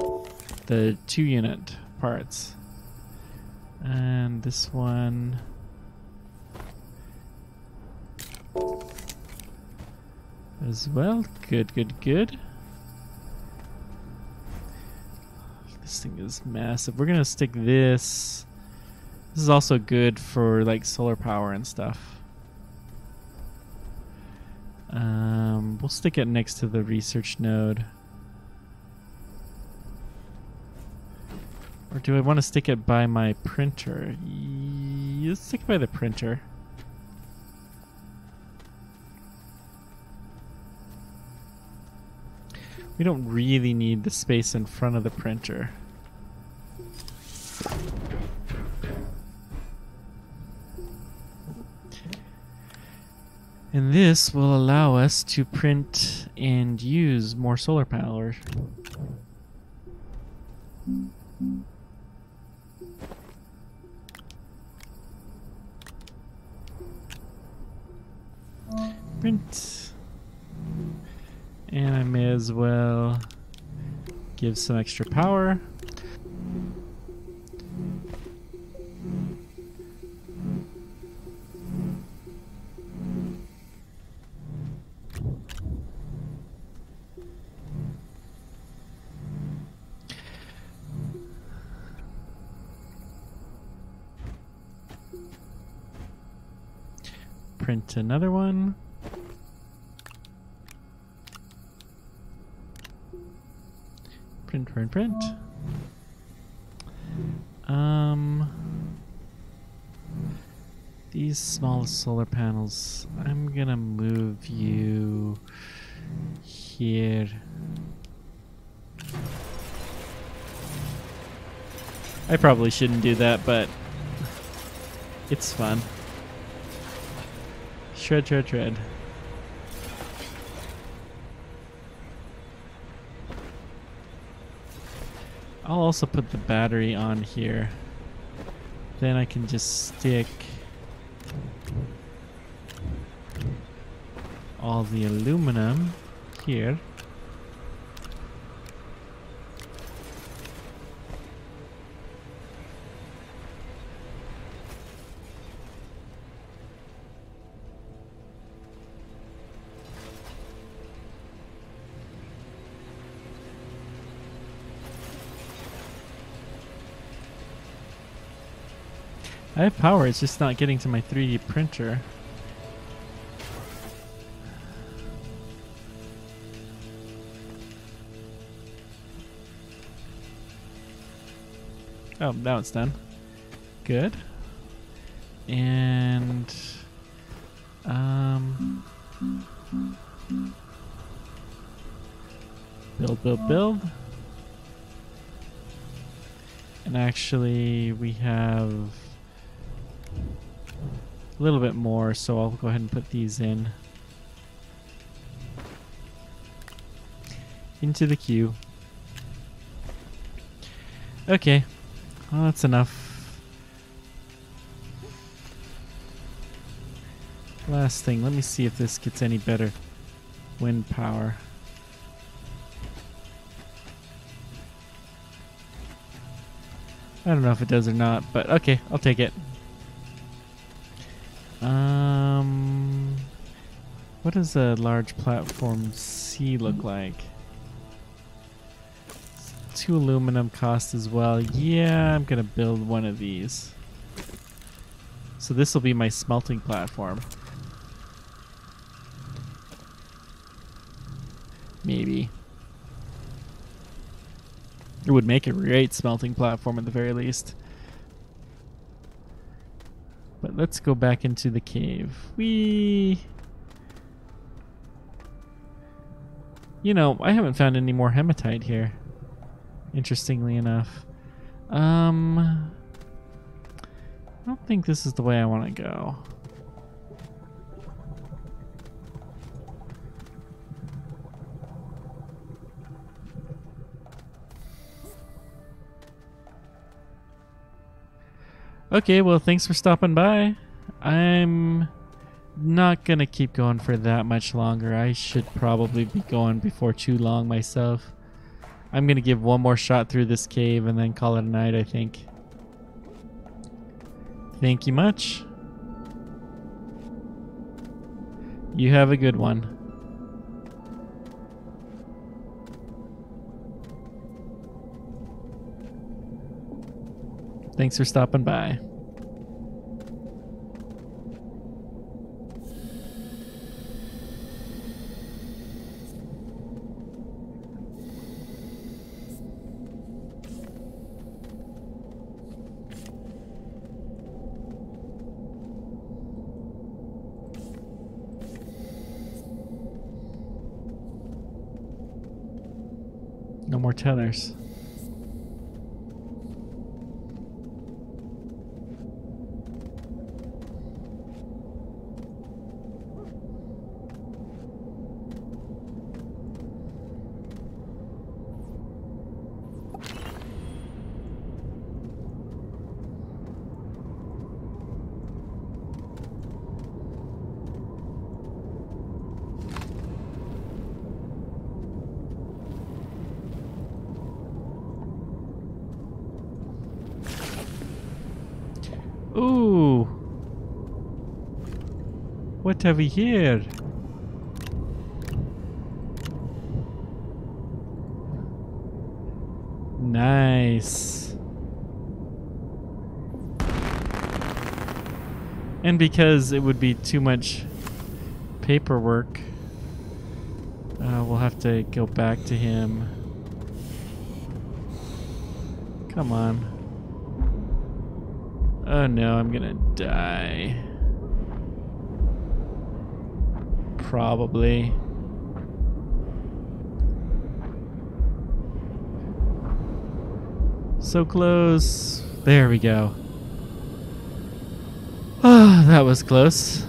Speaker 1: the 2-unit parts. And this one as well. Good, good, good. This thing is massive. We're gonna stick this. This is also good for like solar power and stuff. We'll stick it next to the research node. Or do I want to stick it by my printer? Let's stick it by the printer. We don't really need the space in front of the printer. And this will allow us to print and use more solar power. Print. And I may as well give some extra power. Print another one. Print, print, print. these small solar panels, I'm gonna move you here. I probably shouldn't do that, but it's fun. Shred, shred, shred. I'll also put the battery on here. Then I can just stick all the aluminum here. I have power, it's just not getting to my 3D printer. Oh, now it's done. Good. And build. And actually we have a little bit more, so I'll go ahead and put these in into the queue. Okay, well, that's enough. Last thing, let me see if this gets any better wind power. I don't know if it does or not, but okay, I'll take it. What does a large platform C look like? 2 aluminum cost as well. Yeah, I'm gonna build one of these. So this will be my smelting platform. Maybe. It would make a great smelting platform at the very least. But let's go back into the cave. You know, I haven't found any more hematite here. Interestingly enough. I don't think this is the way I want to go. Okay, well, thanks for stopping by. I'm not gonna keep going for that much longer. I should probably be going before too long myself. I'm gonna give one more shot through this cave and then call it a night, I think. Thank you much. You have a good one. Thanks for stopping by. No more tethers. Ooh. What have we here? Nice. And because it would be too much paperwork, we'll have to go back to him. Come on. Oh no, I'm gonna die. probably. So close. There we go. Ah, that was close.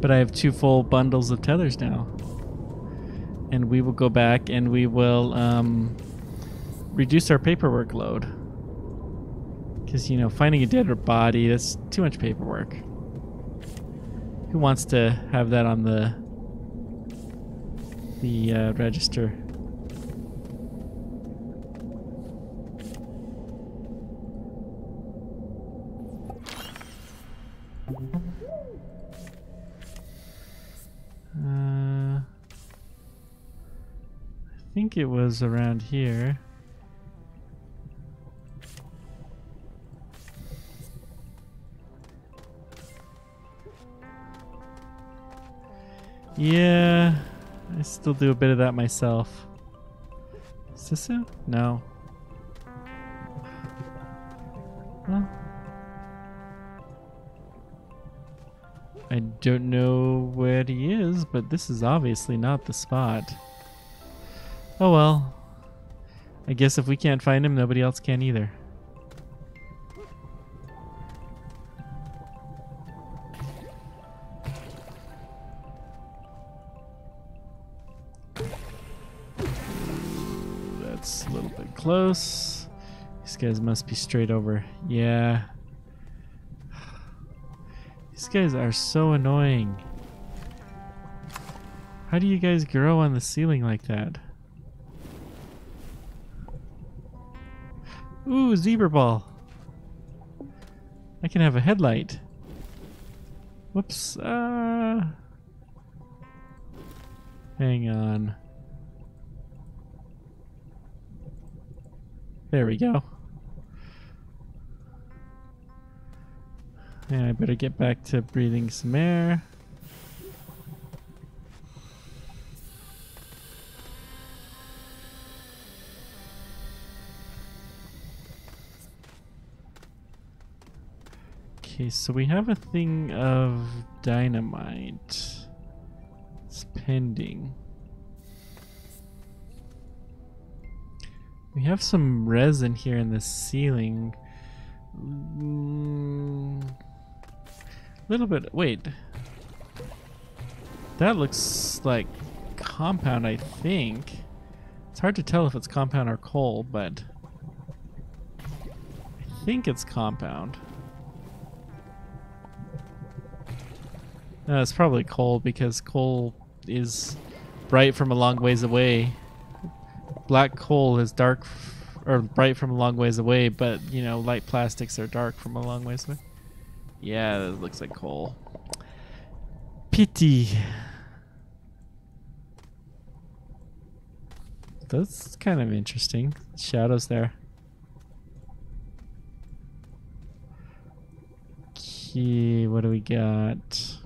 Speaker 1: But I have 2 full bundles of tethers now. And we will go back and we will reduce our paperwork load. Because, you know, finding a dead body, that's too much paperwork. Who wants to have that on the register? I think it was around here. Yeah, I still do a bit of that myself. Is this it? No. Well, I don't know where he is, but this is obviously not the spot. Oh well. I guess if we can't find him, nobody else can either. That's a little bit close. These guys must be straight over. Yeah. These guys are so annoying. How do you guys grow on the ceiling like that? Ooh, zebra ball. I can have a headlight. Whoops. Hang on. There we go. And I better get back to breathing some air. Okay, so we have a thing of dynamite. It's pending. We have some resin here in the ceiling. Little bit. Wait. That looks like compound, I think. It's hard to tell if it's compound or coal, but I think it's compound. No, it's probably coal because coal is bright from a long ways away. Black coal is dark or bright from a long ways away, but you know, light plastics are dark from a long ways away. Yeah, that looks like coal. Pity. That's kind of interesting. Shadows there. Okay, what do we got?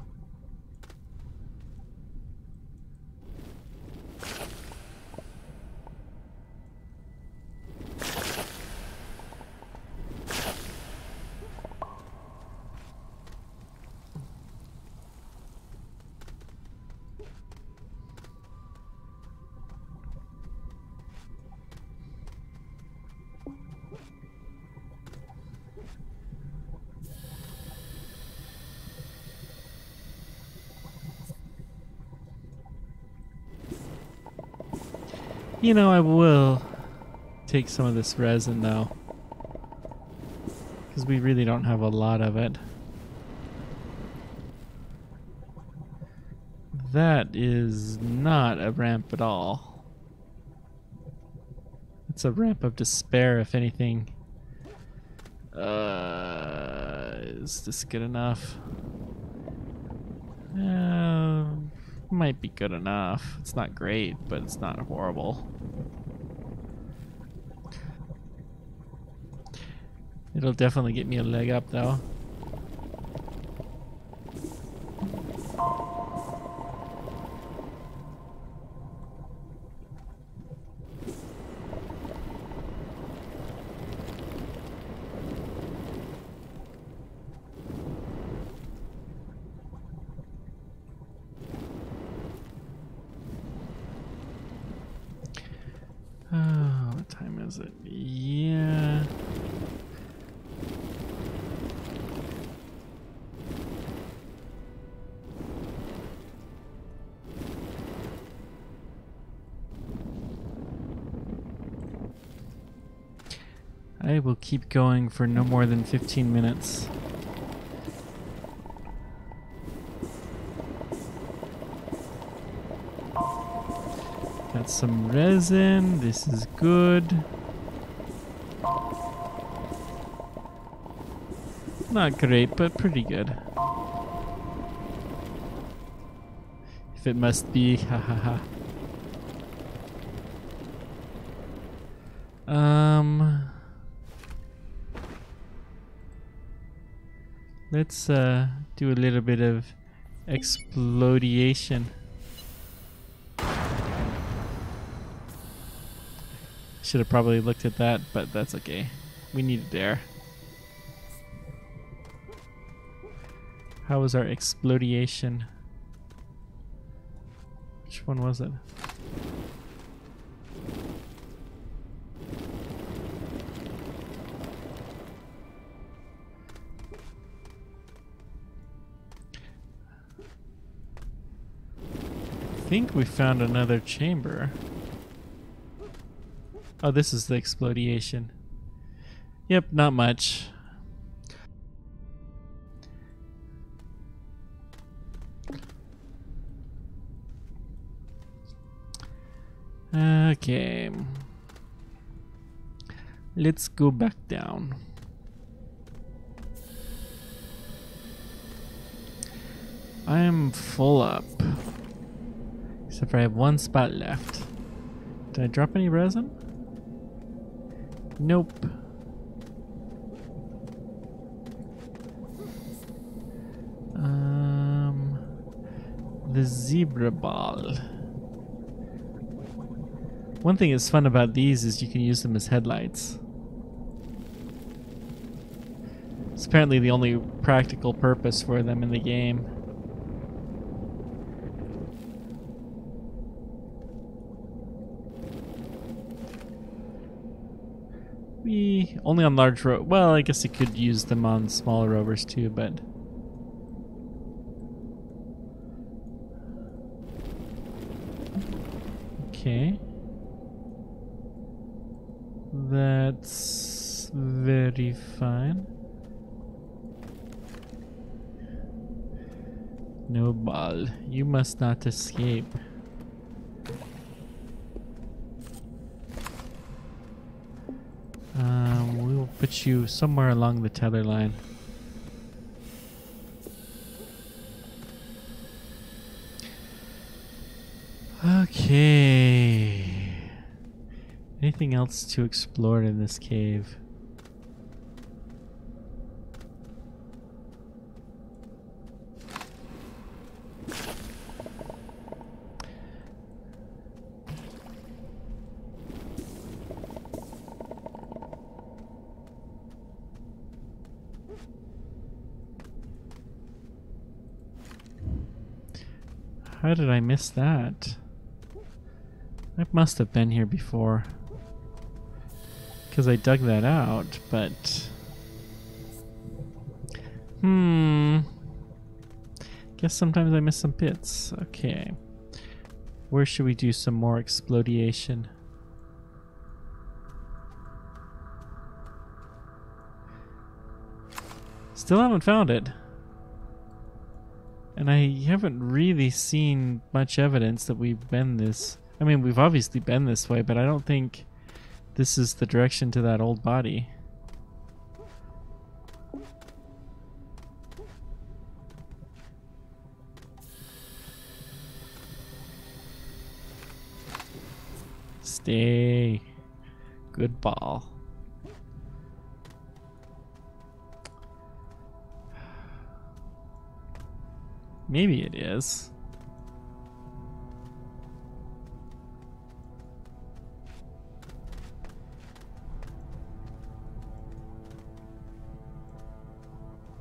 Speaker 1: You know, I will take some of this resin though, because we really don't have a lot of it. That is not a ramp at all. It's a ramp of despair, if anything. Is this good enough? Might be good enough. It's not great, but it's not horrible. It'll definitely get me a leg up though. Oh, what time is it? Yeah. I will keep going for no more than 15 minutes. Got some resin. This is good. Not great, but pretty good. If it must be, ha ha ha. Let's do a little bit of explodiation. Should have probably looked at that, but that's okay. We needed air. How was our explodiation? Which one was it? I think we found another chamber. Oh, this is the explodiation. Yep, not much. Okay. Let's go back down. I am full up. Except for I have one spot left. Did I drop any resin? Nope. The zebra ball. One thing that's fun about these is you can use them as headlights. It's apparently the only practical purpose for them in the game. Only on large well, I guess you could use them on smaller rovers too, but okay. That's very fine. No ball. You must not escape. We will put you somewhere along the tether line. Okay. Anything else to explore in this cave? How did I miss that? I must have been here before. Because I dug that out, but... Guess sometimes I miss some bits. Okay. Where should we do some more explodiation? Still haven't found it. And I haven't really seen much evidence that we've been this... I mean, we've obviously been this way, but I don't think this is the direction to that old body. Stay. Good ball. Maybe it is.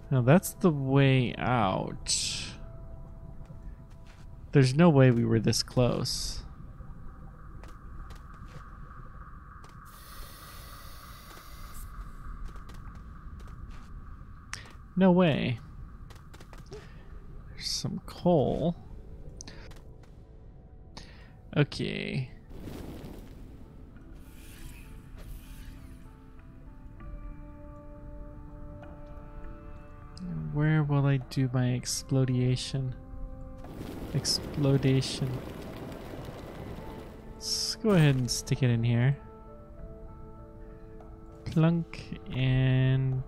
Speaker 1: Now that's the way out. There's no way we were this close. No way. There's some coal. Okay. Where will I do my explodation? Explodation. Let's go ahead and stick it in here. Plunk and...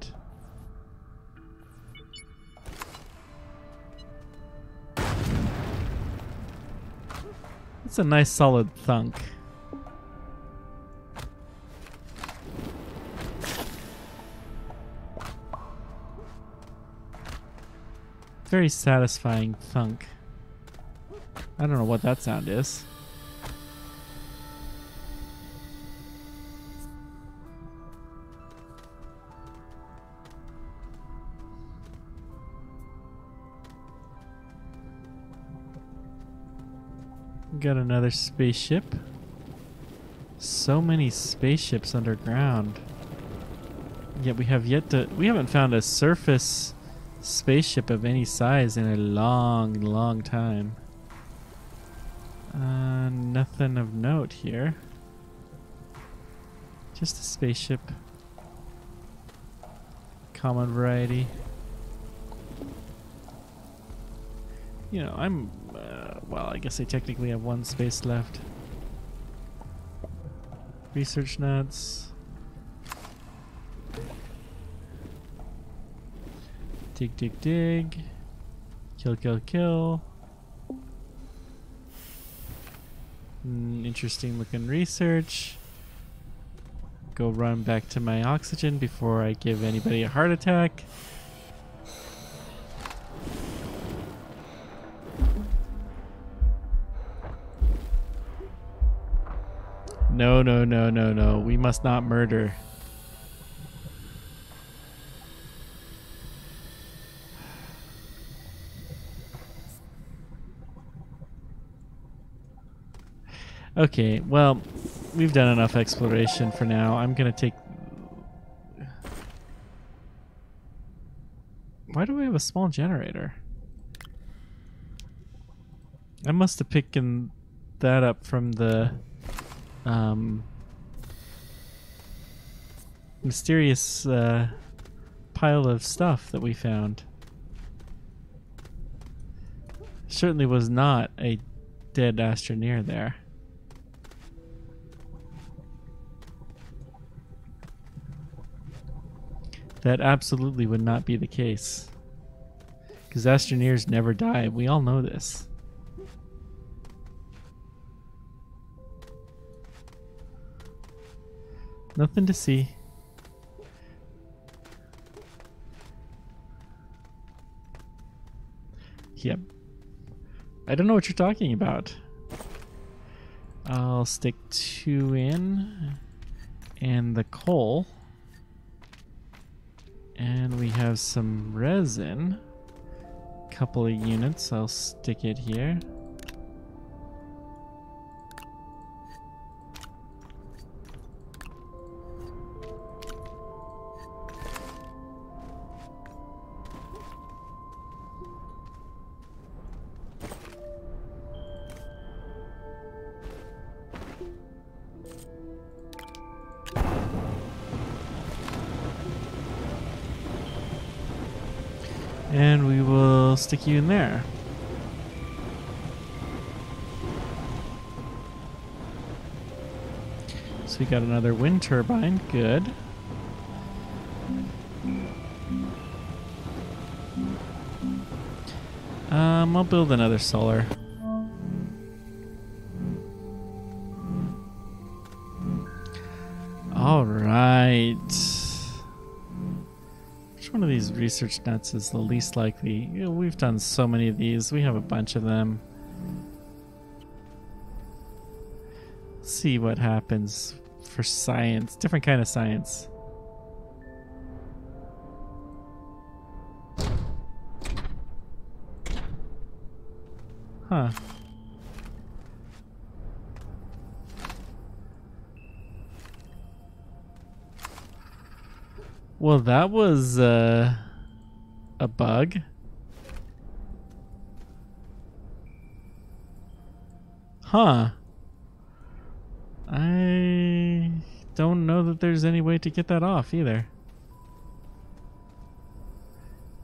Speaker 1: It's a nice solid thunk. Very satisfying thunk. I don't know what that sound is. Got another spaceship. So many spaceships underground. Yet we haven't found a surface spaceship of any size in a long, long time. Nothing of note here. Just a spaceship. Common variety. You know, I'm... well, I guess I technically have one space left. Research nuts. Dig, dig, dig. Kill, kill, kill. Interesting looking research. Go run back to my oxygen before I give anybody a heart attack. No, no, no, no, no. We must not murder. Okay, well, we've done enough exploration for now. I'm gonna take... Why do we have a small generator? I must have picked that up from the mysterious pile of stuff that we found. Certainly was not a dead Astroneer there. That absolutely would not be the case. Because Astroneers never die. We all know this. Nothing to see. Yep. I don't know what you're talking about. I'll stick 2 in. And the coal. And we have some resin. Couple of units. I'll stick it here. And we will stick you in there. So we got another wind turbine. Good. I'll build another solar. All right. One of these research nuts is the least likely. You know, we've done so many of these. We have a bunch of them. Let's see what happens for science. Different kind of science. Huh. Well, that was A bug? Huh. I don't know that there's any way to get that off either.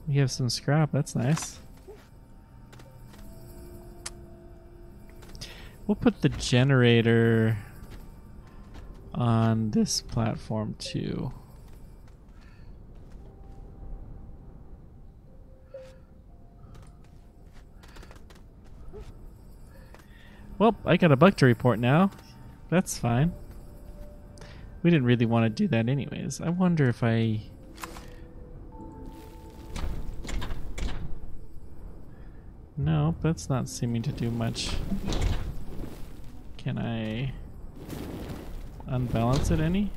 Speaker 1: We have some scrap, that's nice. We'll put the generator on this platform too. Well, I got a bug to report now. That's fine. We didn't really want to do that anyways. I wonder if I... No, that's not seeming to do much. Can I unbalance it any?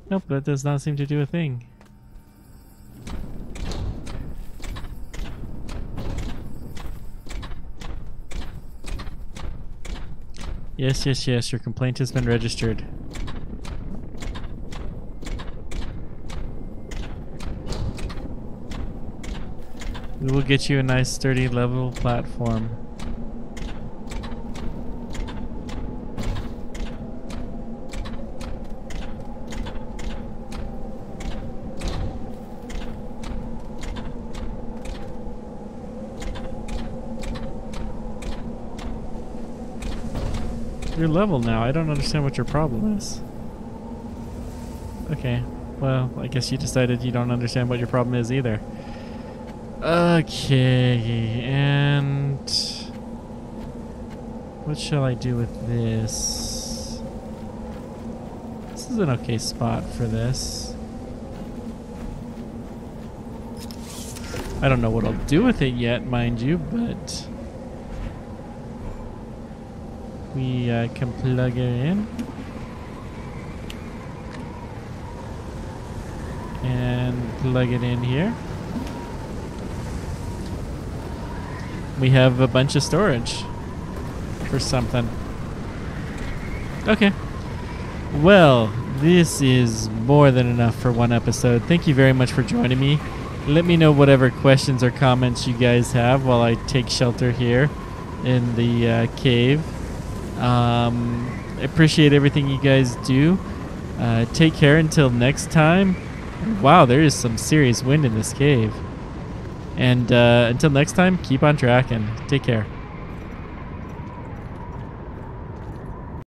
Speaker 1: Nope, that does not seem to do a thing. Yes, yes, yes, your complaint has been registered. We will get you a nice sturdy level platform. You're level now. I don't understand what your problem is. Okay. Well, I guess you decided you don't understand what your problem is either. Okay, and what shall I do with this? This is an okay spot for this. I don't know what I'll do with it yet, mind you, but we can plug it in. And plug it in here. We have a bunch of storage for something. Okay. Well, this is more than enough for one episode. Thank you very much for joining me. Let me know whatever questions or comments you guys have while I take shelter here in the cave. I appreciate everything you guys do. Take care until next time. Wow, there is some serious wind in this cave. And until next time, keep on tracking. Take care.